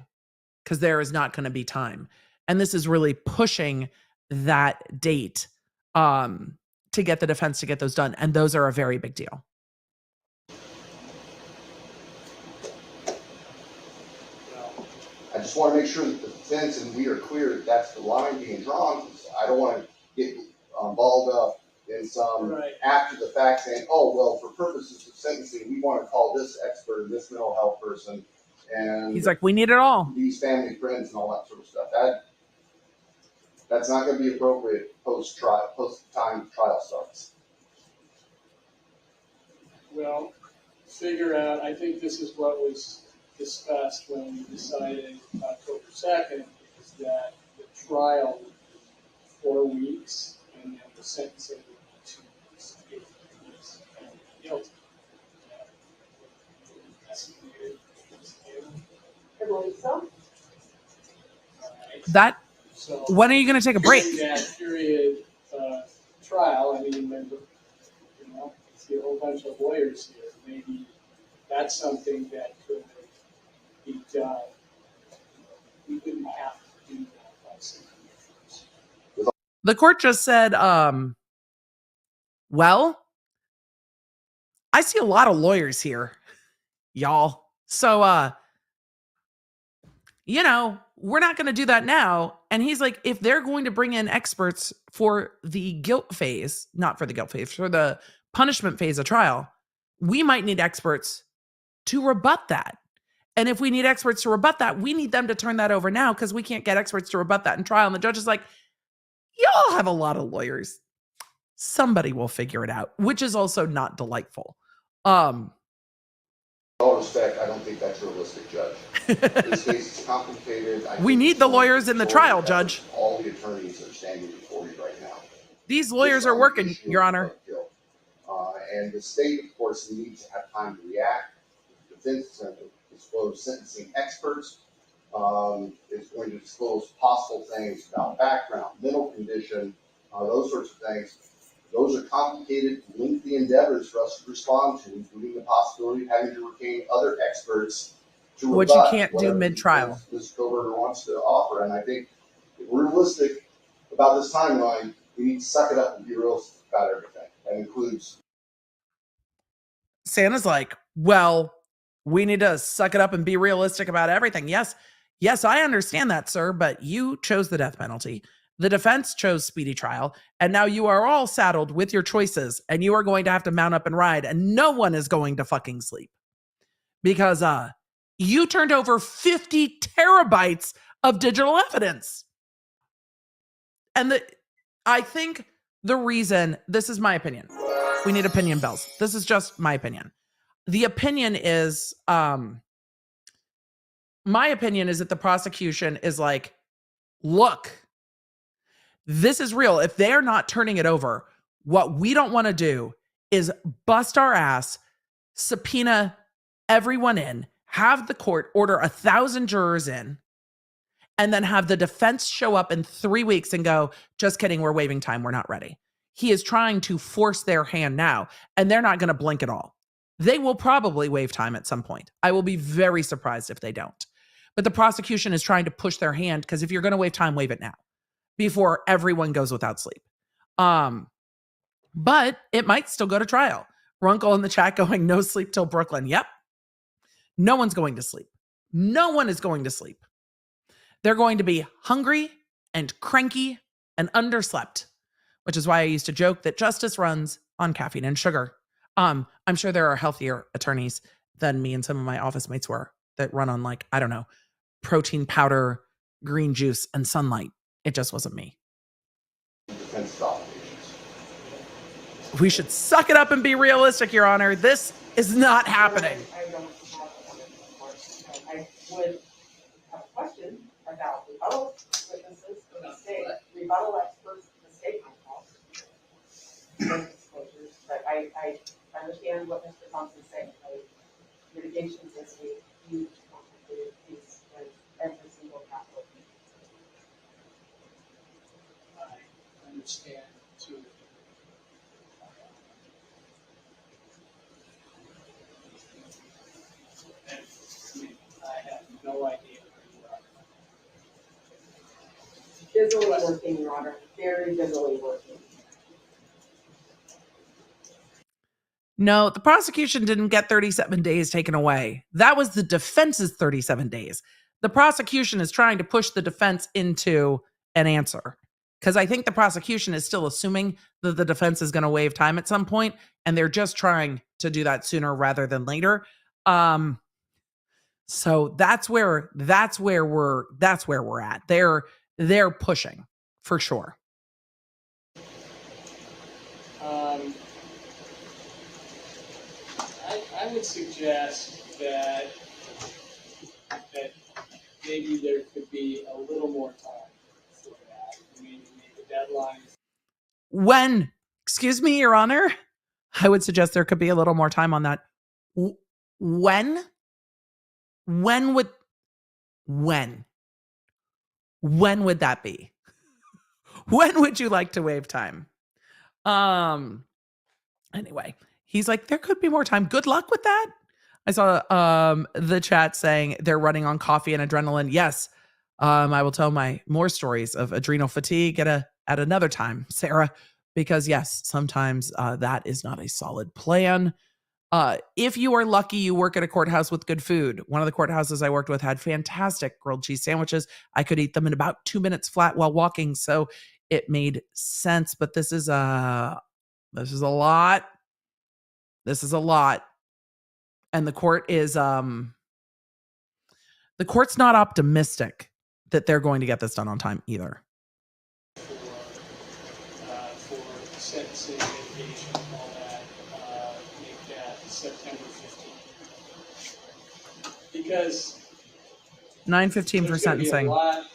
because there is not going to be time. And this is really pushing that date to get the defense to get those done. And those are a very big deal. I just want to make sure that the defense and we are clear that that's the line being drawn. I don't want to get balled up in some Right. after the fact saying, oh, well, for purposes of sentencing, we want to call this expert, this mental health person, and He's like, we need it all. these family friends and all that sort of stuff. That's not going to be appropriate post-time trial starts. Well, figure out, I think this is what was discussed when we decided October 2nd, is that the trial would be 4 weeks and then the sentencing would be 2 weeks, 8 weeks, and guilty. I believe so. That, So when are you going to take a break? in that period trial, I mean, remember, see a whole bunch of lawyers here. Maybe that's something that could be done. We wouldn't have to do that by September 1st. The court just said, well, I see a lot of lawyers here, y'all. So, we're not going to do that now. And he's like, if they're going to bring in experts for the guilt phase, not for the guilt phase, for the punishment phase of trial, we might need experts to rebut that. And if we need experts to rebut that, we need them to turn that over now because we can't get experts to rebut that in trial. And the judge is like, y'all have a lot of lawyers. Somebody will figure it out, which is also not delightful. With all respect, I don't think that's realistic, Judge. This case is complicated. We need the lawyers in the trial, Judge. All the attorneys are standing before you right now. These lawyers are working, Your Honor. And the state, of course, needs to have time to react. The defense is going to disclose sentencing experts. Is going to disclose possible things about background, mental condition, those sorts of things. Those are complicated, lengthy endeavors for us to respond to, including the possibility of having to retain other experts to Which you rebut can't do whatever mid-trial. Ms. Kohberger wants to offer. And I think if we're realistic about this timeline, we need to suck it up and be realistic about everything. That includes. Santa's like, well, we need to suck it up and be realistic about everything. Yes, I understand that, sir, but you chose the death penalty. The defense chose speedy trial, and now you are all saddled with your choices, and you are going to have to mount up and ride, and no one is going to fucking sleep. Because you turned over 50 terabytes of digital evidence. And I think the reason, this is my opinion. We need opinion bells. This is just my opinion. The opinion is, my opinion is that the prosecution is like, look, this is real. If they're not turning it over, what we don't want to do is bust our ass, subpoena everyone in, have the court order 1,000 jurors in, and then have the defense show up in 3 weeks and go, just kidding, we're waiving time, we're not ready. He is trying to force their hand now, and they're not going to blink at all. They will probably waive time at some point. I will be very surprised if they don't. But the prosecution is trying to push their hand because if you're going to waive time, waive it now before everyone goes without sleep. But it might still go to trial. Runkle in the chat going, no sleep till Brooklyn. Yep. No one's going to sleep. No one is going to sleep. They're going to be hungry and cranky and underslept, which is why I used to joke that justice runs on caffeine and sugar. I'm sure there are healthier attorneys than me and some of my office mates were that run on, like, I don't know, protein powder, green juice, and sunlight. It just wasn't me. Defense obligations. We should suck it up and be realistic, Your Honor. This is not happening. I don't have a question. I would have a question about rebuttal witnesses for the state, rebuttal experts for the state disclosures, but I understand what Mr. Thompson's saying. Litigation is a huge complicated piece with every single capital. I understand too. And I mean, I have no idea where you are. Busily working, Your Honor, very busily working. No, the prosecution didn't get 37 days taken away. That was the defense's 37 days. The prosecution is trying to push the defense into an answer. Because I think the prosecution is still assuming that the defense is going to waive time at some point, and they're just trying to do that sooner rather than later. So that's where we're at. They're pushing for sure. I would suggest that maybe there could be a little more time for that. I mean, the deadline. When, excuse me, Your Honor, I would suggest there could be a little more time on that. When would that be? When would you like to waive time? Anyway, he's like, there could be more time. Good luck with that. I saw the chat saying they're running on coffee and adrenaline. Yes. I will tell my more stories of adrenal fatigue at another time, Sarah, because yes, sometimes that is not a solid plan. If you are lucky, you work at a courthouse with good food. One of the courthouses I worked with had fantastic grilled cheese sandwiches. I could eat them in about 2 minutes flat while walking, so it made sense. But this is a lot. This is a lot, and the court is The court's not optimistic that they're going to get this done on time either. For sentencing, mitigation, and all that, make that September 15th. Because 9:15 for there's gonna be a sentencing. lot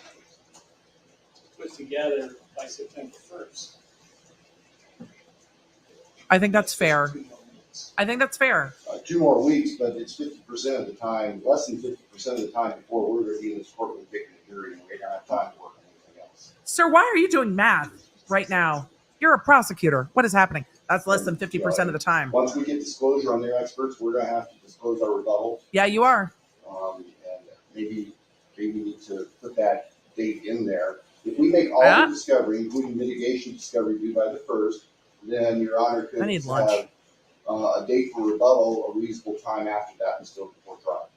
put together by September 1st. I think that's fair. 2 more weeks. I think that's fair. 2 more weeks, but it's 50% of the time, less than 50% of the time before we're going to be in this courtroom taking a hearing, and we don't have time to work on anything else. Sir, why are you doing math right now? You're a prosecutor. What is happening? That's less than 50% of the time. Once we get disclosure on their experts, we're going to have to disclose our rebuttal. Yeah, you are. And maybe we need to put that date in there. If we make all Yeah. the discovery, including mitigation discovery due by the 1st, then Your Honor could I need lunch. have a date for rebuttal, a reasonable time after that, and still before trial.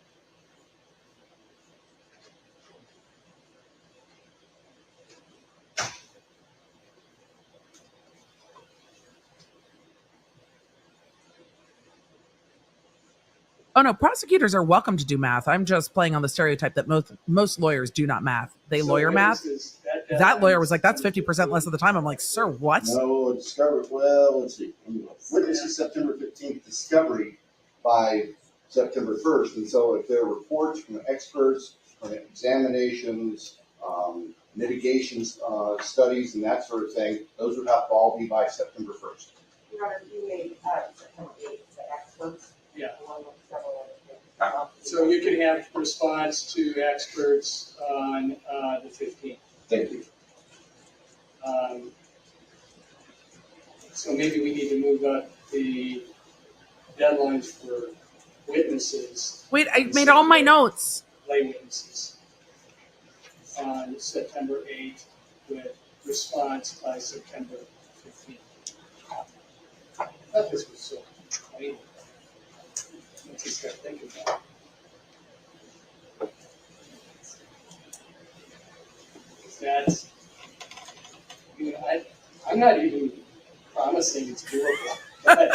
Oh no, prosecutors are welcome to do math. I'm just playing on the stereotype that most lawyers do not math. They So lawyer math. witnesses, That lawyer was like, that's 50% less of the time. I'm like, sir, what? No, discovery, well, let's see. Witnesses September 15th, discovery by September 1st. And so if there are reports from experts, from examinations, mitigations, studies and that sort of thing, those would have to all be by September 1st. Your Honor, you made September 8th, the experts. Yeah. Along with several other things. So you can have response to experts on the 15th. Thank you. So maybe we need to move up the deadlines for witnesses, Wait, I made all my notes. lay witnesses, on September 8th with response by September 15th. I thought this was so plain. Let's just start thinking about it. That's, I'm not even promising it's doable, but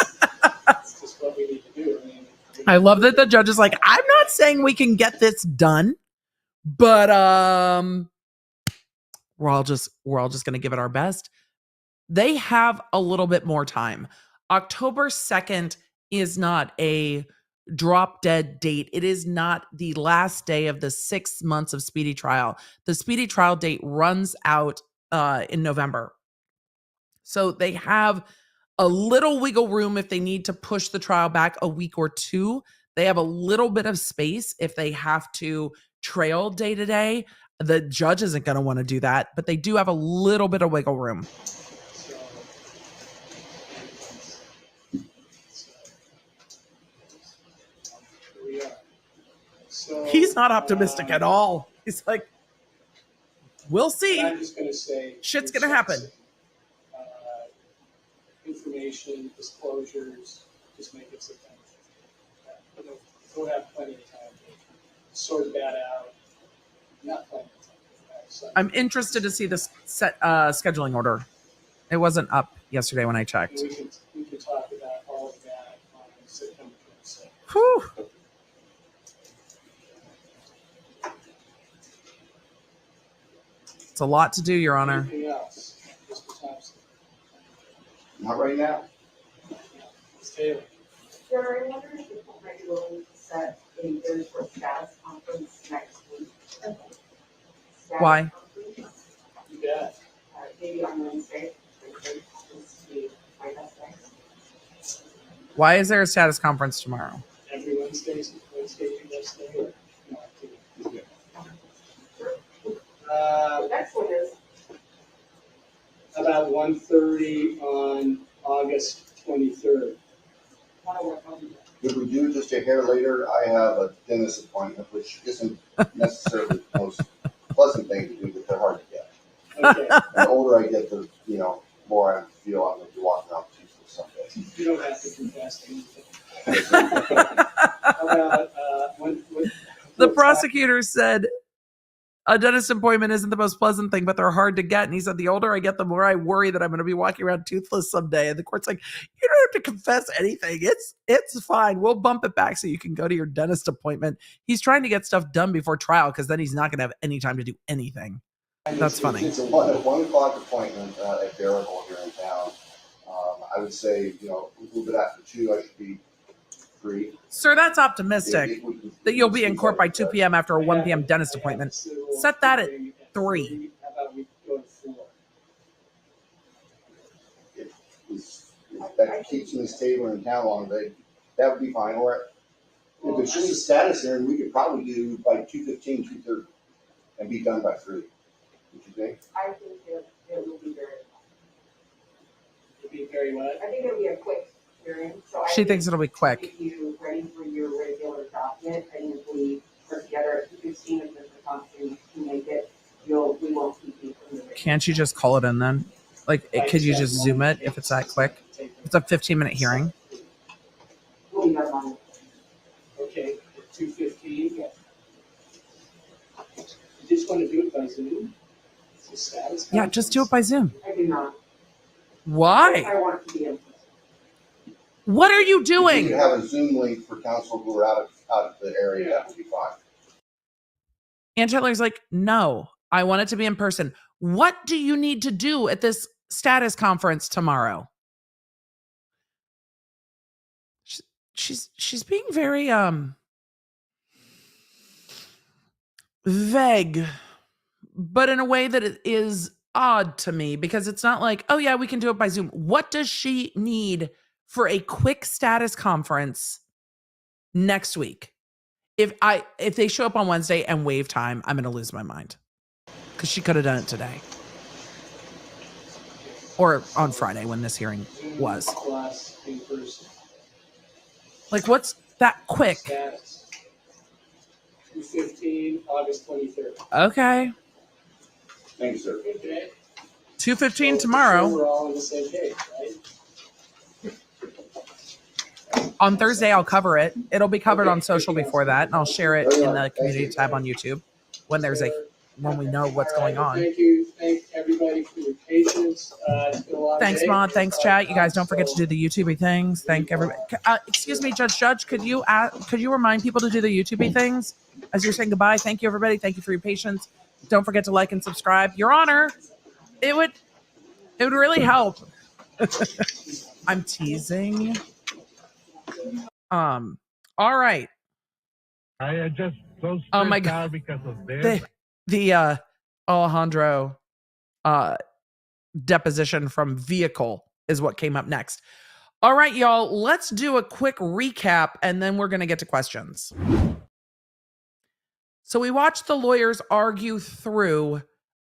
it's just what we need to do. I mean, I love that the judge is like, I'm not saying we can get this done, but we're all just going to give it our best. They have a little bit more time. October 2nd is not a drop dead date. It is not the last day of the 6 months of speedy trial. The speedy trial date runs out in November. So they have a little wiggle room if they need to push the trial back a week or two. They have a little bit of space if they have to trail day to day. The judge isn't going to want to do that, but they do have a little bit of wiggle room. so, here we are. So, He's not optimistic at all. He's like, we'll see. I'm just gonna say. Shit's gonna happen. Information, disclosures, just make it September. We'll have plenty of time to sort that out. Not plenty of time. So, I'm interested to see this set scheduling order. It wasn't up yesterday when I checked. we can talk about all of that on September 22nd. Whew. It's a lot to do, Your Honor. Anything else? Mr. Thompson? Not right now. Ms. Taylor? Your Honor, I wonder if you might be willing to set a very short status conference next week. Status Why? conference, You bet. maybe on Wednesday. Just to be my best day. Why is there a status conference tomorrow? Every Wednesday's your best day, or? No, I'm kidding. The next one is About 1:30 on August 23rd. 101. If we do just a hair later, I have a dentist appointment, which isn't necessarily the most pleasant thing to do, but they're hard to get. Okay, And the older I get, the more I feel I'm going to be walking around toothless someday. you don't have to confess anything. How about, The prosecutor said A dentist appointment isn't the most pleasant thing, but they're hard to get. And he said, the older I get, the more I worry that I'm going to be walking around toothless someday. And the court's like, you don't have to confess anything. It's fine. We'll bump it back so you can go to your dentist appointment. He's trying to get stuff done before trial because then he's not going to have any time to do anything. That's funny. It's a 1 o'clock appointment at Barrable here in town. I would say, a little bit after 2, I should be free. Sir, that's optimistic that you'll be in court by 2 p.m. after a 1 p.m. dentist appointment. Set that at 3. How about we go to 4? If that keeps Ms. Taylor in town long, that would be fine. Or if it's just a status hearing, we could probably do by 2:15, 2:30, and be done by 3. What you think? I think it will be very, It'd be very what? I think it'll be a quick hearing, so She thinks it'll be quick. Get you ready for your regular docket, and if we are together at 2:15, if there's a conflict, you make it, we won't keep you from the. Can't you just call it in then? Like, could you just zoom it if it's that quick? It's a 15-minute hearing. We'll be done on it. Okay, at 2:15? Yes. You just want to do it by Zoom? It's a status Yeah, just do it by Zoom. I do not. Why? I want it to be in person. What are you If doing? you have a Zoom link for counsel who are out of the area, that would be fine. Ann Chandler's like, no, I want it to be in person. What do you need to do at this status conference tomorrow? She's being very vague, but in a way that it is odd to me, because it's not like, oh yeah, we can do it by Zoom. What does she need for a quick status conference next week? If they show up on Wednesday and waive time, I'm going to lose my mind, because she could have done it today or on Friday when this hearing was. Plus in person. Like, what's that quick? Status. 2:15, August 23rd. Okay. Thank you, sir. Okay. 2:15 So tomorrow. we're all on the same page, right? On Thursday, I'll cover it. It'll be covered on social before that, and I'll share it in the community tab on YouTube when we know what's going on. Thank you. Thank everybody for your patience. It's been a long Thanks, day. Maud. Thanks, chat. You guys don't forget to do the YouTubey things. Thank everybody. Excuse me, Judge. Could you remind people to do the YouTubey things as you're saying goodbye? Thank you, everybody. Thank you for your patience. Don't forget to like and subscribe. Your Honor, it would really help. I'm teasing. All right. I just so Oh my stressed out because of this. The Alejandro deposition from vehicle is what came up next. All right, y'all, let's do a quick recap and then we're going to get to questions. So we watched the lawyers argue through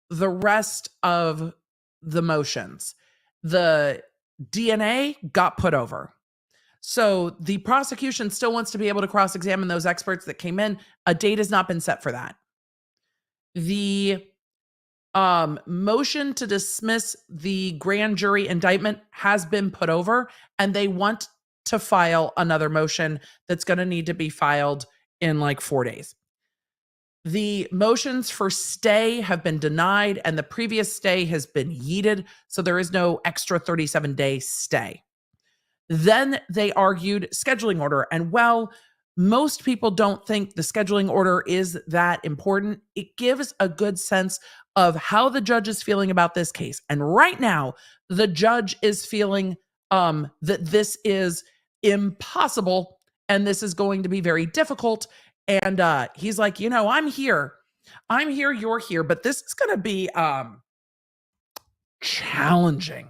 the rest of the motions. The DNA got put over. So the prosecution still wants to be able to cross-examine those experts that came in. A date has not been set for that. The motion to dismiss the grand jury indictment has been put over, and they want to file another motion that's going to need to be filed in like 4 days. The motions for stay have been denied, and the previous stay has been yeeted, so there is no extra 37-day stay. Then they argued scheduling order, and well, most people don't think the scheduling order is that important. It gives a good sense of how the judge is feeling about this case. And right now, the judge is feeling that this is impossible and this is going to be very difficult. And he's like, I'm here, you're here, but this is going to be challenging.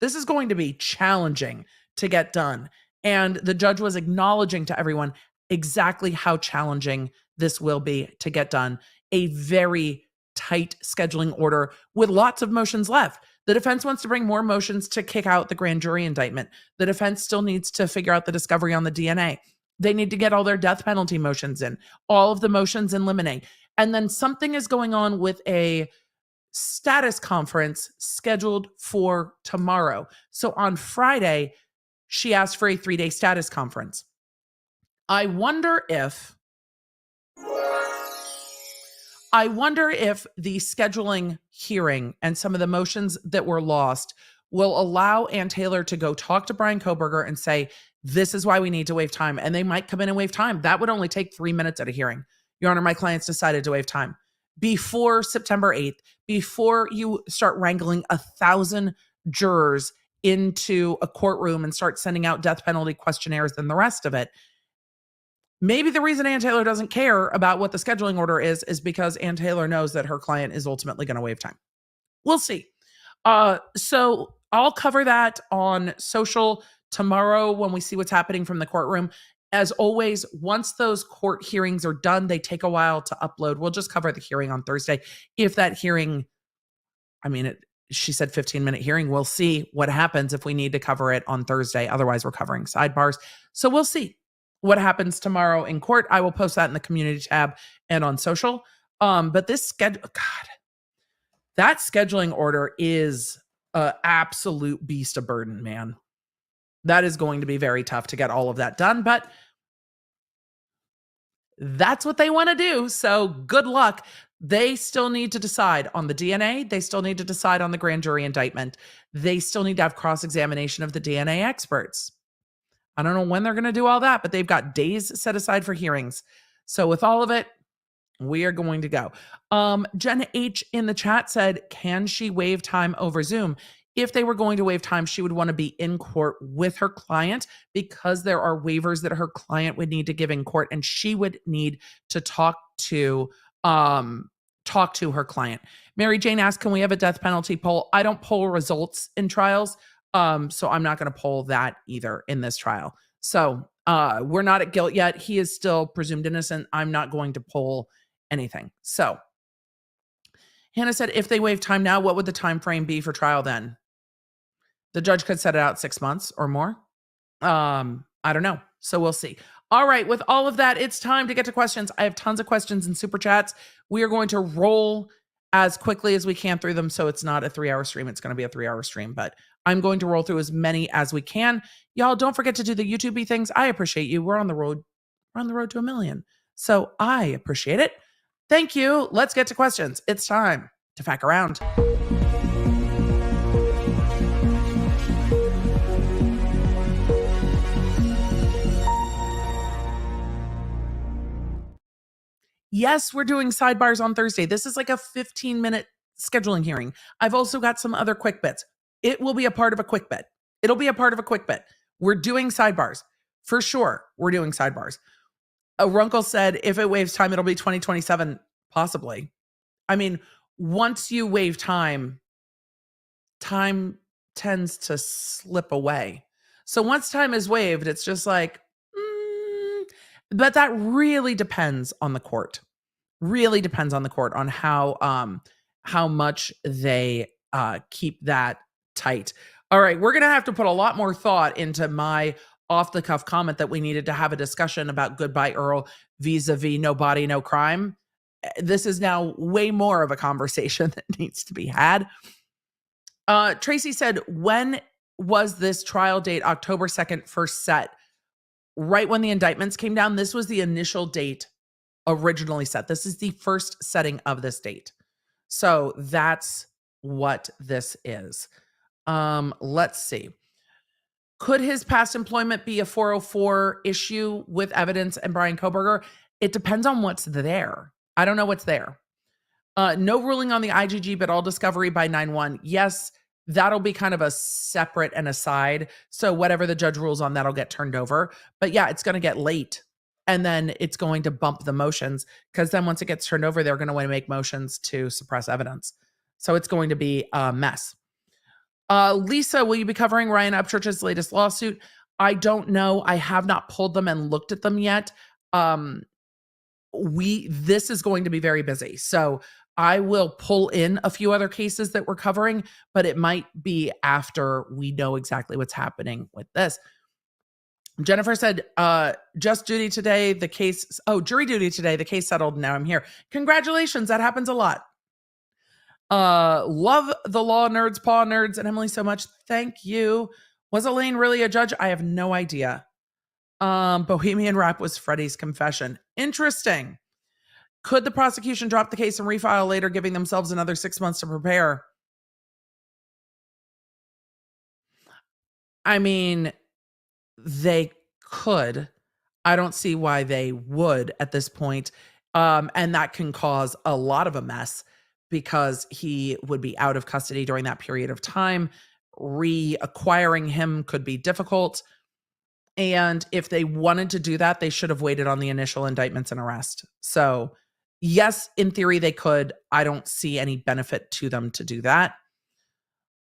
This is going to be challenging to get done. And the judge was acknowledging to everyone exactly how challenging this will be to get done. A very tight scheduling order with lots of motions left. The defense wants to bring more motions to kick out the grand jury indictment. The defense still needs to figure out the discovery on the DNA. They need to get all their death penalty motions in, all of the motions in limine. And then something is going on with a status conference scheduled for tomorrow. So on Friday, she asked for a 3-day status conference. I wonder if I wonder if the scheduling hearing and some of the motions that were lost will allow Ann Taylor to go talk to Brian Kohberger and say, this is why we need to waive time. And they might come in and waive time. That would only take 3 minutes at a hearing. Your Honor, my clients decided to waive time before September 8th, before you start wrangling 1,000 jurors into a courtroom and start sending out death penalty questionnaires and the rest of it. Maybe the reason Ann Taylor doesn't care about what the scheduling order is because Ann Taylor knows that her client is ultimately going to waive time. We'll see. So I'll cover that on social tomorrow when we see what's happening from the courtroom. As always, once those court hearings are done, they take a while to upload. We'll just cover the hearing on Thursday. If that hearing, she said 15-minute hearing. We'll see what happens if we need to cover it on Thursday. Otherwise, we're covering sidebars. So we'll see what happens tomorrow in court. I will post that in the community tab and on social. But this schedule, God, that scheduling order is an absolute beast of burden, man. That is going to be very tough to get all of that done, but that's what they want to do. So good luck. They still need to decide on the DNA. They still need to decide on the grand jury indictment. They still need to have cross-examination of the DNA experts. I don't know when they're going to do all that, but they've got days set aside for hearings. So with all of it, we are going to go. Jen H in the chat said, can she waive time over Zoom? If they were going to waive time, she would want to be in court with her client because there are waivers that her client would need to give in court, and she would need to talk to her client. Mary Jane asked, can we have a death penalty poll? I don't poll results in trials, so I'm not going to poll that either in this trial. So we're not at guilt yet. He is still presumed innocent. I'm not going to poll anything. So Hannah said, if they waive time now, what would the time frame be for trial then? The judge could set it out 6 months or more. I don't know. So we'll see. All right. With all of that, it's time to get to questions. I have tons of questions and super chats. We are going to roll as quickly as we can through them. So it's not a 3-hour stream. It's going to be a 3-hour stream, but I'm going to roll through as many as we can. Y'all don't forget to do the YouTube things. I appreciate you. We're on the road to 1 million. So I appreciate it. Thank you. Let's get to questions. It's time to fact around. Yes, we're doing sidebars on Thursday. This is like a 15-minute scheduling hearing. I've also got some other quick bits. It will be a part of a quick bit. It'll be a part of a quick bit. We're doing sidebars. For sure, we're doing sidebars. Runkle said if it waives time, it'll be 2027, possibly. I mean, once you waive time, time tends to slip away. So once time is waived, it's just like, but that really depends on the court. Really depends on the court on how much they keep that tight. All right, we're going to have to put a lot more thought into my off-the-cuff comment that we needed to have a discussion about Goodbye Earl vis-a-vis No Body, No Crime. This is now way more of a conversation that needs to be had. Tracy said, when was this trial date? October 2nd, first set. Right when the indictments came down, this was the initial date originally set. This is the first setting of this date. So that's what this is. Let's see. Could his past employment be a 404 issue with evidence and Brian Kohberger? It depends on what's there. I don't know what's there. No ruling on the IGG, but all discovery by 9/1. Yes, that'll be kind of a separate and aside. So whatever the judge rules on, that'll get turned over. But yeah, it's going to get late. And then it's going to bump the motions because then once it gets turned over, they're going to want to make motions to suppress evidence. So it's going to be a mess. Lisa, will you be covering Ryan Upchurch's latest lawsuit? I don't know. I have not pulled them and looked at them yet. This is going to be very busy. So I will pull in a few other cases that we're covering, but it might be after we know exactly what's happening with this. Jennifer said, just duty today, the case, jury duty today, the case settled, now I'm here. Congratulations, that happens a lot. Love the law nerds, paw nerds, and Emily so much. Thank you. Was Elaine really a judge? I have no idea. Bohemian Rap was Freddie's confession. Interesting. Could the prosecution drop the case and refile later, giving themselves another 6 months to prepare? I mean, they could. I don't see why they would at this point. And that can cause a lot of a mess because he would be out of custody during that period of time. Reacquiring him could be difficult. And if they wanted to do that, they should have waited on the initial indictments and arrest. So, yes, in theory, they could. I don't see any benefit to them to do that.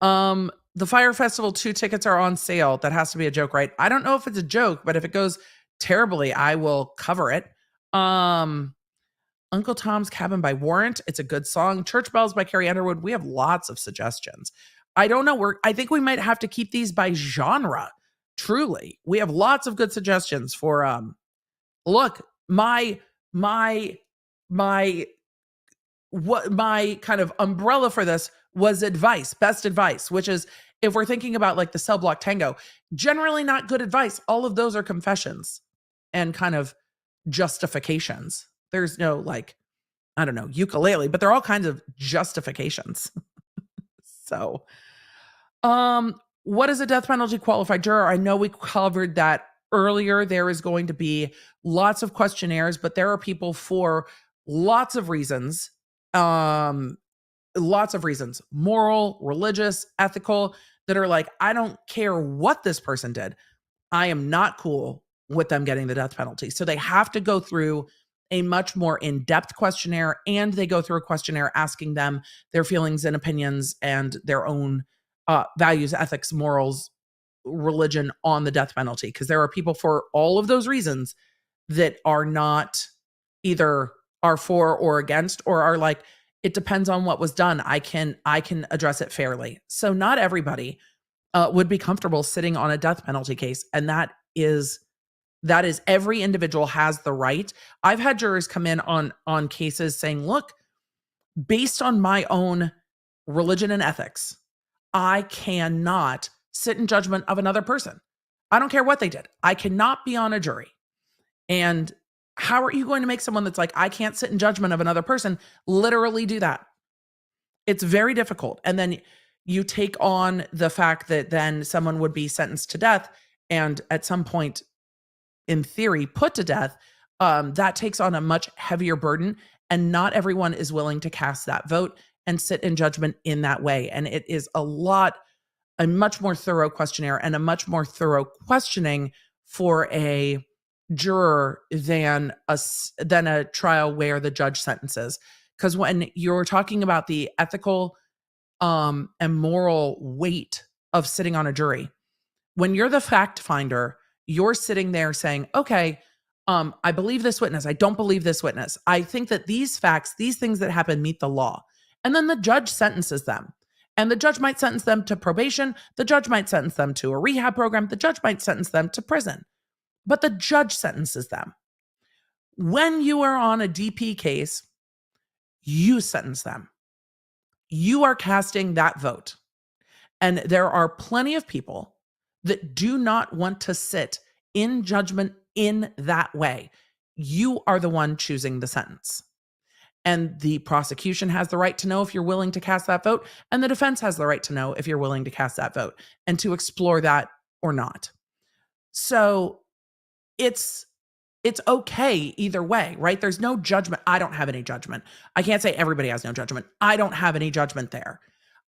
The Fire Festival 2 tickets are on sale. That has to be a joke, right? I don't know if it's a joke, but if it goes terribly, I will cover it. Uncle Tom's Cabin by Warrant. It's a good song. Church Bells by Carrie Underwood. We have lots of suggestions. I don't know. I think we might have to keep these by genre. Truly. We have lots of good suggestions for, look, my kind of umbrella for this was advice, best advice, which is if we're thinking about like the cell block tango, generally not good advice. All of those are confessions and kind of justifications. There's no like, I don't know, ukulele, but they're all kinds of justifications. So, what is a death penalty qualified juror? I know we covered that earlier. There is going to be lots of questionnaires, but there are people for lots of reasons, moral, religious, ethical, that are like, I don't care what this person did. I am not cool with them getting the death penalty. So they have to go through a much more in-depth questionnaire, and they go through a questionnaire asking them their feelings and opinions and their own values, ethics, morals, religion on the death penalty. Because there are people for all of those reasons that are not either are for or against, or are like, it depends on what was done. I can address it fairly. So not everybody would be comfortable sitting on a death penalty case. And that is every individual has the right. I've had jurors come in on cases saying, look, based on my own religion and ethics, I cannot sit in judgment of another person. I don't care what they did. I cannot be on a jury. And how are you going to make someone that's like, I can't sit in judgment of another person, literally do that? It's very difficult. And then you take on the fact that then someone would be sentenced to death and at some point, in theory, put to death. That takes on a much heavier burden. And not everyone is willing to cast that vote and sit in judgment in that way. And it is a much more thorough questionnaire and a much more thorough questioning for a juror than a trial where the judge sentences. Because when you're talking about the ethical and moral weight of sitting on a jury, when you're the fact finder, you're sitting there saying, okay, I believe this witness. I don't believe this witness. I think that these facts, these things that happen meet the law. And then the judge sentences them. And the judge might sentence them to probation. The judge might sentence them to a rehab program. The judge might sentence them to prison. But the judge sentences them. When you are on a DP case, you sentence them. You are casting that vote. And there are plenty of people that do not want to sit in judgment in that way. You are the one choosing the sentence. And the prosecution has the right to know if you're willing to cast that vote. And the defense has the right to know if you're willing to cast that vote and to explore that or not. So it's okay either way, right? There's no judgment. I don't have any judgment. I can't say everybody has no judgment. I don't have any judgment there.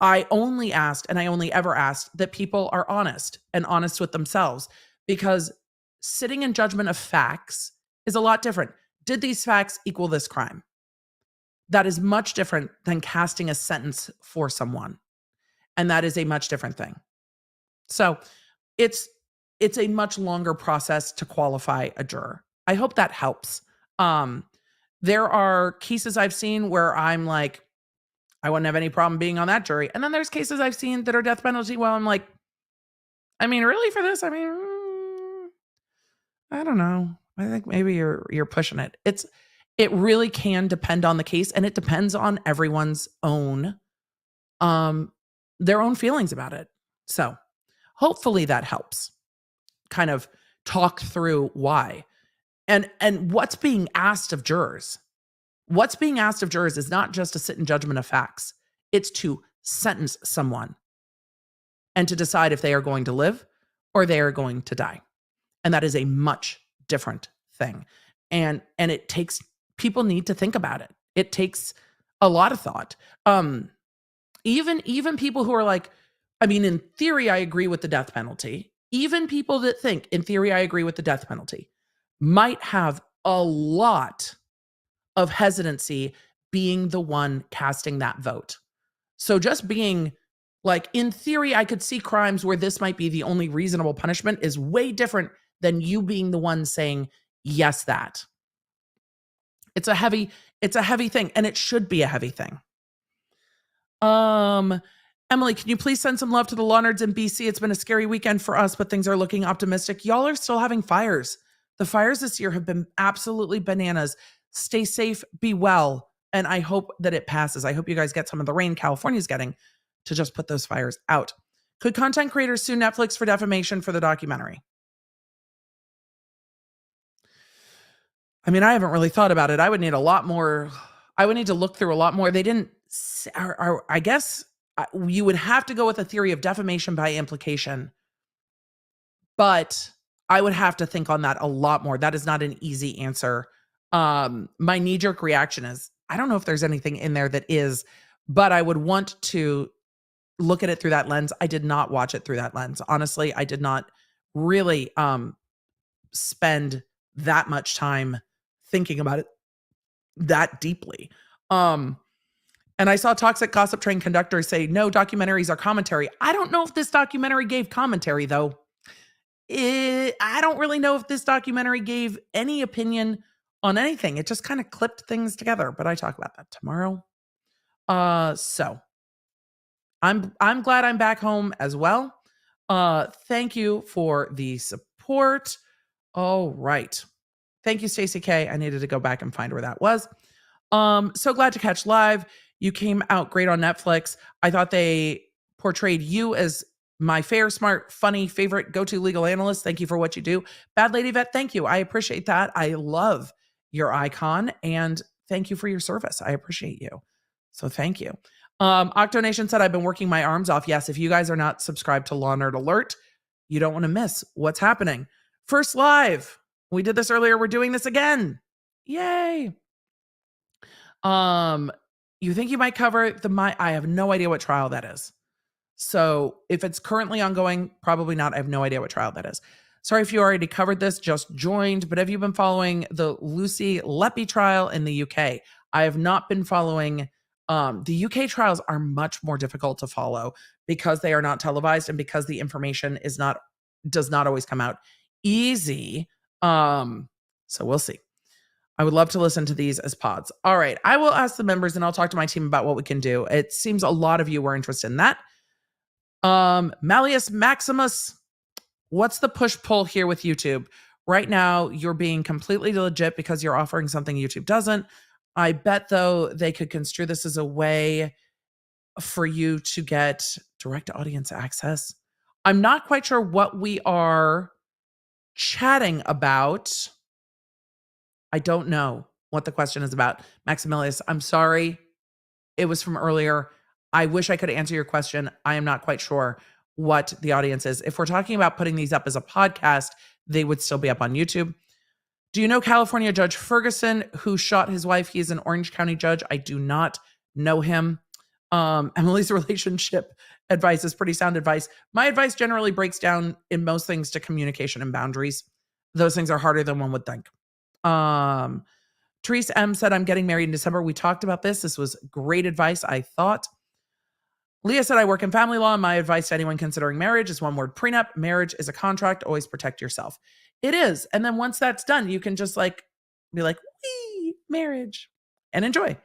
I only asked, and I only ever asked, that people are honest and honest with themselves, because sitting in judgment of facts is a lot different. Did these facts equal this crime? That is much different than casting a sentence for someone. And that is a much different thing. So it's a much longer process to qualify a juror. I hope that helps. There are cases I've seen where I'm like, I wouldn't have any problem being on that jury. And then there's cases I've seen that are death penalty. Well, I'm like, I mean, really for this? I mean, I don't know. I think maybe you're pushing it. It really can depend on the case, and it depends on everyone's own, their own feelings about it. So hopefully that helps kind of talk through why and what's being asked of jurors. What's being asked of jurors is not just to sit in judgment of facts. It's to sentence someone and to decide if they are going to live or they are going to die. And that is a much different thing. And it takes, people need to think about it. It takes a lot of thought. Even people who are like, I mean, in theory, I agree with the death penalty. Even people that think, in theory, I agree with the death penalty, might have a lot of hesitancy being the one casting that vote. So just being like, in theory, I could see crimes where this might be the only reasonable punishment is way different than you being the one saying, yes, that. It's a heavy thing, and it should be a heavy thing. Emily, can you please send some love to the Lawnards in BC? It's been a scary weekend for us, but things are looking optimistic. Y'all are still having fires. The fires this year have been absolutely bananas. Stay safe, be well, and I hope that it passes. I hope you guys get some of the rain California's getting to just put those fires out. Could content creators sue Netflix for defamation for the documentary? I mean, I haven't really thought about it. I would need a lot more. I would need to look through a lot more. They didn't, I guess you would have to go with a theory of defamation by implication, but I would have to think on that a lot more. That is not an easy answer. My knee-jerk reaction is, I don't know if there's anything in there that is, but I would want to look at it through that lens. I did not watch it through that lens. Honestly, I did not really spend that much time thinking about it that deeply. And I saw Toxic Gossip Train conductor say, no, documentaries are commentary. I don't know if this documentary gave commentary, though. I don't really know if this documentary gave any opinion on anything. It just kind of clipped things together, but I talk about that tomorrow. So I'm glad I'm back home as well. Thank you for the support. All right. Thank you, Stacey K. I needed to go back and find where that was. So glad to catch live. You came out great on Netflix. I thought they portrayed you as my fair, smart, funny, favorite go-to legal analyst. Thank you for what you do. Bad Lady Vet, thank you. I appreciate that. I love your icon, and thank you for your service. I appreciate you. So thank you. Octonation said, I've been working my arms off. Yes, if you guys are not subscribed to Law Nerd Alert, you don't want to miss what's happening. First live. We did this earlier. We're doing this again. Yay. You think you might cover I have no idea what trial that is. So if it's currently ongoing, probably not. I have no idea what trial that is. Sorry if you already covered this, just joined, but have you been following the Lucy Leppy trial in the UK? I have not been following. The UK trials are much more difficult to follow because they are not televised and because the information does not always come out easy. So we'll see. I would love to listen to these as pods. All right. I will ask the members and I'll talk to my team about what we can do. It seems a lot of you were interested in that. Malleus Maximus, what's the push-pull here with YouTube? Right now, you're being completely legit because you're offering something YouTube doesn't. I bet, though, they could construe this as a way for you to get direct audience access. I'm not quite sure what we are chatting about. I don't know what the question is about. Maximilius, I'm sorry. It was from earlier. I wish I could answer your question. I am not quite sure what the audience is. If we're talking about putting these up as a podcast, they would still be up on YouTube. Do you know California Judge Ferguson, who shot his wife? He is an Orange County judge. I do not know him. Emily's relationship advice is pretty sound advice. My advice generally breaks down in most things to communication and boundaries. Those things are harder than one would think. Therese M said, I'm getting married in December. We talked about this. This was great advice, I thought. Leah said, I work in family law. And my advice to anyone considering marriage is one word: prenup. Marriage is a contract. Always protect yourself. It is. And then once that's done, you can just be like, wee, marriage, and enjoy.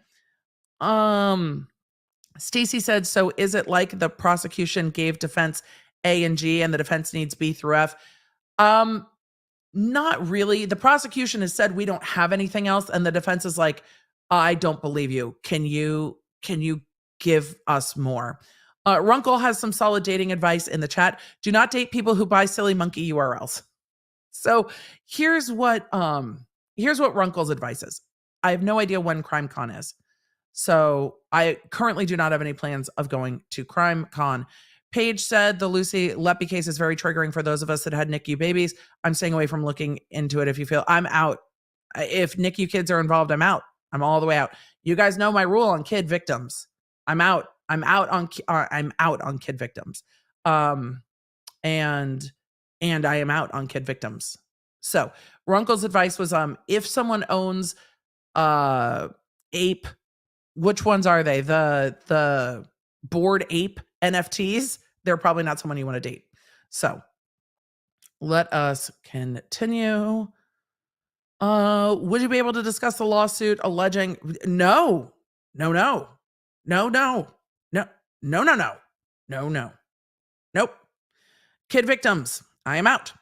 Stacy said, so is it like the prosecution gave defense A and G and the defense needs B through F? Not really. The prosecution has said we don't have anything else. And the defense is like, I don't believe you. Can you give us more? Runkle has some solid dating advice in the chat. Do not date people who buy silly monkey URLs. So here's what Runkle's advice is. I have no idea when CrimeCon is. So I currently do not have any plans of going to CrimeCon. Paige said the Lucy Leppy case is very triggering for those of us that had NICU babies. I'm staying away from looking into it. If you feel I'm out, if NICU kids are involved, I'm out. I'm all the way out. You guys know my rule on kid victims. I'm out. I'm out on kid victims. And I am out on kid victims. So Runkle's advice was, if someone owns ape, which ones are they? The Bored Ape NFTs, they're probably not someone you want to date. So let us continue. Would you be able to discuss the lawsuit alleging no. Nope. Kid victims, I am out.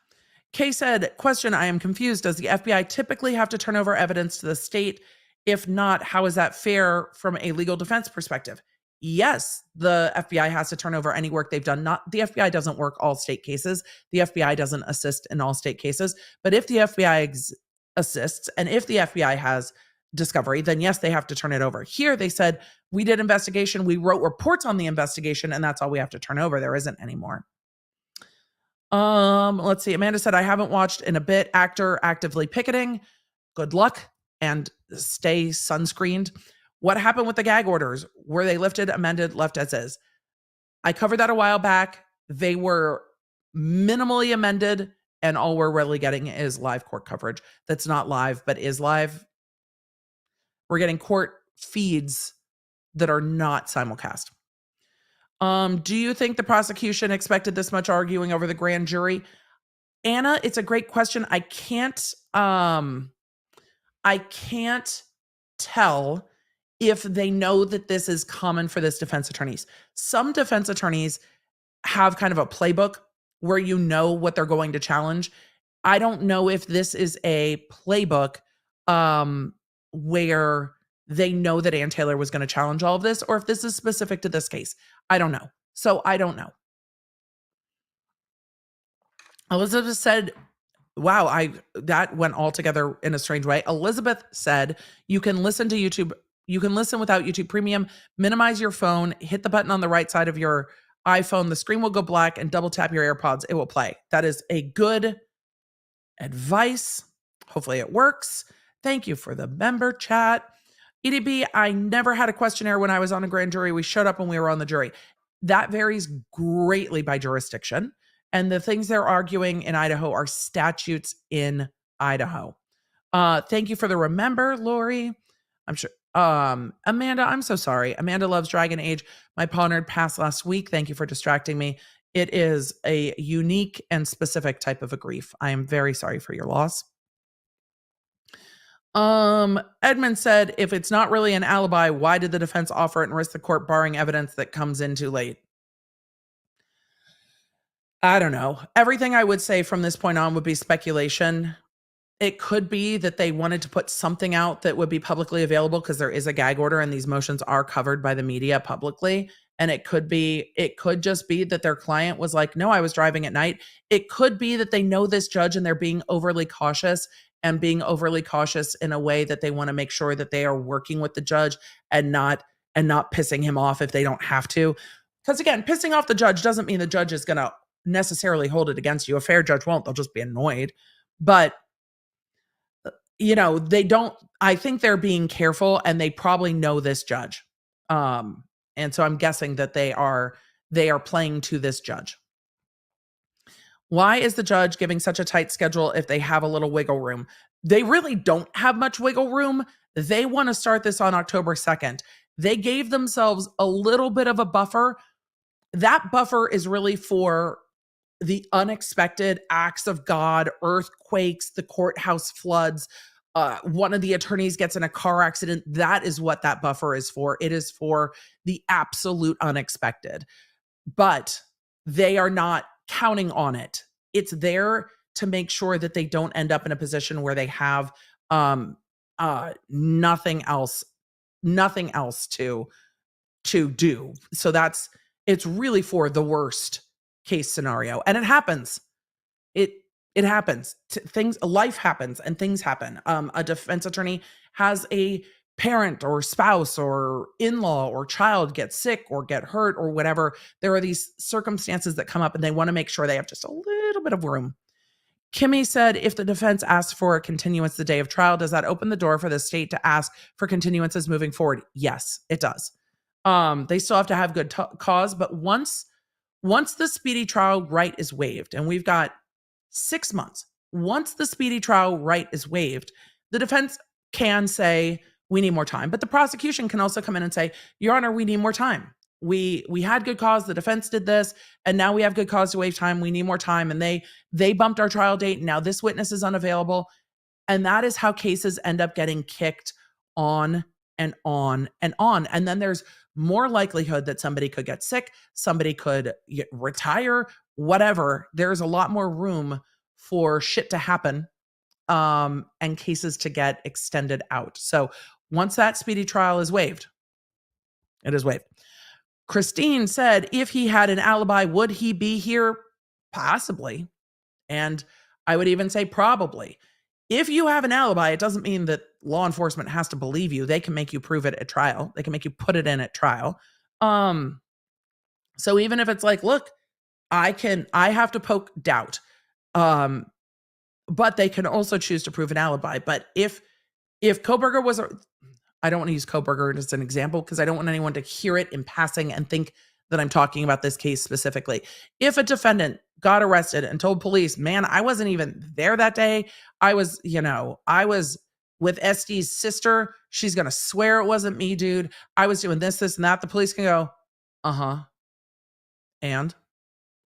Kay said, question, I am confused. Does the FBI typically have to turn over evidence to the state? If not, how is that fair from a legal defense perspective? Yes, the FBI has to turn over any work they've done. Not the FBI doesn't work all state cases. The FBI doesn't assist in all state cases. But if the FBI assists and if the FBI has discovery, then yes, they have to turn it over. Here they said, we did investigation. We wrote reports on the investigation and that's all we have to turn over. There isn't any more. Let's see. Amanda said, I haven't watched in a bit. Actor actively picketing. Good luck and stay sunscreened. What happened with the gag orders? Were they lifted, amended, left as is? I covered that a while back. They were minimally amended and all we're really getting is live court coverage. That's not live, but is live. We're getting court feeds that are not simulcast. Do you think the prosecution expected this much arguing over the grand jury? Anna, it's a great question. I can't tell if they know that this is common for this defense attorneys. Some defense attorneys have kind of a playbook where you know what they're going to challenge. I don't know if this is a playbook where they know that Ann Taylor was going to challenge all of this, or if this is specific to this case. I don't know. So I don't know. Elizabeth said, wow, that went all together in a strange way. Elizabeth said, you can listen to YouTube. You can listen without YouTube Premium. Minimize your phone. Hit the button on the right side of your iPhone. The screen will go black and double tap your AirPods. It will play. That is a good advice. Hopefully it works. Thank you for the member chat. EDB, I never had a questionnaire when I was on a grand jury. We showed up when we were on the jury. That varies greatly by jurisdiction. And the things they're arguing in Idaho are statutes in Idaho. Thank you for the remember, Lori. I'm sure. Amanda, I'm so sorry. Amanda loves Dragon Age. My paw nerd passed last week. Thank you for distracting me. It is a unique and specific type of a grief. I am very sorry for your loss. Edmund said, if it's not really an alibi, why did the defense offer it and risk the court barring evidence that comes in too late? I don't know. Everything I would say from this point on would be speculation. It could be that they wanted to put something out that would be publicly available because there is a gag order and these motions are covered by the media publicly. And it could just be that their client was like, no, I was driving at night. It could be that they know this judge and they're being overly cautious and being overly cautious in a way that they want to make sure that they are working with the judge and not pissing him off if they don't have to. Because again, pissing off the judge doesn't mean the judge is going to necessarily hold it against you. A fair judge won't. They'll just be annoyed. But, you know, they don't, I think they're being careful and they probably know this judge. And so I'm guessing that they are playing to this judge. Why is the judge giving such a tight schedule if they have a little wiggle room? They really don't have much wiggle room. They want to start this on October 2nd. They gave themselves a little bit of a buffer. That buffer is really for the unexpected acts of God, earthquakes, the courthouse floods, one of the attorneys gets in a car accident. That is what that buffer is for. It is for the absolute unexpected. But they are not counting on it. It's there to make sure that they don't end up in a position where they have nothing else to do. So it's really for the worst case scenario. And it happens. It happens. Life happens and things happen. A defense attorney has a parent or spouse or in-law or child get sick or get hurt or whatever, there are these circumstances that come up and they want to make sure they have just a little bit of room. Kimmy said, if the defense asks for a continuance the day of trial, does that open the door for the state to ask for continuances moving forward? Yes, it does. They still have to have good cause, but once the speedy trial right is waived, and we've got 6 months, once the speedy trial right is waived, the defense can say, we need more time. But the prosecution can also come in and say, Your Honor, we need more time. We had good cause, the defense did this, and now we have good cause to waive time. We need more time. And they bumped our trial date. And now this witness is unavailable. And that is how cases end up getting kicked on and on and on. And then there's more likelihood that somebody could get sick, somebody could retire, whatever. There's a lot more room for shit to happen and cases to get extended out. So once that speedy trial is waived, it is waived. Christine said, if he had an alibi, would he be here? Possibly. And I would even say probably. If you have an alibi, it doesn't mean that law enforcement has to believe you. They can make you prove it at trial. They can make you put it in at trial. So even if it's like, look, I have to poke doubt. But they can also choose to prove an alibi. But if Kohberger was I don't want to use Kohberger as an example because I don't want anyone to hear it in passing and think that I'm talking about this case specifically. If a defendant got arrested and told police, man, I wasn't even there that day. I was with Este's sister. She's going to swear it wasn't me, dude. I was doing this, and that. The police can go, and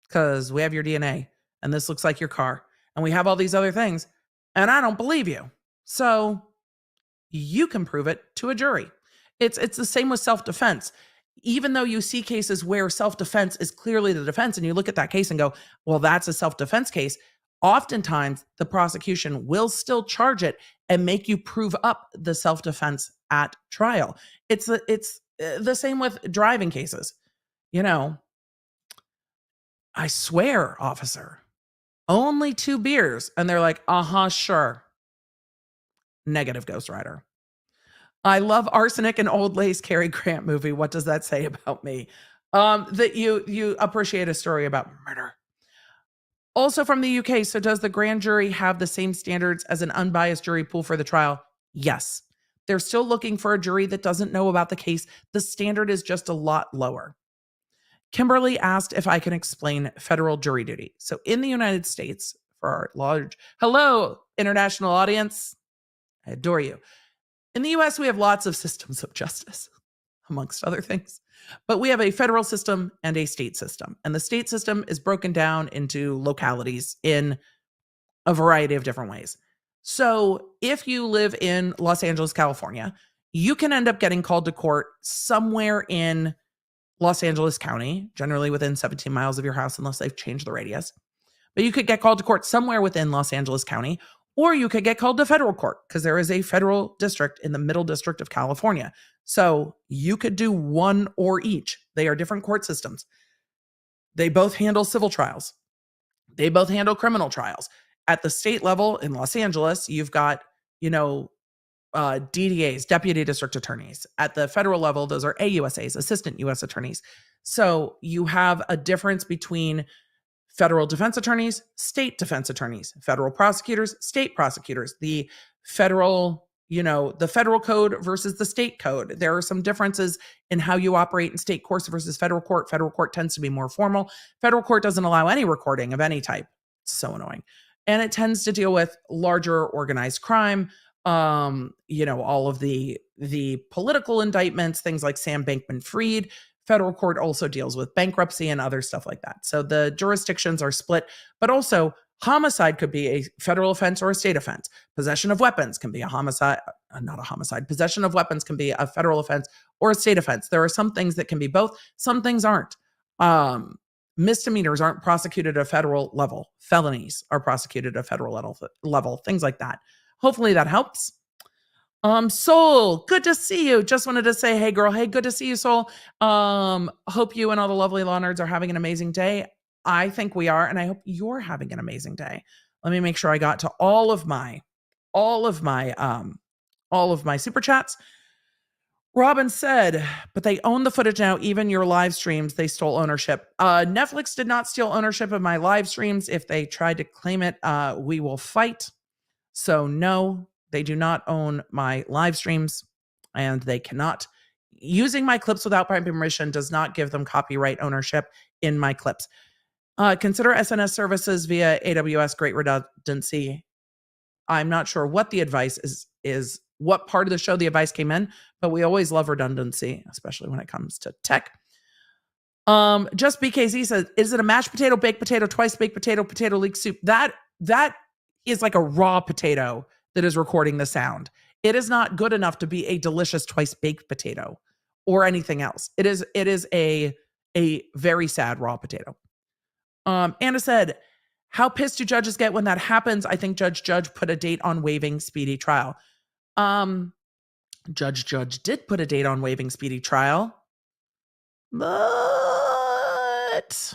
because we have your DNA and this looks like your car and we have all these other things and I don't believe you. So you can prove it to a jury. It's the same with self-defense. Even though you see cases where self-defense is clearly the defense and you look at that case and go, well, that's a self-defense case. Oftentimes the prosecution will still charge it and make you prove up the self-defense at trial. It's the same with driving cases. I swear, officer, only 2 beers. And they're like, sure. Negative, Ghost Rider. I love Arsenic and Old Lace Cary Grant movie. What does that say about me? That you appreciate a story about murder. Also from the UK, so does the grand jury have the same standards as an unbiased jury pool for the trial? Yes. They're still looking for a jury that doesn't know about the case. The standard is just a lot lower. Kimberly asked if I can explain federal jury duty. So in the United States, for our large, hello, international audience, I adore you. In the US, we have lots of systems of justice, amongst other things. But we have a federal system and a state system. And the state system is broken down into localities in a variety of different ways. So if you live in Los Angeles, California, you can end up getting called to court somewhere in Los Angeles County, generally within 17 miles of your house, unless they've changed the radius. But you could get called to court somewhere within Los Angeles County, or you could get called to federal court because there is a federal district in the Middle District of California. So you could do one or each. They are different court systems. They both handle civil trials. They both handle criminal trials. At the state level in Los Angeles, you've got, DDAs, deputy district attorneys. At the federal level, those are AUSAs, assistant U.S. attorneys. So you have a difference between federal defense attorneys, state defense attorneys, federal prosecutors, state prosecutors, the federal code versus the state code. There are some differences in how you operate in state courts versus federal court. Federal court tends to be more formal. Federal court doesn't allow any recording of any type. It's so annoying. And it tends to deal with larger organized crime, all of the political indictments, things like Sam Bankman-Fried. Federal court also deals with bankruptcy and other stuff like that. So the jurisdictions are split, but also homicide could be a federal offense or a state offense. Possession of weapons can be a homicide, not a homicide. Possession of weapons can be a federal offense or a state offense. There are some things that can be both. Some things aren't. Misdemeanors aren't prosecuted at a federal level. Felonies are prosecuted at a federal level, things like that. Hopefully that helps. Soul, good to see you. Just wanted to say, hey girl, hey, good to see you, Soul. Hope you and all the lovely law nerds are having an amazing day. I think we are, and I hope you're having an amazing day. Let me make sure I got to all of my all of my super chats. Robin said, but they own the footage now, even your live streams, they stole ownership. Netflix did not steal ownership of my live streams. If they tried to claim it, we will fight. So no, they do not own my live streams, and they cannot. Using my clips without my permission does not give them copyright ownership in my clips. Consider SNS services via AWS, great redundancy. I'm not sure what the advice is what part of the show the advice came in, but we always love redundancy, especially when it comes to tech. Just BKZ says, is it a mashed potato, baked potato, twice baked potato, potato leek soup? That is like a raw potato that is recording the sound. It is not good enough to be a delicious twice baked potato or anything else. It is a very sad raw potato. Anna said, how pissed do judges get when that happens? I think Judge put a date on waiving speedy trial. Judge did put a date on waiving speedy trial, but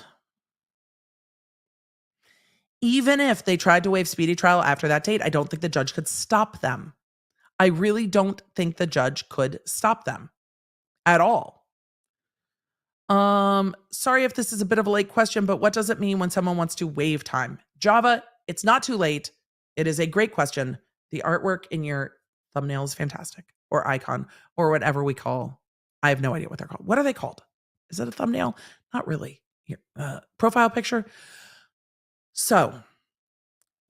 even if they tried to waive speedy trial after that date, I don't think the judge could stop them. I really don't think the judge could stop them at all. Sorry if this is a bit of a late question, but what does it mean when someone wants to waive time? Java, it's not too late. It is a great question. The artwork in your thumbnail is fantastic, or icon, or whatever we call. I have no idea what they're called. What are they called? Is it a thumbnail? Not really. Here, profile picture. So,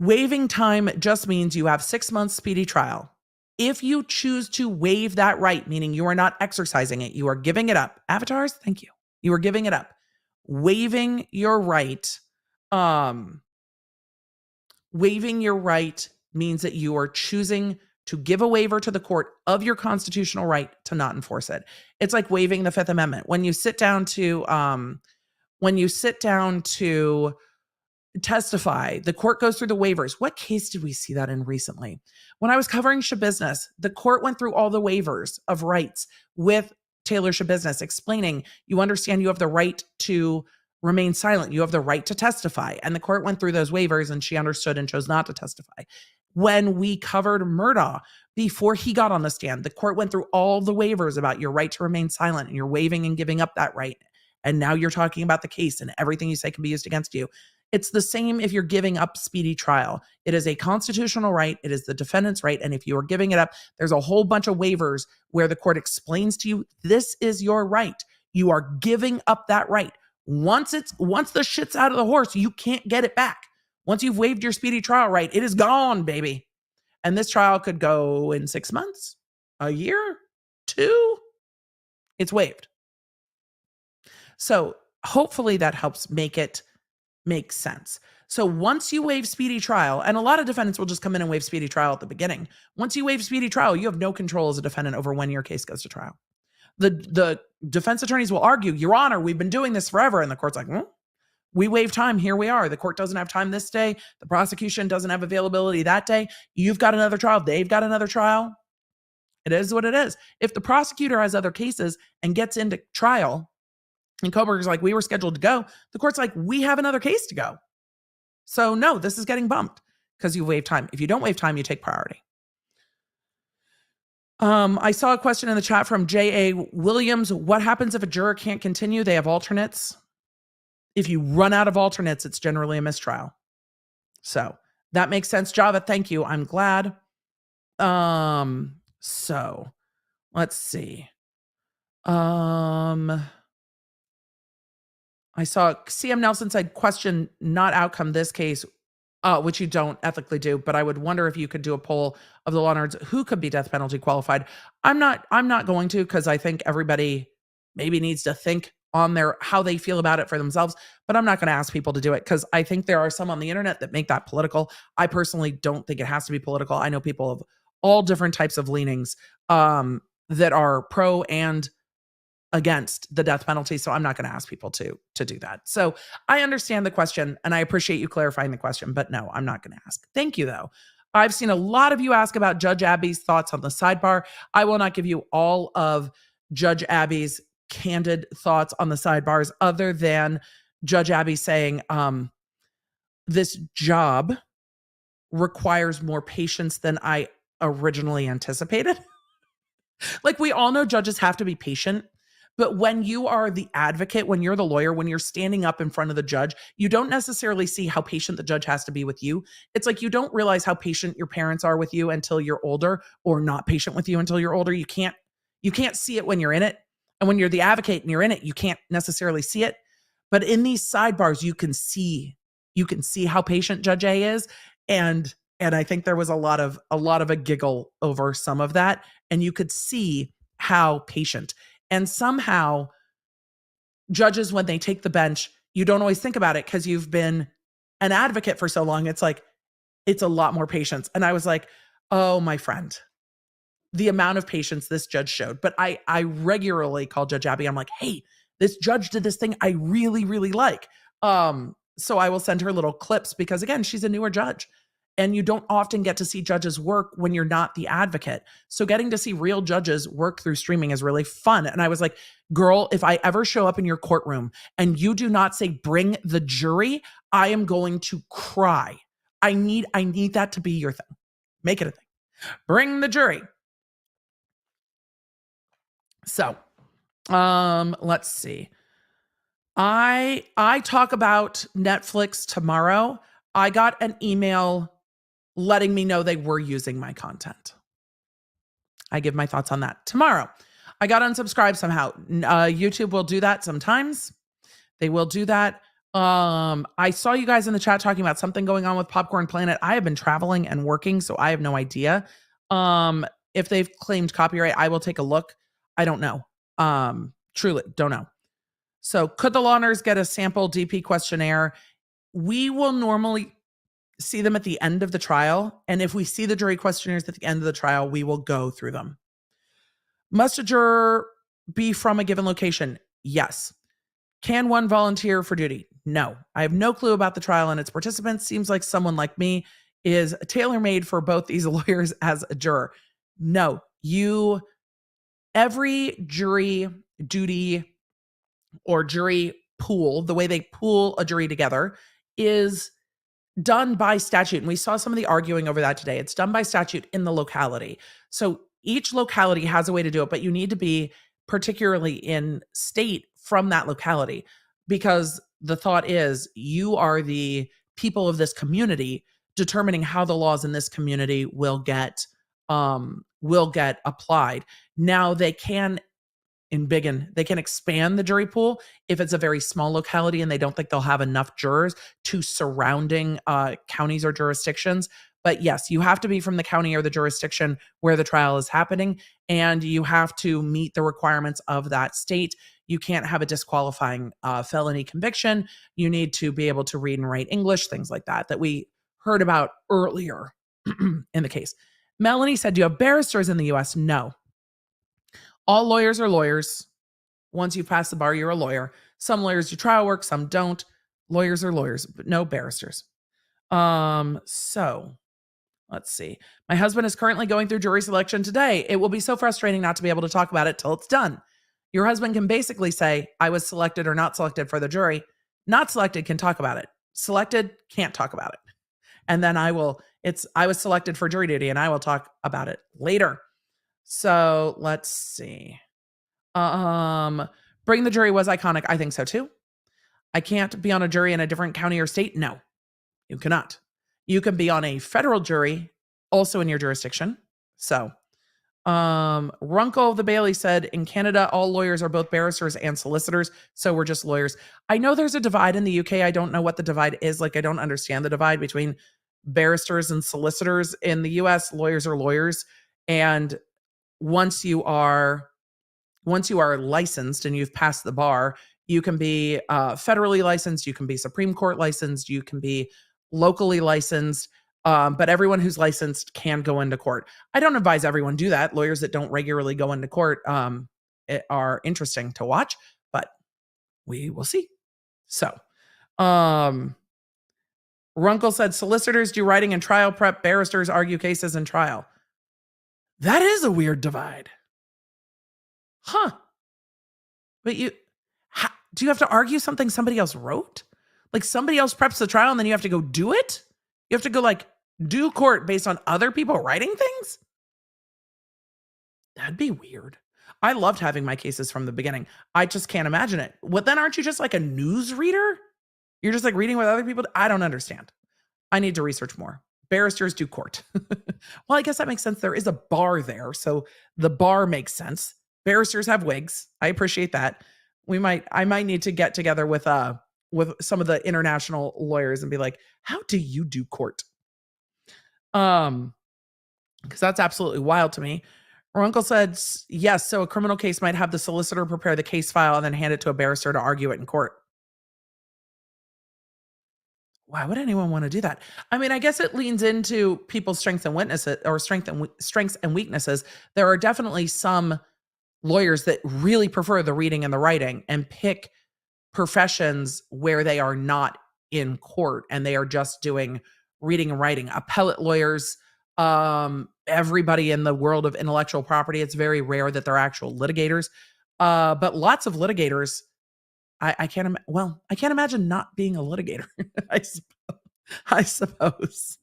waiving time just means you have 6 months speedy trial. If you choose to waive that right, meaning you are not exercising it, you are giving it up. Avatars, thank you. You are giving it up. Waiving your right, means that you are choosing to give a waiver to the court of your constitutional right to not enforce it. It's like waiving the Fifth Amendment. When you sit down to testify, the court goes through the waivers. What case did we see that in recently? When I was covering Shabusiness, the court went through all the waivers of rights with Taylor Shabusiness, explaining you understand you have the right to remain silent. You have the right to testify. And the court went through those waivers and she understood and chose not to testify. When we covered Murdaugh, before he got on the stand, the court went through all the waivers about your right to remain silent, and you're waiving and giving up that right. And now you're talking about the case and everything you say can be used against you. It's the same if you're giving up speedy trial. It is a constitutional right. It is the defendant's right. And if you are giving it up, there's a whole bunch of waivers where the court explains to you, this is your right. You are giving up that right. Once the shit's out of the horse, you can't get it back. Once you've waived your speedy trial right, it is gone, baby. And this trial could go in 6 months, a year, 2. It's waived. So hopefully that helps make it make sense. So once you waive speedy trial, and a lot of defendants will just come in and waive speedy trial at the beginning. Once you waive speedy trial, you have no control as a defendant over when your case goes to trial. The defense attorneys will argue, Your Honor, we've been doing this forever. And the court's like, we waive time. Here we are. The court doesn't have time this day. The prosecution doesn't have availability that day. You've got another trial. They've got another trial. It is what it is. If the prosecutor has other cases and gets into trial, and Kohberger's like, we were scheduled to go, the court's like, we have another case to go. So no, this is getting bumped because you waive time. If you don't waive time, you take priority. I saw a question in the chat from J.A. Williams. What happens if a juror can't continue? They have alternates. If you run out of alternates, it's generally a mistrial. So that makes sense. Java, thank you. I'm glad. So let's see. I saw CM Nelson said question, not outcome this case, which you don't ethically do, but I would wonder if you could do a poll of the law nerds who could be death penalty qualified. I'm not going to, because I think everybody maybe needs to think on how they feel about it for themselves, but I'm not going to ask people to do it because I think there are some on the internet that make that political. I personally don't think it has to be political. I know people of all different types of leanings that are pro and against the death penalty. So I'm not going to ask people to do that. So I understand the question and I appreciate you clarifying the question, but no, I'm not going to ask. Thank you though. I've seen a lot of you ask about Judge Abby's thoughts on the sidebar. I will not give you all of Judge Abby's candid thoughts on the sidebars other than Judge Abby saying, this job requires more patience than I originally anticipated. Like, we all know judges have to be patient, but when you are the advocate, when you're the lawyer, when you're standing up in front of the judge, you don't necessarily see how patient the judge has to be with you. It's like you don't realize how patient your parents are with you until you're older, or not patient with you until you're older. You can't see it when you're in it. And when you're the advocate and you're in it, you can't necessarily see it. But in these sidebars, you can see how patient Judge A is. And I think there was a lot of a giggle over some of that. And you could see how patient. And somehow judges, when they take the bench, you don't always think about it because you've been an advocate for so long. It's like, it's a lot more patience. And I was like, oh, my friend, the amount of patience this judge showed. But I regularly call Judge Abby. I'm like, hey, this judge did this thing I really, really like. So I will send her little clips because, again, she's a newer judge. And you don't often get to see judges work when you're not the advocate. So getting to see real judges work through streaming is really fun. And I was like, girl, if I ever show up in your courtroom and you do not say, bring the jury, I am going to cry. I need that to be your thing. Make it a thing. Bring the jury. So, let's see. I talk about Netflix tomorrow. I got an email letting me know they were using my content. I give my thoughts on that tomorrow. I got unsubscribed somehow. YouTube will do that sometimes. They will do that. I saw you guys in the chat talking about something going on with Popcorn Planet. I have been traveling and working, so I have no idea. If they've claimed copyright, I will take a look. I don't know. Truly, don't know. So could the lawners get a sample DP questionnaire? We will normally see them at the end of the trial. And if we see the jury questionnaires at the end of the trial, we will go through them. Must a juror be from a given location? Yes. Can one volunteer for duty? No. I have no clue about the trial and its participants. Seems like someone like me is tailor-made for both these lawyers as a juror. No. Every jury duty or jury pool, the way they pool a jury together, is done by statute. And we saw some of the arguing over that today. It's done by statute in the locality. So each locality has a way to do it, but you need to be particularly in state from that locality, because the thought is you are the people of this community determining how the laws in this community will get applied. Now they can expand the jury pool if it's a very small locality and they don't think they'll have enough jurors to surrounding counties or jurisdictions. But yes, you have to be from the county or the jurisdiction where the trial is happening, and you have to meet the requirements of that state. You can't have a disqualifying felony conviction. You need to be able to read and write English, things like that we heard about earlier in the case. Melanie said, do you have barristers in the U.S.? No. All lawyers are lawyers. Once you pass the bar, you're a lawyer. Some lawyers do trial work, some don't. Lawyers are lawyers, but no barristers. So let's see. My husband is currently going through jury selection today. It will be so frustrating not to be able to talk about it till it's done. Your husband can basically say, I was selected or not selected for the jury. Not selected can talk about it. Selected can't talk about it. And then I was selected for jury duty and I will talk about it later. So let's see. Bring the Jury was iconic. I think so too. I can't be on a jury in a different county or state. No, you cannot. You can be on a federal jury also in your jurisdiction. So, Runkle of the Bailey said, in Canada, all lawyers are both barristers and solicitors. So we're just lawyers. I know there's a divide in the UK. I don't know what the divide is. Like, I don't understand the divide between barristers and solicitors. In the US, lawyers are lawyers. And once you are licensed and you've passed the bar, you can be federally licensed, you can be Supreme Court licensed, you can be locally licensed, but everyone who's licensed can go into court. I don't advise everyone do that. Lawyers that don't regularly go into court are interesting to watch, but we will see. So, Runkle said, solicitors do writing and trial prep, barristers argue cases in trial. That is a weird divide. Huh. But do you have to argue something somebody else wrote? Like, somebody else preps the trial and then you have to go do it? You have to go do court based on other people writing things? That'd be weird. I loved having my cases from the beginning. I just can't imagine it. What then? Aren't you just like a news reader? You're just like reading what other people do? I don't understand. I need to research more. Barristers do court. Well, I guess that makes sense. There is a bar there, so the bar makes sense. Barristers have wigs. I appreciate that. I might need to get together with some of the international lawyers and be like, how do you do court? Because that's absolutely wild to me. Her uncle said, yes, so a criminal case might have the solicitor prepare the case file and then hand it to a barrister to argue it in court. Why would anyone want to do that? I mean, I guess it leans into people's strengths and strengths and weaknesses. There are definitely some lawyers that really prefer the reading and the writing and pick professions where they are not in court and they are just doing reading and writing. Appellate lawyers, everybody in the world of intellectual property, it's very rare that they're actual litigators. But lots of litigators, I can't imagine not being a litigator. I suppose.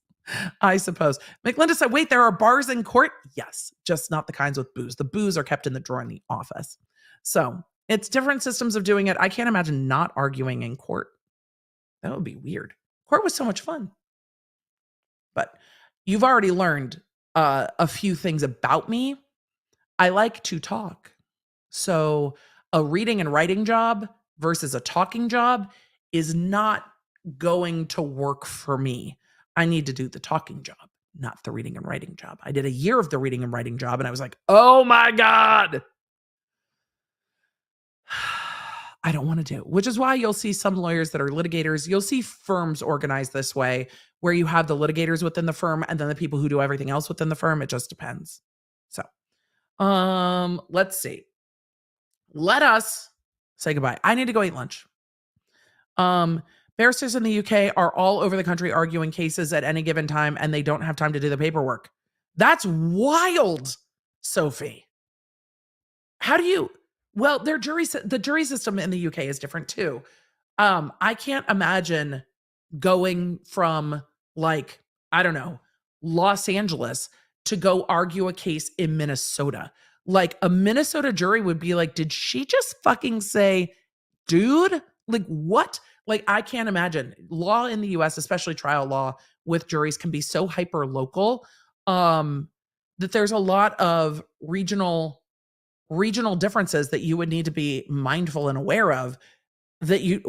McLinda said, wait, there are bars in court? Yes, just not the kinds with booze. The booze are kept in the drawer in the office. So it's different systems of doing it. I can't imagine not arguing in court. That would be weird. Court was so much fun. But you've already learned a few things about me. I like to talk. So a reading and writing job versus a talking job is not going to work for me. I need to do the talking job, not the reading and writing job. I did a year of the reading and writing job and I was like, oh my God. I don't want to do, which is why you'll see some lawyers that are litigators. You'll see firms organized this way where you have the litigators within the firm and then the people who do everything else within the firm. It just depends. So, let's see. Let us say goodbye. I need to go eat lunch. Barristers in the UK are all over the country arguing cases at any given time, and they don't have time to do the paperwork. That's wild, Sophie. How do you? Well, the jury system in the UK is different too. I can't imagine going from like, I don't know, Los Angeles to go argue a case in Minnesota. Like a Minnesota jury would be like, did she just fucking say, dude? Like what? Like I can't imagine. Law in the US, especially trial law with juries, can be so hyper local that there's a lot of regional differences that you would need to be mindful and aware of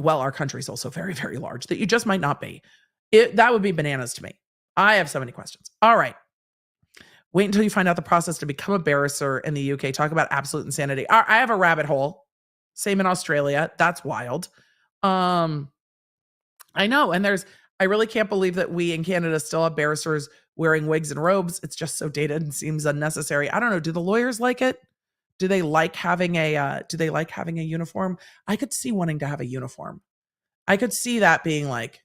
our country's also very, very large, that you just might not be. That would be bananas to me. I have so many questions. All right. Wait until you find out the process to become a barrister in the UK. Talk about absolute insanity. I have a rabbit hole. Same in Australia. That's wild. I know. And I really can't believe that we in Canada still have barristers wearing wigs and robes. It's just so dated and seems unnecessary. I don't know. Do the lawyers like it? Do they like having a uniform? I could see wanting to have a uniform. I could see that being like,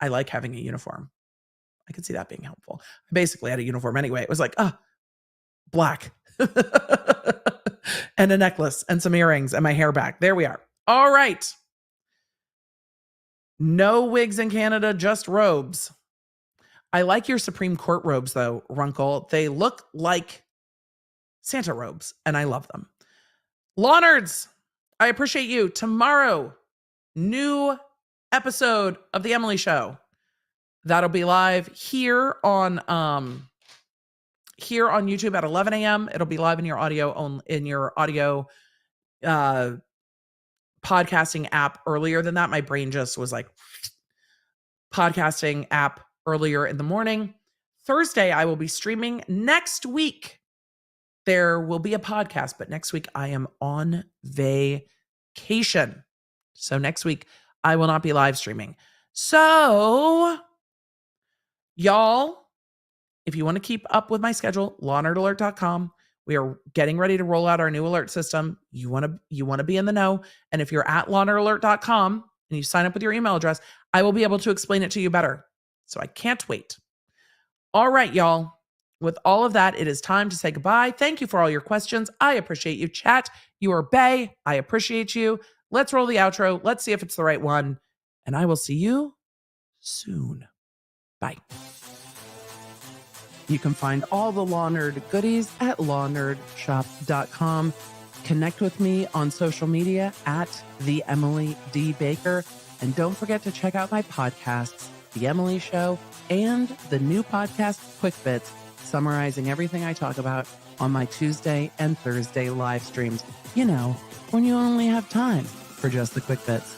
I like having a uniform. I could see that being helpful. I basically had a uniform anyway. It was like, black and a necklace and some earrings and my hair back. There we are. All right. No wigs in Canada, just robes. I like your Supreme Court robes though, Runkle. They look like Santa robes and I love them. Law nerds, I appreciate you. Tomorrow, new episode of The Emily Show. That'll be live here on YouTube at 11 a.m. It'll be live in your audio podcasting app earlier than that. My brain just was like podcasting app earlier in the morning. Thursday, I will be streaming. Next week, there will be a podcast, but next week I am on vacation. So next week, I will not be live streaming. So, y'all, if you want to keep up with my schedule, lawnerdalert.com. We are getting ready to roll out our new alert system. You want to be in the know. And if you're at lawnerdalert.com and you sign up with your email address, I will be able to explain it to you better. So I can't wait. All right, y'all. With all of that, it is time to say goodbye. Thank you for all your questions. I appreciate you. Chat, you are bae. I appreciate you. Let's roll the outro. Let's see if it's the right one. And I will see you soon. Bye. You can find all the Law Nerd goodies at lawnerdshop.com. Connect with me on social media at the Emily D. Baker. And don't forget to check out my podcasts, The Emily Show, and the new podcast, Quick Bits, summarizing everything I talk about on my Tuesday and Thursday live streams. You know, when you only have time for just the quick bits.